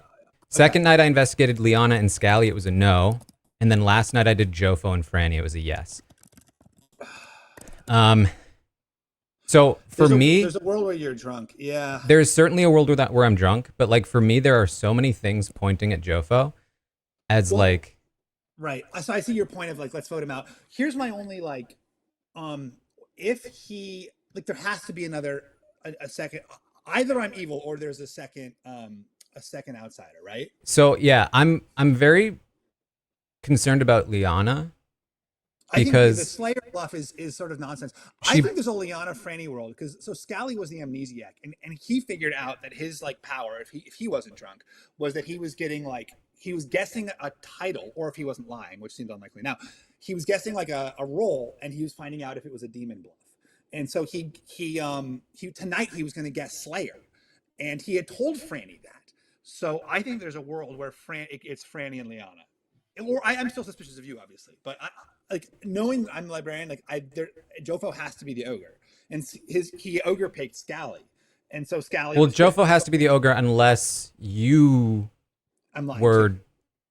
Second night, I investigated Liana and Scally. It was a no. And then last night, I did Jofo and Franny. It was a yes. So for me, there's a world where you're drunk. Yeah. There's certainly a world where I'm drunk, but like for me, there are so many things pointing at Jofo as like. Right. So I see your point of like, let's vote him out. Here's my only like, if he like, there has to be another a second. Either I'm evil or there's a second outsider, right? So yeah, I'm very concerned about Liana. Because I think the Slayer bluff is sort of nonsense. I think there's a Liana Franny world because so Scally was the amnesiac and he figured out that his like power if he wasn't drunk was that he was getting like he was guessing a title or if he wasn't lying, which seems unlikely now, he was guessing like a role and he was finding out if it was a demon bluff. And so he tonight he was going to guess Slayer, and he had told Franny that. So I think there's a world where it's Franny and Liana. Or I'm still suspicious of you, obviously, but like knowing I'm the librarian, like Jofo has to be the ogre, and he ogre picked Scally, and so Scally. Well, Jofo has to be the ogre unless you were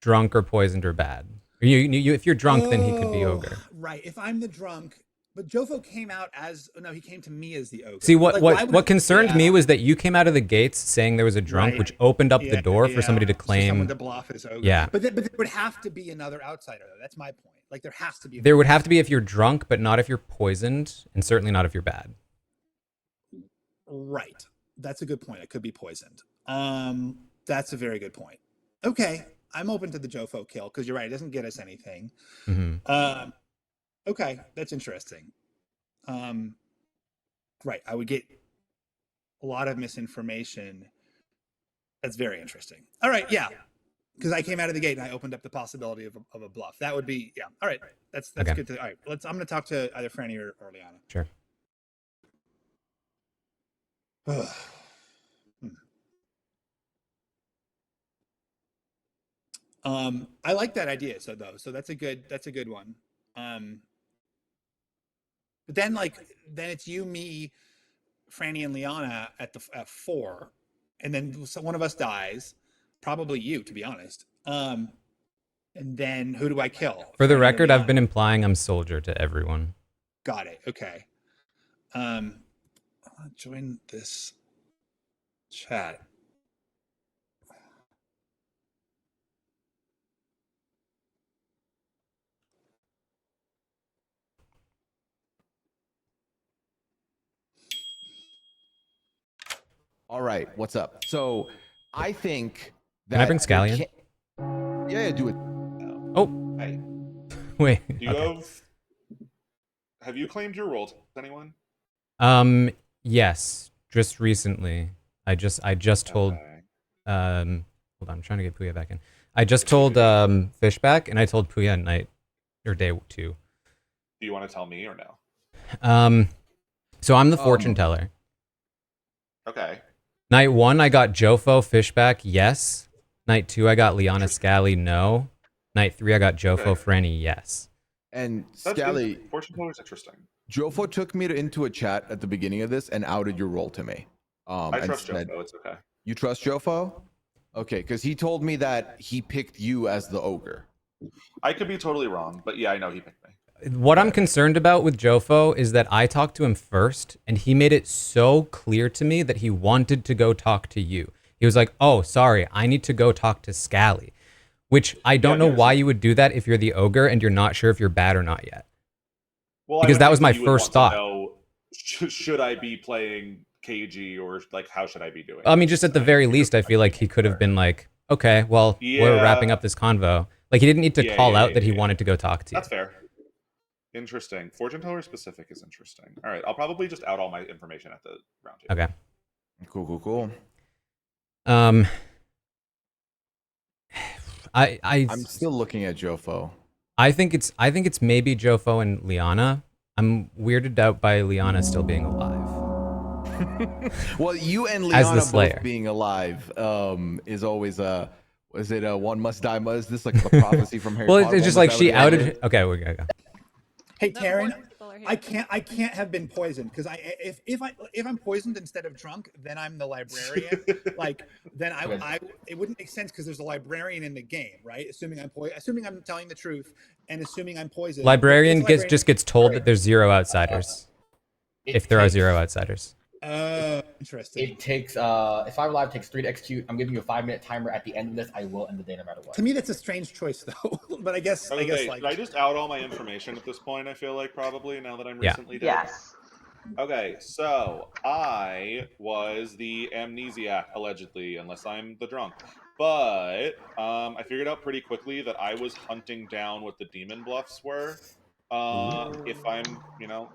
drunk or poisoned or bad. You if you're drunk, then he could be ogre. Right. If I'm the drunk. But Jofo came out he came to me as the ogre. See, what concerned me was that you came out of the gates saying there was a drunk, which opened up the door for somebody to claim. Someone to bluff as ogre. Yeah. But there would have to be another outsider, though. That's my point. Like, there has to be. There would have to be if you're drunk, but not if you're poisoned, and certainly not if you're bad. Right. That's a good point. It could be poisoned. That's a very good point. Okay. I'm open to the Jofo kill, because you're right. It doesn't get us anything. Mm-hmm. Okay, that's interesting. Right, I would get a lot of misinformation. That's very interesting. All right, yeah, because I came out of the gate and I opened up the possibility of a bluff. That would be All right, that's okay. Good. All right, I'm going to talk to either Franny or Liana. Sure. I like that idea. So that's a good one. But then it's you, me, Franny, and Liana at 4, and then one of us dies, probably you, to be honest. And then who do I kill? For the record, I've been implying I'm soldier to everyone. Got it. Okay. I'll join this chat. All right, what's up? So I think that. Can I bring Scally in? Yeah, do it. Oh. Hey. Wait. Do you have you claimed your role to anyone? Yes, just recently. I just told hold on, I'm trying to get Puya back in. I just told Fishback, and I told Puya night or day 2. Do you want to tell me or no? So I'm the fortune teller. Okay. Night 1, I got Jofo Fishback, yes. Night 2, I got Liana Scally, no. Night 3, I got Jofo Franny, yes. And Scally, fortune teller is interesting. Jofo took me into a chat at the beginning of this and outed your role to me. I trust Jofo. It's okay. You trust Jofo? Okay, because he told me that he picked you as the ogre. I could be totally wrong, but yeah, I know he picked me. What I'm concerned about with Jofo is that I talked to him first, and he made it so clear to me that he wanted to go talk to you. He was like, oh, sorry, I need to go talk to Scally, which I don't know why you would do that if you're the ogre and you're not sure if you're bad or not yet. Well, because that was my first thought. Should I be playing KG or like how should I be doing? I mean, just at the very least, I feel like he could have been like, okay, well, we're wrapping up this convo. Like he didn't need to call out that he wanted to go talk to you. That's fair. Interesting. Fortune teller specific is interesting. All right, I'll probably just out all my information at the round table. Okay. Cool. I'm still looking at Jofo. I think it's maybe Jofo and Liana. I'm weirded out by Liana still being alive. Well, you and Liana both being alive is always is it one must die? Is this like the prophecy from Harry Potter? Well, it's just like she outed. Okay, we gotta go. Hey, Taran, I can't have been poisoned because if I'm poisoned instead of drunk, then I'm the librarian. Like then I it wouldn't make sense because there's a librarian in the game, right? Assuming I'm telling the truth and assuming I'm poisoned. Librarian just gets told that there's 0 outsiders. If there are 0 outsiders. Interesting. It takes if I'm alive, it takes 3 to execute. I'm giving you a 5-minute timer. At the end of this, I will end the day no matter what. To me, that's a strange choice, though. But I guess like. Should I just out all my information at this point? I feel like probably now that I'm recently dead. Yes. Okay, so I was the amnesiac allegedly, unless I'm the drunk. But I figured out pretty quickly that I was hunting down what the demon bluffs were. If I'm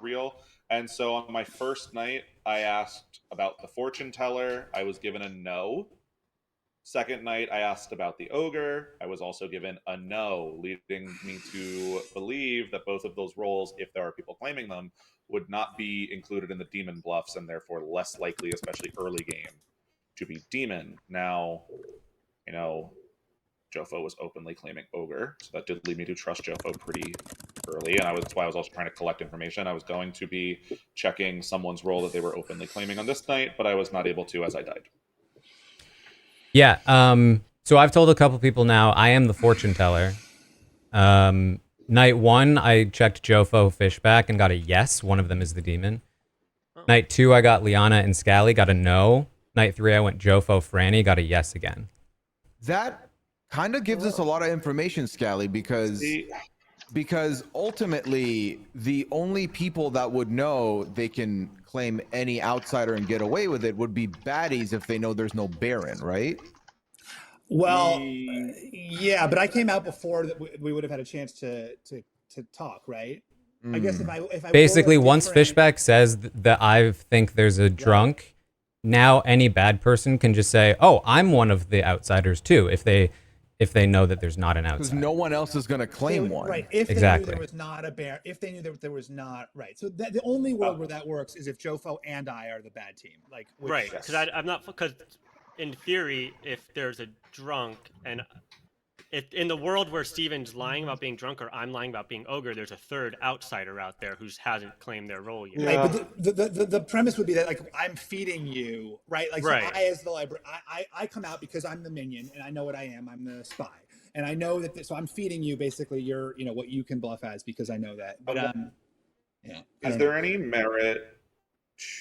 real. And so on my first night, I asked about the fortune teller. I was given a no. Second night, I asked about the ogre. I was also given a no, leading me to believe that both of those roles, if there are people claiming them, would not be included in the demon bluffs and therefore less likely, especially early game, to be demon. Now, Jofo was openly claiming ogre, so that did lead me to trust Jofo pretty early, and that's why I was also trying to collect information. I was going to be checking someone's role that they were openly claiming on this night, but I was not able to as I died. Yeah, so I've told a couple people now, I am the fortune teller. Night 1, I checked Jofo Fishback and got a yes. One of them is the demon. Night 2, I got Liana and Scally, got a no. Night 3, I went Jofo Franny, got a yes again. That kind of gives us a lot of information, Scally, because ultimately the only people that would know they can claim any outsider and get away with it would be baddies if they know there's no Baron, right? Well, yeah, but I came out before that we would have had a chance to talk, right? I guess if I basically once Fishback says that I think there's a drunk, now any bad person can just say, "Oh, I'm one of the outsiders too." If they know that there's not an outsider, because no one else is going to claim one. Right? If they knew there was not a bear, if they knew that there was not, right? So the only world where that works is if Jofo and I are the bad team, like right? Because I'm not because in theory, if there's a drunk and in the world where Steven's lying about being drunk or I'm lying about being ogre, there's a third outsider out there who hasn't claimed their role yet. Yeah. Right, but the premise would be that like I'm feeding you, right? Like right. So I as the library, I come out because I'm the minion and I know what I am. I'm the spy, and I know that. So I'm feeding you basically your what you can bluff as because I know that. But yeah. Is there any merit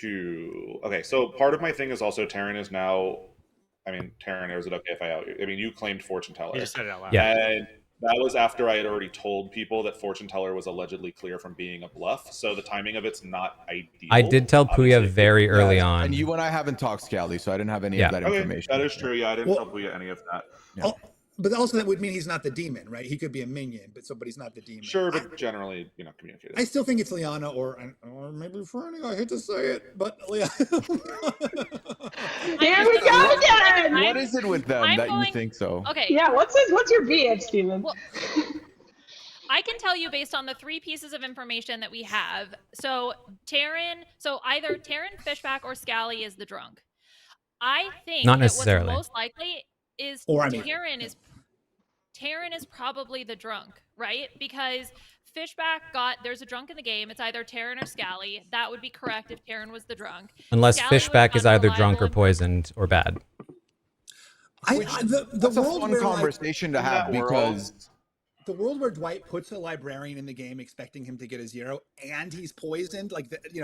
to? Okay, so part of my thing is also Taran is now. I mean, Taran, is it okay if I out you? I mean, you claimed fortune teller. You just said it out loud. Yeah. And that was after I had already told people that fortune teller was allegedly clear from being a bluff. So the timing of it's not ideal. I did tell Puya very early on. And you and I haven't talked, Scally, so I didn't have any of that information. That is true. Yeah, I didn't tell Puya any of that. Yeah. But also that would mean he's not the demon, right? He could be a minion, but he's not the demon. Sure, but generally, communicated. I still think it's Liana or maybe Franny. I hate to say it, but Liana. Here we go again. What is it with them you think so? Okay. Yeah. What's your BH, Steven? Well, I can tell you based on the 3 pieces of information that we have. So either Taran, Fishback, or Scally is the drunk. I think Not that what's necessarily. most likely is Taran is probably the drunk, right? Because Fishback there's a drunk in the game. It's either Taran or Scally. That would be correct if Taran was the drunk. Unless Scally Fishback is either drunk or poisoned or bad. That's a fun conversation to have because the world where Dwight puts a librarian in the game expecting him to get a 0 and he's poisoned,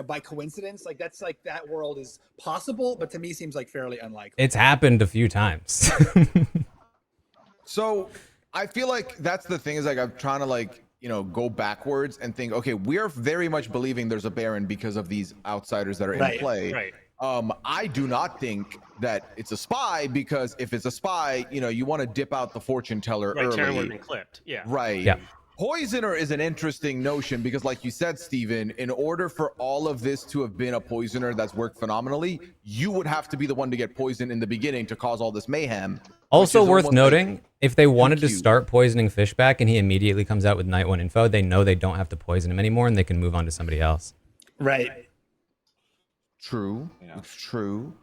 by coincidence, that world is possible, but to me seems like fairly unlikely. It's happened a few times. So I feel like that's the thing is I'm trying to go backwards and think, okay, we're very much believing there's a Baron because of these outsiders that are in play. Right. I do not think that it's a spy because if it's a spy, you want to dip out the fortune teller early. Taran would have been clipped. Yeah. Right. Yeah. Poisoner is an interesting notion because, like you said, Steven, in order for all of this to have been a poisoner that's worked phenomenally, you would have to be the one to get poisoned in the beginning to cause all this mayhem. Also worth noting, if they wanted to start poisoning Fishback and he immediately comes out with Night 1 info, they know they don't have to poison him anymore and they can move on to somebody else. Right. True. Yeah. It's true.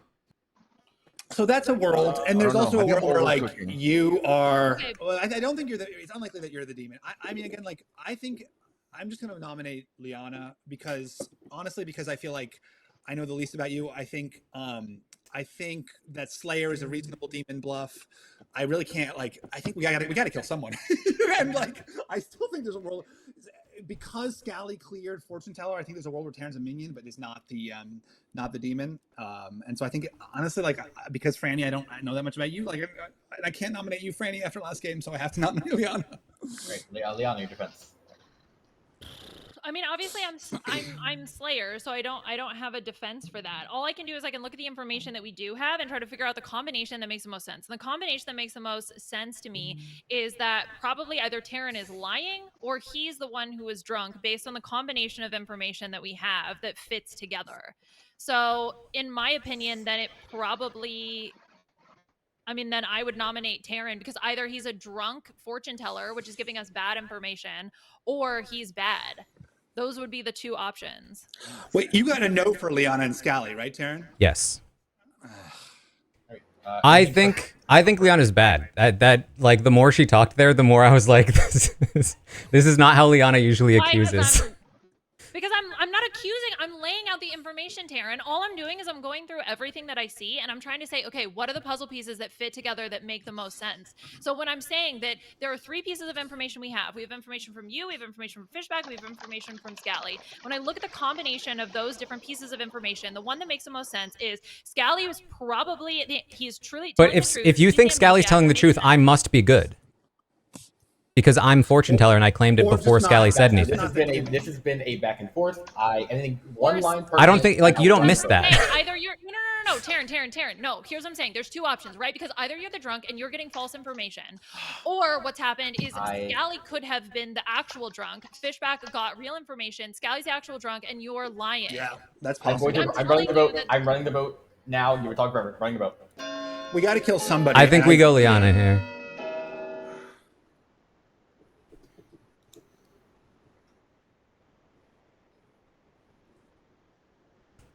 So that's a world, and there's also a world where you are. Well, I don't think you're the. It's unlikely that you're the demon. I mean, again, I think I'm just going to nominate Liana because I feel like I know the least about you. I think that Slayer is a reasonable demon bluff. I really can't I think we got to kill someone, and I still think there's a world. Because Scally cleared Fortune Teller, I think there's a world where Taran's a minion, but is not the demon. And so I think honestly, because Franny, I don't know that much about you. I can't nominate you, Franny, after last game, so I have to nominate Liana. Great, Liana, your defense. I mean, obviously, I'm Slayer, so I don't have a defense for that. All I can do is I can look at the information that we do have and try to figure out the combination that makes the most sense. And the combination that makes the most sense to me is that probably either Taran is lying or he's the one who is drunk based on the combination of information that we have that fits together. So, in my opinion, then then I would nominate Taran because either he's a drunk fortune teller, which is giving us bad information, or he's bad. Those would be the 2 options. Wait, you got a no for Liana and Scally, right, Taran? Yes. I think Liana's bad. That the more she talked there, the more I was like, this is not how Liana usually accuses. Because I'm not accusing, I'm laying out the information, Taran. All I'm doing is I'm going through everything that I see and I'm trying to say, okay, what are the puzzle pieces that fit together that make the most sense? So when I'm saying that there are 3 pieces of information we have information from you, we have information from Fishback, we have information from Scally. When I look at the combination of those different pieces of information, the one that makes the most sense is Scally was probably, he's truly telling the truth. But if you think Scally's telling the truth, I must be good. Because I'm fortune teller and I claimed it before Scally said anything. This has been a back and forth. I think one line. I don't think you don't miss that. Either you're no, Taran. No, here's what I'm saying. There's 2 options, right? Because either you're the drunk and you're getting false information, or what's happened is Scally could have been the actual drunk. Fishback got real information. Scally's the actual drunk, and you're lying. Yeah, that's possible. I'm running the vote. I'm running the vote now. You were talking forever. Running the vote. We got to kill somebody. I think we go Liana here.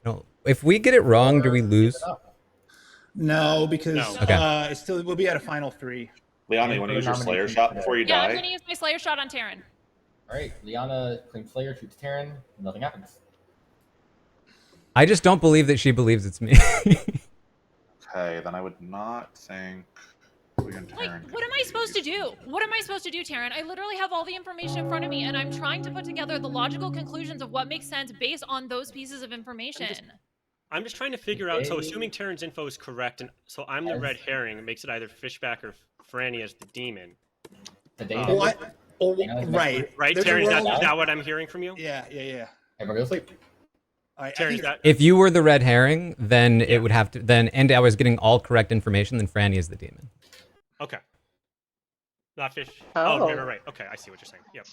No, if we get it wrong, do we lose? No, because it still we'll be at a final 3. Liana, you want to use your Slayer shot before you die? Yeah, I'm going to use my Slayer shot on Taran. All right, Liana claims Slayer, shoots Taran, nothing happens. I just don't believe that she believes it's me. Okay, then I would not think. What am I supposed to do? What am I supposed to do, Taran? I literally have all the information in front of me, and I'm trying to put together the logical conclusions of what makes sense based on those pieces of information. I'm just trying to figure out, so assuming Taran's info is correct, and so I'm the red herring, it makes it either Fishback or Franny as the demon. Right. Right, Taran, is that what I'm hearing from you? Yeah. Everybody go sleep. Taran, if you were the red herring, then it would have to, and I was getting all correct information, then Franny is the demon. Okay. Not Fish. Oh, right. Okay, I see what you're saying. Yep.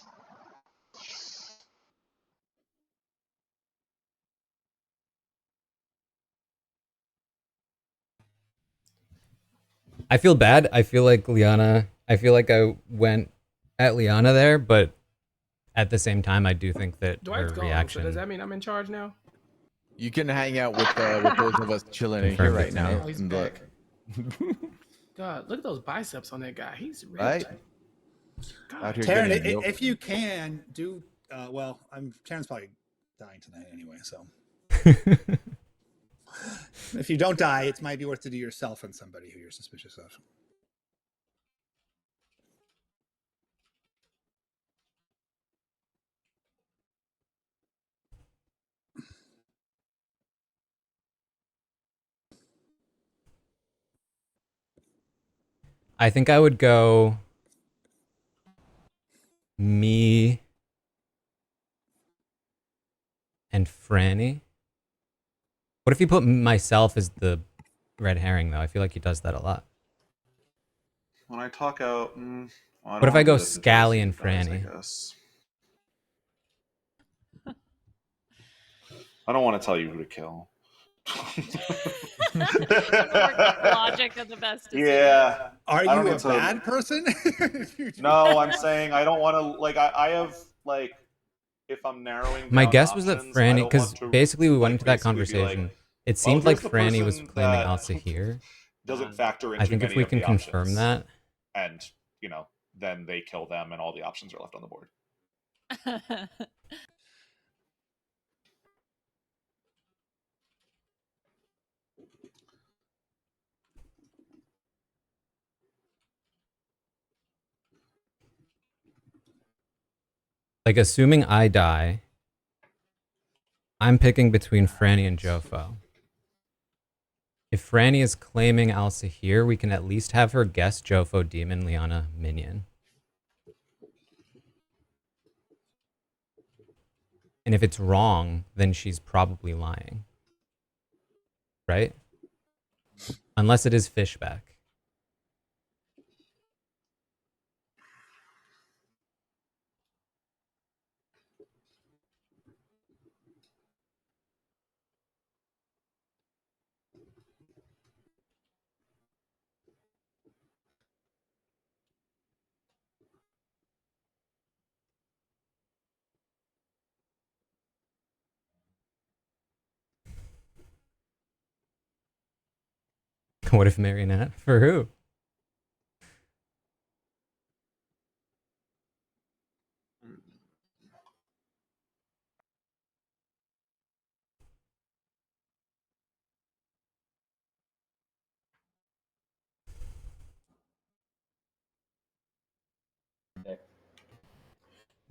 I feel bad. I feel like Liana. I feel like I went at Liana there, but at the same time, I do think that Dwight's her gone, reaction. so does that mean I'm in charge now? You can hang out with those of us chilling in here right now. Oh, he's back. God, look at those biceps on that guy. He's ripped. Right? God. Taran, if you can do well, Taran's probably dying tonight anyway, so if you don't die, it might be worth to do yourself and somebody who you're suspicious of. I think I would go me and Franny. What if you put myself as the red herring, though? I feel like he does that a lot. When I talk out... what if I go Scally and Franny? I don't want to tell you who to kill. Logic of the best. Yeah. Are you a bad person? No, I'm saying I don't want to. Like, I have like, if I'm narrowing. My down guess was that options, Franny, because basically we went into that conversation. Like, it seemed like Franny was claiming Elsa here. Doesn't factor into. I think if we can confirm that, and then they kill them, and all the options are left on the board. like, assuming I die, I'm picking between Franny and Jofo. If Franny is claiming Elsa here, we can at least have her guess Jofo Demon, Liana Minion. And if it's wrong, then she's probably lying. Right? Unless it is Fishback. What if Marionette? For who?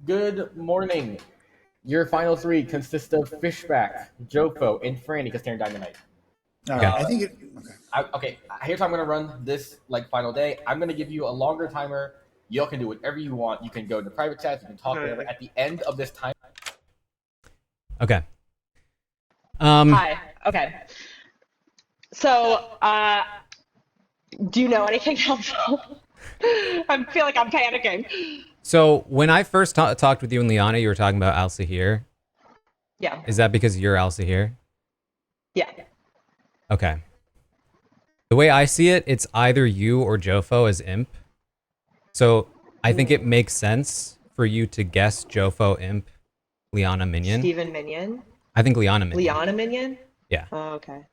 Good morning. Your final three consist of Fishback, Jofo, and Franny because Taran died tonight. I think it. Okay, here's how I'm gonna run this final day. I'm gonna give you a longer timer. Y'all can do whatever you want. You can go into private chats. You can talk whatever. At the end of this time. Okay. Hi. Okay. So, do you know anything helpful? I feel like I'm panicking. So when I first talked with you and Liana, you were talking about Elsa here. Yeah. Is that because you're Elsa here? Yeah. Okay. The way I see it, it's either you or Jofo as Imp. So I think it makes sense for you to guess Jofo, Imp, Liana Minion. Steven Minion? I think Liana Minion. Liana Minion? Yeah. Oh, okay.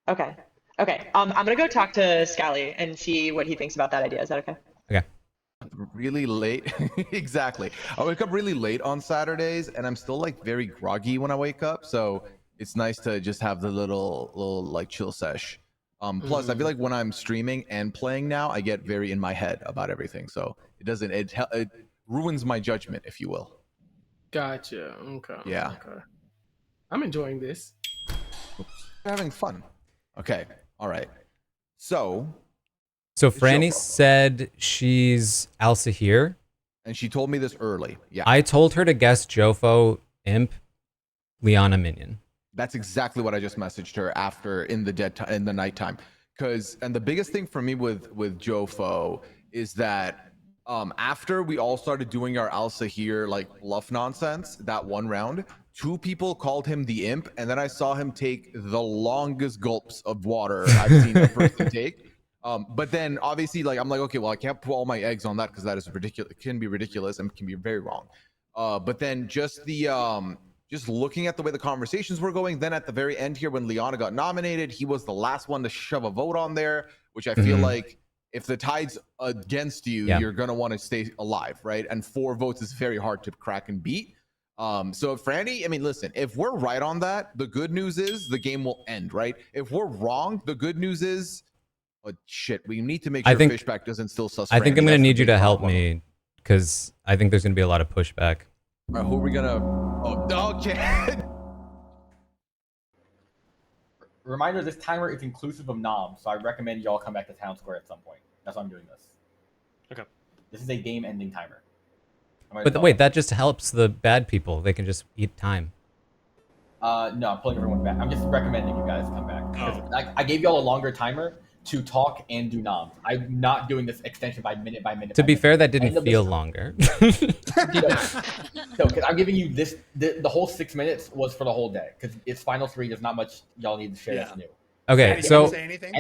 Okay. Okay. I'm gonna go talk to Scally and see what he thinks about that idea. Is that okay? Okay. Really late. Exactly. I wake up really late on Saturdays and I'm still like very groggy when I wake up. So it's nice to just have the little like chill sesh. Plus I feel like when I'm streaming and playing now, I get very in my head about everything. So it ruins my judgment, if you will. Gotcha. Okay. Yeah. Okay. I'm enjoying this. We're having fun. Okay. All right. So Franny said she's Elsa here. And she told me this early. Yeah. I told her to guess Jofo, Imp, Liana Minion. That's exactly what I just messaged her after in the nighttime. And the biggest thing for me with Jofo is that after we all started doing our Elsa here like bluff nonsense that one round, 2 people called him the Imp, and then I saw him take the longest gulps of water I've seen a person take. But then obviously, like, I'm like, okay, well, I can't put all my eggs on that because that is ridiculous. It can be ridiculous and can be very wrong. But then just looking at the way the conversations were going, then at the very end here, when Liana got nominated, he was the last one to shove a vote on there, which I feel like if the tide's against you, you're going to want to stay alive, right? And 4 votes is very hard to crack and beat. So Franny, I mean, listen, if we're right on that, the good news is the game will end, right? If we're wrong, the good news is, oh shit, we need to make sure Fishback doesn't still sus I think Franny. I'm going to need you to help me because I think there's going to be a lot of pushback. All right, who are we going to... Oh, okay. Reminder, this timer is inclusive of Nom, so I recommend y'all come back to Town Square at some point. That's why I'm doing this. Okay. This is a game-ending timer. But wait, that just helps the bad people. They can just eat time. No, I'm pulling everyone back. I'm just recommending you guys come back. I gave y'all a longer timer to talk and do noms. I'm not doing this extension by minute by minute. To be fair, that didn't feel longer. No, because I'm giving you this. The whole 6 minutes was for the whole day because it's final 3. There's not much y'all need to share that's new. Okay, so end of this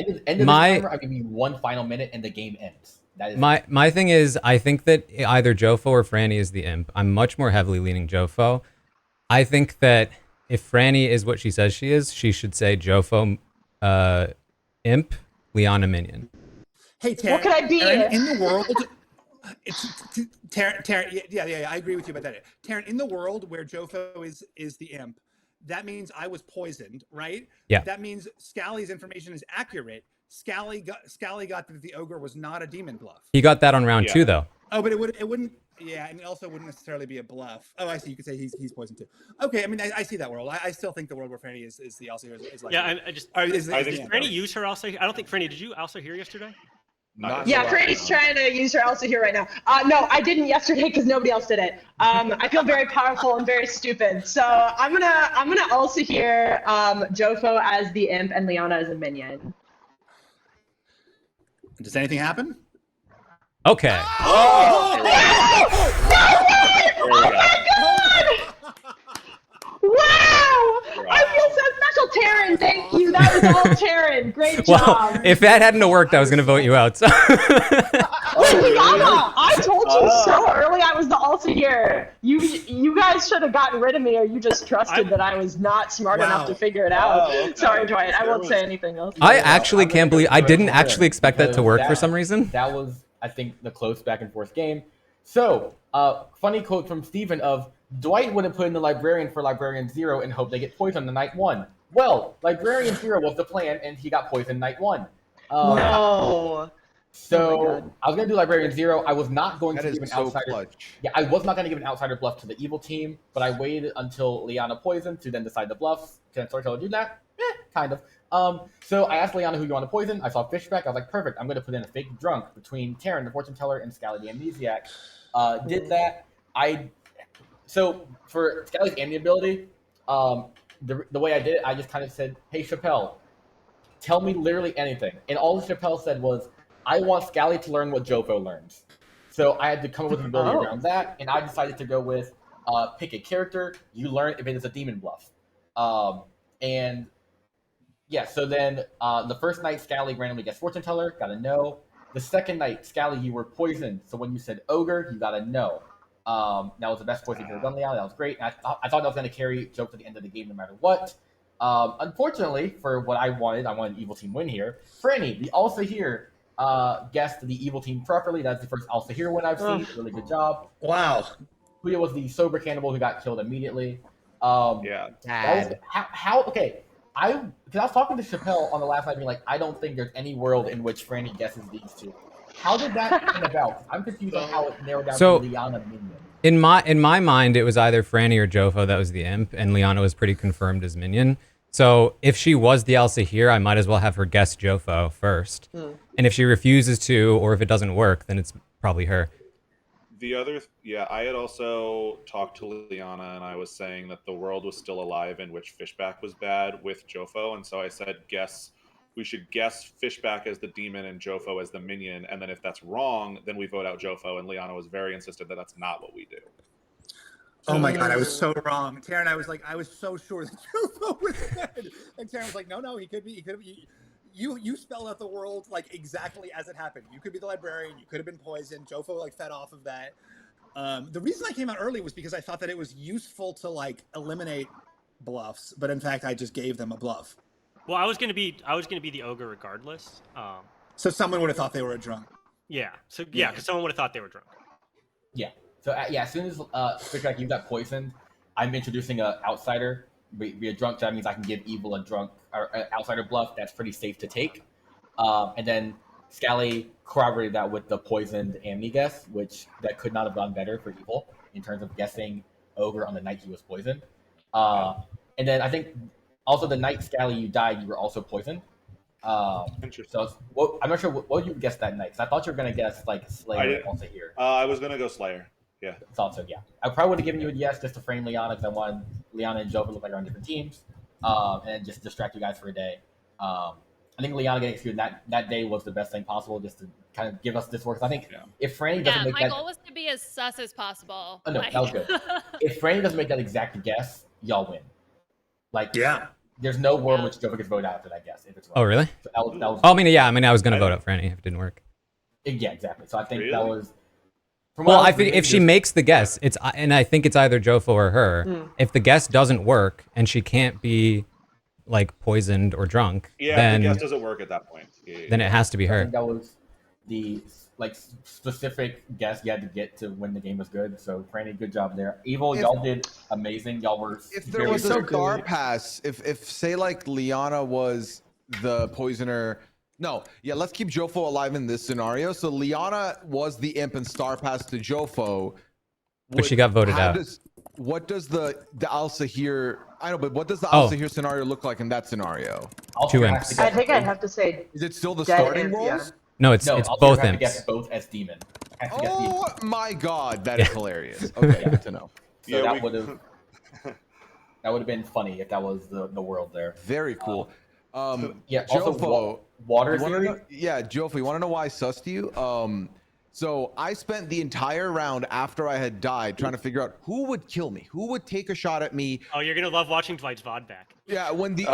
timer, I'm giving you 1 final minute and the game ends. That is my thing is, I think that either Jofo or Franny is the imp. I'm much more heavily leaning Jofo. I think that if Franny is what she says she is, she should say Jofo, imp, Liana minion. Hey, Taran, what could I be in the world? Taran, yeah, I agree with you about that. Taran, in the world where Jofo is the imp, that means I was poisoned, right? Yeah. That means Scally's information is accurate. Scally got that the ogre was not a demon bluff. He got that on round 2, though. Oh, but it wouldn't. Yeah, and it also wouldn't necessarily be a bluff. Oh, I see. You could say he's poisoned too. Okay, I mean, I see that world. I still think the world where Franny is the Elsa is like. Yeah, I just. Did Franny use her Elsa? I don't think Franny. Did you Elsa here yesterday? Yeah, Franny's trying to use her Elsa here right now. No, I didn't yesterday because nobody else did it. I feel very powerful and very stupid. So I'm gonna also hear Jofo as the imp and Liana as a minion. Does anything happen? Okay. Oh my god! Wow! I feel so special, Taran. Thank you. That was all Taran. Great job. Well, if that hadn't worked, I was going to vote you out. So. Liana, I told you so early I was the Alta here. You guys should have gotten rid of me, or you just trusted that I was not smart enough to figure it out. Okay. Sorry, Dwight. I won't say anything else. I actually can't believe I didn't actually expect that to work for some reason. That was, I think, the close back and forth game. So, funny quote from Steven of Dwight would have put in the Librarian for Librarian 0 and hope they get poisoned on night 1. Well, Librarian 0 was the plan, and he got poisoned night 1. No. So I was going to do Librarian 0. I was not going to give an outsider. Clutch. Yeah, I was not going to give an outsider bluff to the evil team, but I waited until Liana poisoned to then decide the bluffs. Can a storyteller do that? Kind of. So I asked Liana who you want to poison. I saw Fishback. I was like, perfect. I'm going to put in a fake drunk between Taran, the fortune teller, and Scally the amnesiac. Did that. So for Scally's amnesia ability, the way I did it, I just kind of said, hey, Chappelle, tell me literally anything. And all Chappelle said was, I want Scally to learn what Jofo learns. So I had to come up with an ability around that, and I decided to go with pick a character. You learn if it is a demon bluff. And yeah, so then the first night, Scally randomly gets fortune teller, got a no. The second night, Scally, you were poisoned. So when you said ogre, you got a no. That was the best poison you could have done, Liana. That was great. And I thought that was going to carry Joke to the end of the game no matter what. Unfortunately, for what I wanted an evil team win here. Franny, the also here, guessed the evil team properly. That's the first also here win I've seen. Really good job. Wow. Huya was the sober cannibal who got killed immediately. Yeah. That was, how okay. Because I was talking to Chappelle on the last night, being like, I don't think there's any world in which Franny guesses these two. How did that come about? I'm confused on how it narrowed down to Liana minion. In my mind, it was either Franny or Jofo that was the imp, and Liana was pretty confirmed as minion. So if she was the Elsa here, I might as well have her guess Jofo first. And if she refuses to, or if it doesn't work, then it's probably her. The other, I had also talked to Liana, and I was saying that the world was still alive in which Fishback was bad with Jofo, and so I said, we should guess Fishback as the demon and Jofo as the minion, and then if that's wrong, then we vote out Jofo, and Liana was very insistent that that's not what we do. Oh my god, I was so wrong. Taran, I was so sure that Jofo was dead. And Taran was like, no, he could be. You spelled out the world like exactly as it happened. You could be the librarian. You could have been poisoned. Jofo like fed off of that. The reason I came out early was because I thought that it was useful to like eliminate bluffs, but in fact I just gave them a bluff. Well, I was gonna be the ogre regardless. So someone would have thought they were a drunk. Yeah. So yeah, because someone would have thought they were drunk. Yeah. So as soon as like you got poisoned, I'm introducing an outsider. Be a drunk. So that means I can give evil a drunk or an outsider bluff. That's pretty safe to take. And then Scally corroborated that with the poisoned Amni guess, which that could not have gone better for evil in terms of guessing ogre on the night he was poisoned. And then I think also the night Scally you died, you were also poisoned. Interesting. So I'm not sure what you guessed that night, because I thought you were gonna guess like Slayer also here. I was gonna go Slayer. Yeah. Thought so. Yeah. I probably would have given you a yes just to frame Liana, because I wanted Liana and Joe to look like they're on different teams, and just distract you guys for a day. I think Liana getting executed that day was the best thing possible, just to kind of give us this work. I think if Franny doesn't make my goal was to be as sus as possible. Oh no, that was good. If Franny doesn't make that exact guess, y'all win. Like there's no world in which Joe gets voted out after that guess if it's wrong. Oh really? So that was I mean, I was gonna vote up Franny if it didn't work. Yeah, exactly. So I think that was. Well, I think if she makes the guess, and I think it's either Jofo or her. If the guess doesn't work and she can't be like poisoned or drunk, then the guess doesn't work at that point. Then it has to be her. I think that was the specific guess you had to get to when the game was good. So Franny, good job there. Evil, y'all did amazing. Y'all were. If there was a star pass, if say like Liana was the poisoner. No, let's keep Jofo alive in this scenario. So Liana was the imp and star pass to Jofo. But she got voted out. What does the Al-Sahir, I know, but what does the Al-Sahir scenario look like in that scenario? 2 imps. I think I'd have to say. Is it still the starting rolls? Yeah. No, it's both imps. Guess both as demon. Oh my god, that is hilarious. Okay, good to know. So that would have been funny if that was the world there. Very cool. Also Jofo, water theory? Jofo, you want to know why I sussed you? So I spent the entire round after I had died trying to figure out who would kill me, who would take a shot at me. Oh, you're gonna love watching Dwight's VOD back. Yeah, when the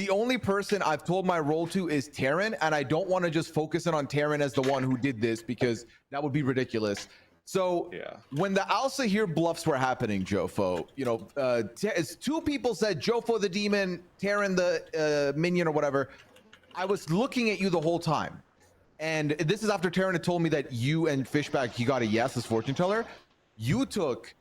only person I've told my role to is Taran, and I don't want to just focus in on Taran as the one who did this because that would be ridiculous. So when the Al-Sahir bluffs were happening, Jofo, as 2 people said Jofo the demon, Taran the minion or whatever, I was looking at you the whole time. And this is after Taran had told me that you and Fishback, you got a yes as fortune teller. You took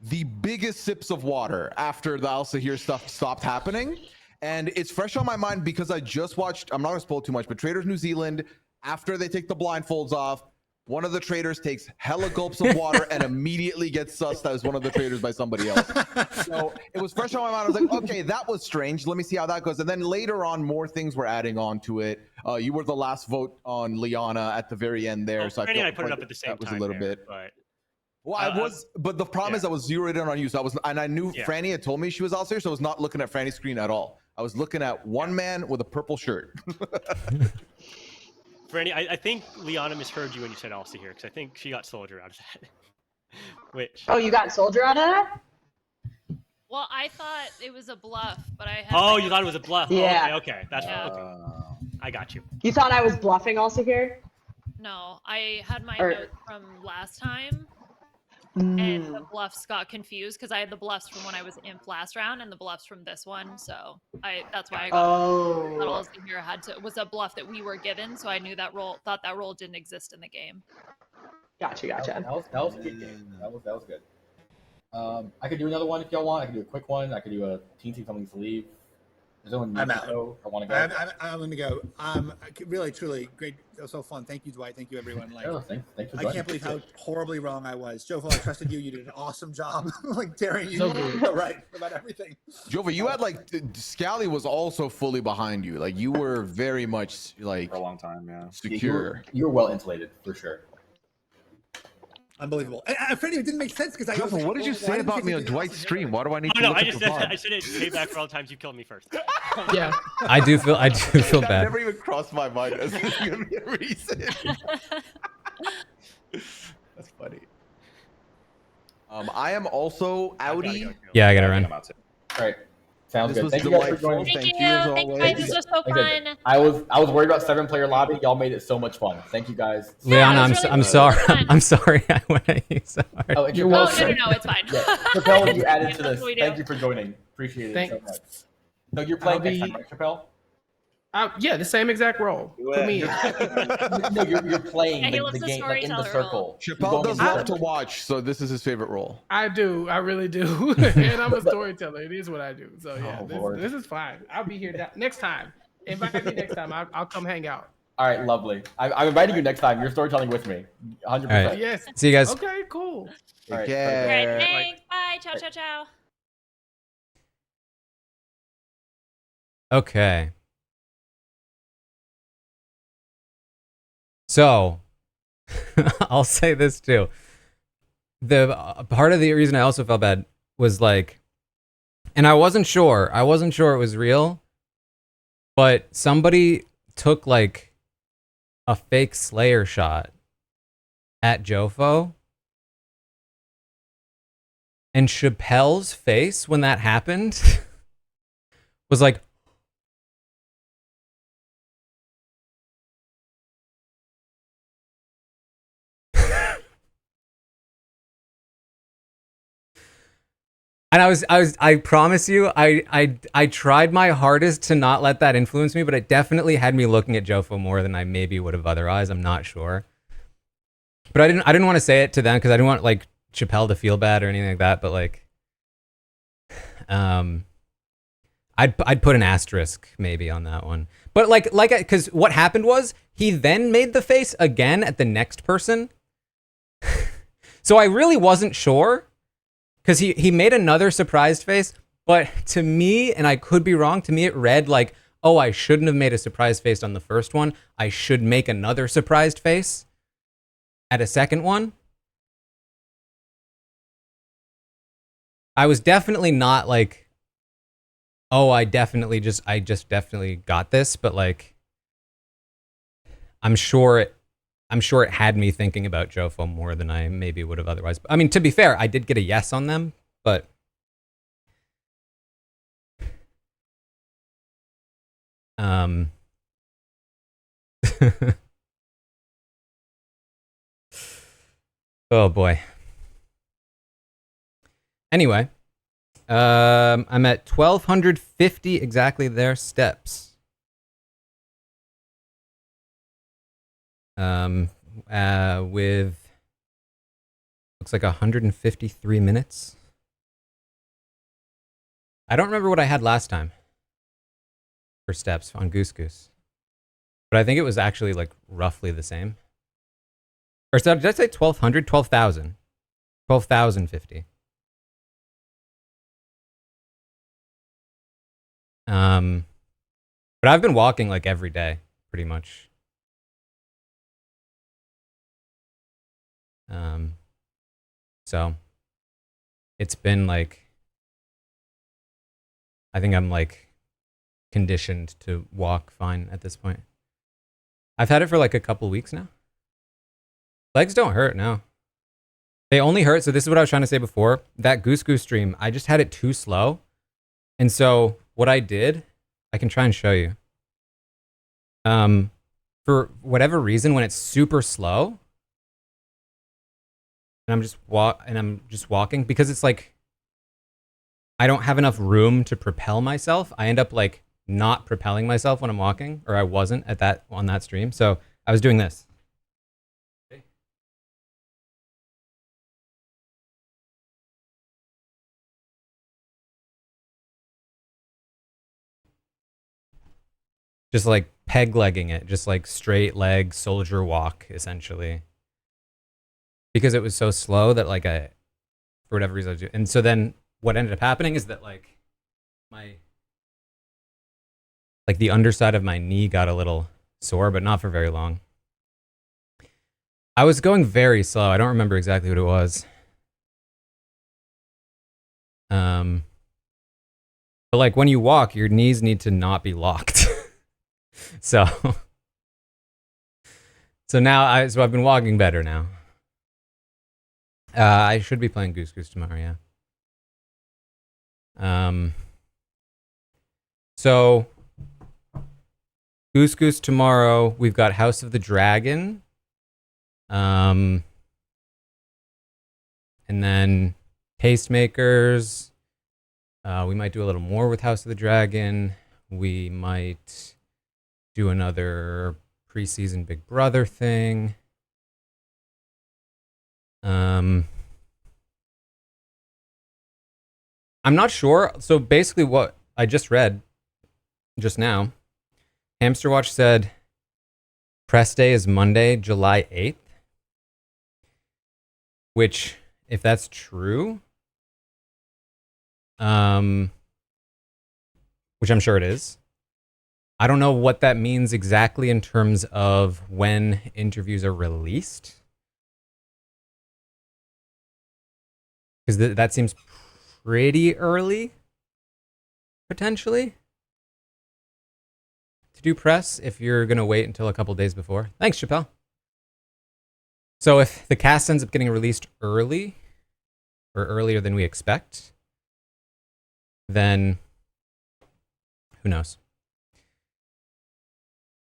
the biggest sips of water after the Al-Sahir stuff stopped happening. And it's fresh on my mind because I just watched, I'm not going to spoil too much, but Traders New Zealand, after they take the blindfolds off, one of the traders takes hella gulps of water and immediately gets sussed as one of the traders by somebody else. So it was fresh on my mind. I was like, okay, that was strange. Let me see how that goes. And then later on, more things were adding on to it. You were the last vote on Liana at the very end there. So I put it up at the same time. That was a little bit. But... Well, I was, but the problem is I was zeroed in on you. So I knew Franny had told me she was out there, so I was not looking at Franny's screen at all. I was looking at one man with a purple shirt. Franny, I think Liana misheard you when you said Al-Sahir, because I think she got Soldier out of that. Which? Oh, you got Soldier out of that? Well, I thought it was a bluff, but I had. Oh, you thought it was a bluff? Yeah. Oh, okay. That's okay. I got you. You thought I was bluffing Al-Sahir? No, I had my notes from last time, and the bluffs got confused because I had the bluffs from when I was imp last round and the bluffs from this one. So that's why I got Al-Sahir was a bluff that we were given. So I knew that thought that role didn't exist in the game. Gotcha. That was a good game. That was good. I could do another one if y'all want. I could do a quick one. I could do a team something to leave. I'm out. I want to go. I'm going to go. Really, truly great. It was so fun. Thank you, Dwight. Thank you, everyone. Thanks I can't believe how horribly wrong I was. Jofo, I trusted you. You did an awesome job. Taran, you were right about everything. Jofo, you had Scally was also fully behind you. Like you were very much for a long time. Secure. You were well insulated for sure. Unbelievable. And Freddie, it didn't make sense because I was like, what did you say about me on Dwight's stream? Why do I need to look I said it payback for all the times you killed me first. Yeah. I do feel that bad. Never even crossed my mind as gonna be a reason. That's funny. I am also outie. Yeah, I gotta run. All right. Sounds This good. was Thank you guys for delightful. joining. Thank you. As Thanks, always. guys. This was so fun. I was worried about 7-player lobby. Y'all made it so much fun. Thank you guys. Liana, really I'm sorry. fun. I'm sorry. I went at you so hard. Oh, and You're Chappelle, welcome. No, it's fine. Yeah. Chappelle, you added to That's this. what we do. Thank you for joining. Appreciate it so much. So you're playing next time, right, Chappelle? Yeah, the same exact role. Put me in. No, you're playing Yeah, he the loves the game like in the storyteller circle. Chappelle does love to watch, so this is his favorite role. I do. I really do. And I'm a storyteller. It is what I do. So yeah, this is fine. I'll be here next time. Invite me next time. I'll come hang out. All right, lovely. I'm inviting you next time. You're storytelling with me. 100%. Right. Yes. See you guys. Okay, cool. All right, All right, thanks. Bye. Ciao, ciao, ciao. Okay. So, I'll say this too. The part of the reason I also felt bad was like, and I wasn't sure it was real, but somebody took like a fake Slayer shot at Jofo, and Chappelle's face when that happened was like, and I promise you, I tried my hardest to not let that influence me, but it definitely had me looking at Jofo more than I maybe would have otherwise. I'm not sure. But I didn't want to say it to them because I didn't want like Chappelle to feel bad or anything like that, but like I'd put an asterisk maybe on that one. But like cuz what happened was he then made the face again at the next person. So I really wasn't sure. Because he made another surprised face, but to me, and I could be wrong, to me it read like, oh, I shouldn't have made a surprised face on the first one. I should make another surprised face at a second one. I was definitely not like, oh, I just definitely got this, but like, I'm sure it had me thinking about Jofo more than I maybe would have otherwise. I mean, to be fair, I did get a yes on them, but oh boy. Anyway, I'm at 1,250 exactly there steps. With looks like 153 minutes. I don't remember what I had last time for steps on Goose Goose, but I think it was actually like roughly the same. Or so did I say 1,200? 12,000. 12,050. But I've been walking like every day, pretty much. So it's been like, I think I'm like conditioned to walk fine at this point. I've had it for like a couple weeks now. Legs don't hurt now. They only hurt. So this is what I was trying to say before. That Goose Goose stream, I just had it too slow. And so what I did, I can try and show you. For whatever reason, when it's super slow, and I'm just walking because it's like I don't have enough room to propel myself. I end up like not propelling myself when I'm walking, or I wasn't on that stream. So I was doing this. Just like peg legging it, just like straight leg soldier walk essentially. Because it was so slow that like for whatever reason I was doing. And so then what ended up happening is that like the underside of my knee got a little sore, but not for very long. I was going very slow. I don't remember exactly what it was. But like when you walk, your knees need to not be locked. So now I've been walking better now. I should be playing Goose Goose tomorrow, yeah. So, Goose Goose tomorrow. We've got House of the Dragon. And then Tastemakers. We might do a little more with House of the Dragon. We might do another preseason Big Brother thing. I'm not sure. So basically what I just read just now, Hamster Watch said press day is Monday, July 8th. Which, if that's true, which I'm sure it is, I don't know what that means exactly in terms of when interviews are released. Because that seems pretty early, potentially, to do press if you're going to wait until a couple days before. Thanks, Chappelle. So if the cast ends up getting released early, or earlier than we expect, then who knows?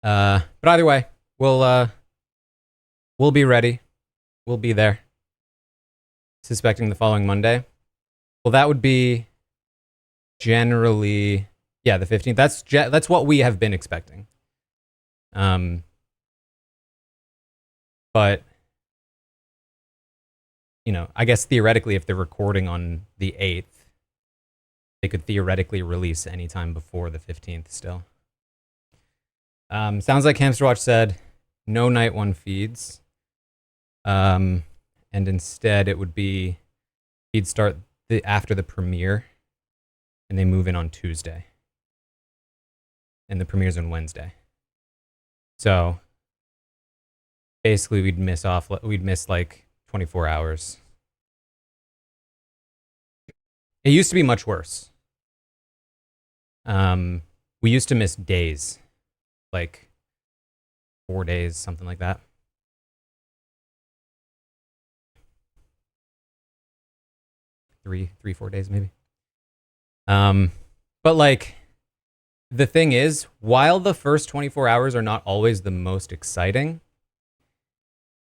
But either way, we'll be ready. We'll be there. Suspecting the following Monday. Well, that would be generally, yeah, the 15th. That's what we have been expecting. But you know, I guess theoretically, if they're recording on the 8th, they could theoretically release anytime before the 15th still. Sounds like Hamster Watch said no night one feeds. And instead it would be he'd start after the premiere and they move in on Tuesday. And the premiere's on Wednesday. So basically we'd miss like 24 hours. It used to be much worse. We used to miss days, like 4 days, something like that. Three, 4 days maybe. But like, the thing is, while the first 24 hours are not always the most exciting,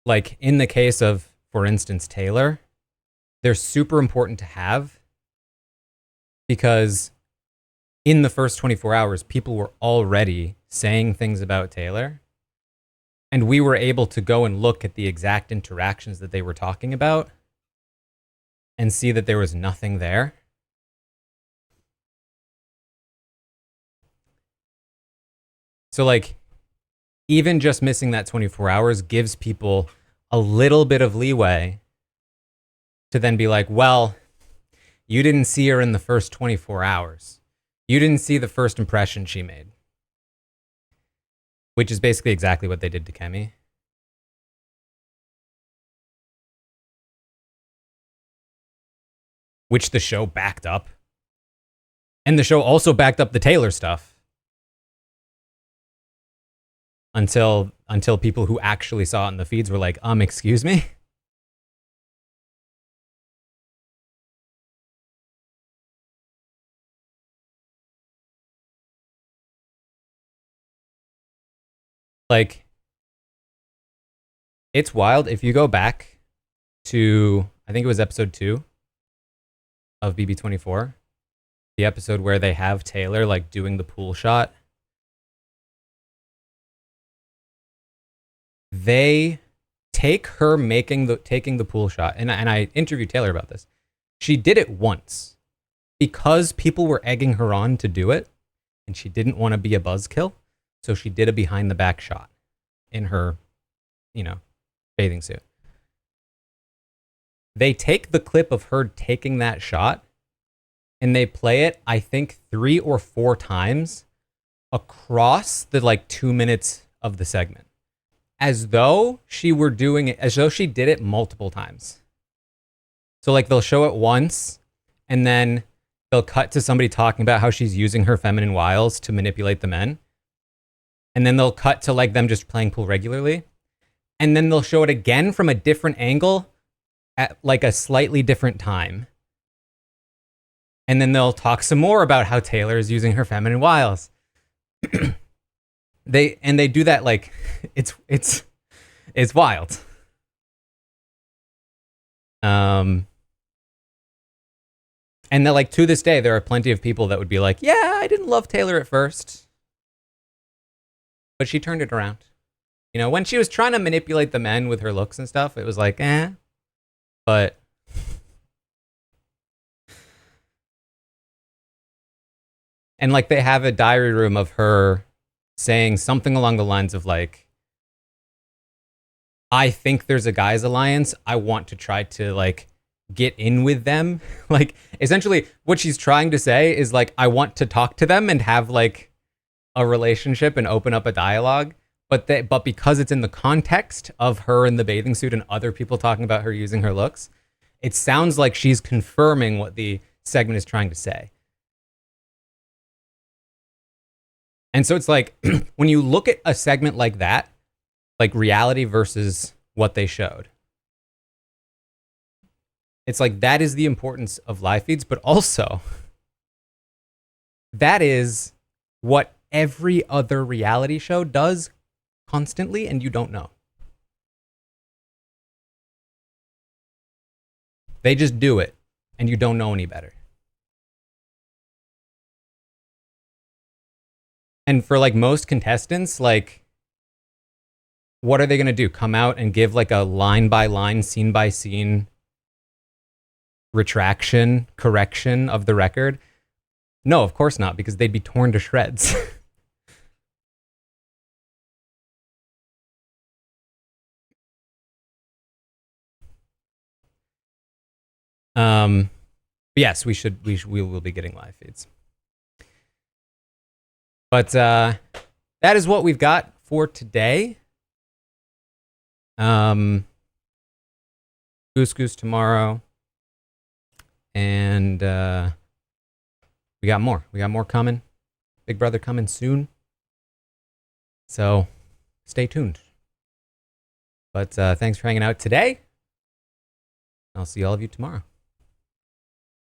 like in the case of, for instance, Taylor, they're super important to have because in the first 24 hours, people were already saying things about Taylor, and we were able to go and look at the exact interactions that they were talking about and see that there was nothing there. So like, even just missing that 24 hours gives people a little bit of leeway to then be like, well, you didn't see her in the first 24 hours. You didn't see the first impression she made. Which is basically exactly what they did to Kemi. Which the show backed up. And the show also backed up the Taylor stuff. Until people who actually saw it in the feeds were like, excuse me? Like, it's wild. If you go back to, I think it was episode 2 of BB24, the episode where they have Taylor like doing the pool shot. They take her taking the pool shot, and I interviewed Taylor about this. She did it once because people were egging her on to do it, and she didn't want to be a buzzkill, so she did a behind the back shot in her, bathing suit. They take the clip of her taking that shot, and they play it, I think, 3 or 4 times across the 2 minutes of the segment. As though she were doing it, as though she did it multiple times. So they'll show it once, and then they'll cut to somebody talking about how she's using her feminine wiles to manipulate the men. And then they'll cut to them just playing pool regularly. And then they'll show it again from a different angle at a slightly different time. And then they'll talk some more about how Taylor is using her feminine wiles. They do that like it's wild. And then like to this day, there are plenty of people that would be like, yeah, I didn't love Taylor at first, but she turned it around. You know, when she was trying to manipulate the men with her looks and stuff, it was like, but and like they have a diary room of her saying something along the lines of like, I think there's a guys alliance. I want to try to like get in with them. Like essentially what she's trying to say is like, I want to talk to them and have like a relationship and open up a dialogue. But because it's in the context of her in the bathing suit and other people talking about her using her looks, it sounds like she's confirming what the segment is trying to say. And so it's like, when you look at a segment like that, like reality versus what they showed, it's like that is the importance of live feeds, but also that is what every other reality show does constantly, and you don't know. They just do it, and you don't know any better. And for like most contestants, like, what are they going to do? Come out and give like a line by line, scene by scene retraction, correction of the record? No, of course not, because they'd be torn to shreds. Yes, we will be getting live feeds. But that is what we've got for today. Goose tomorrow. And we got more. We got more coming. Big Brother coming soon. So stay tuned. But thanks for hanging out today. I'll see all of you tomorrow.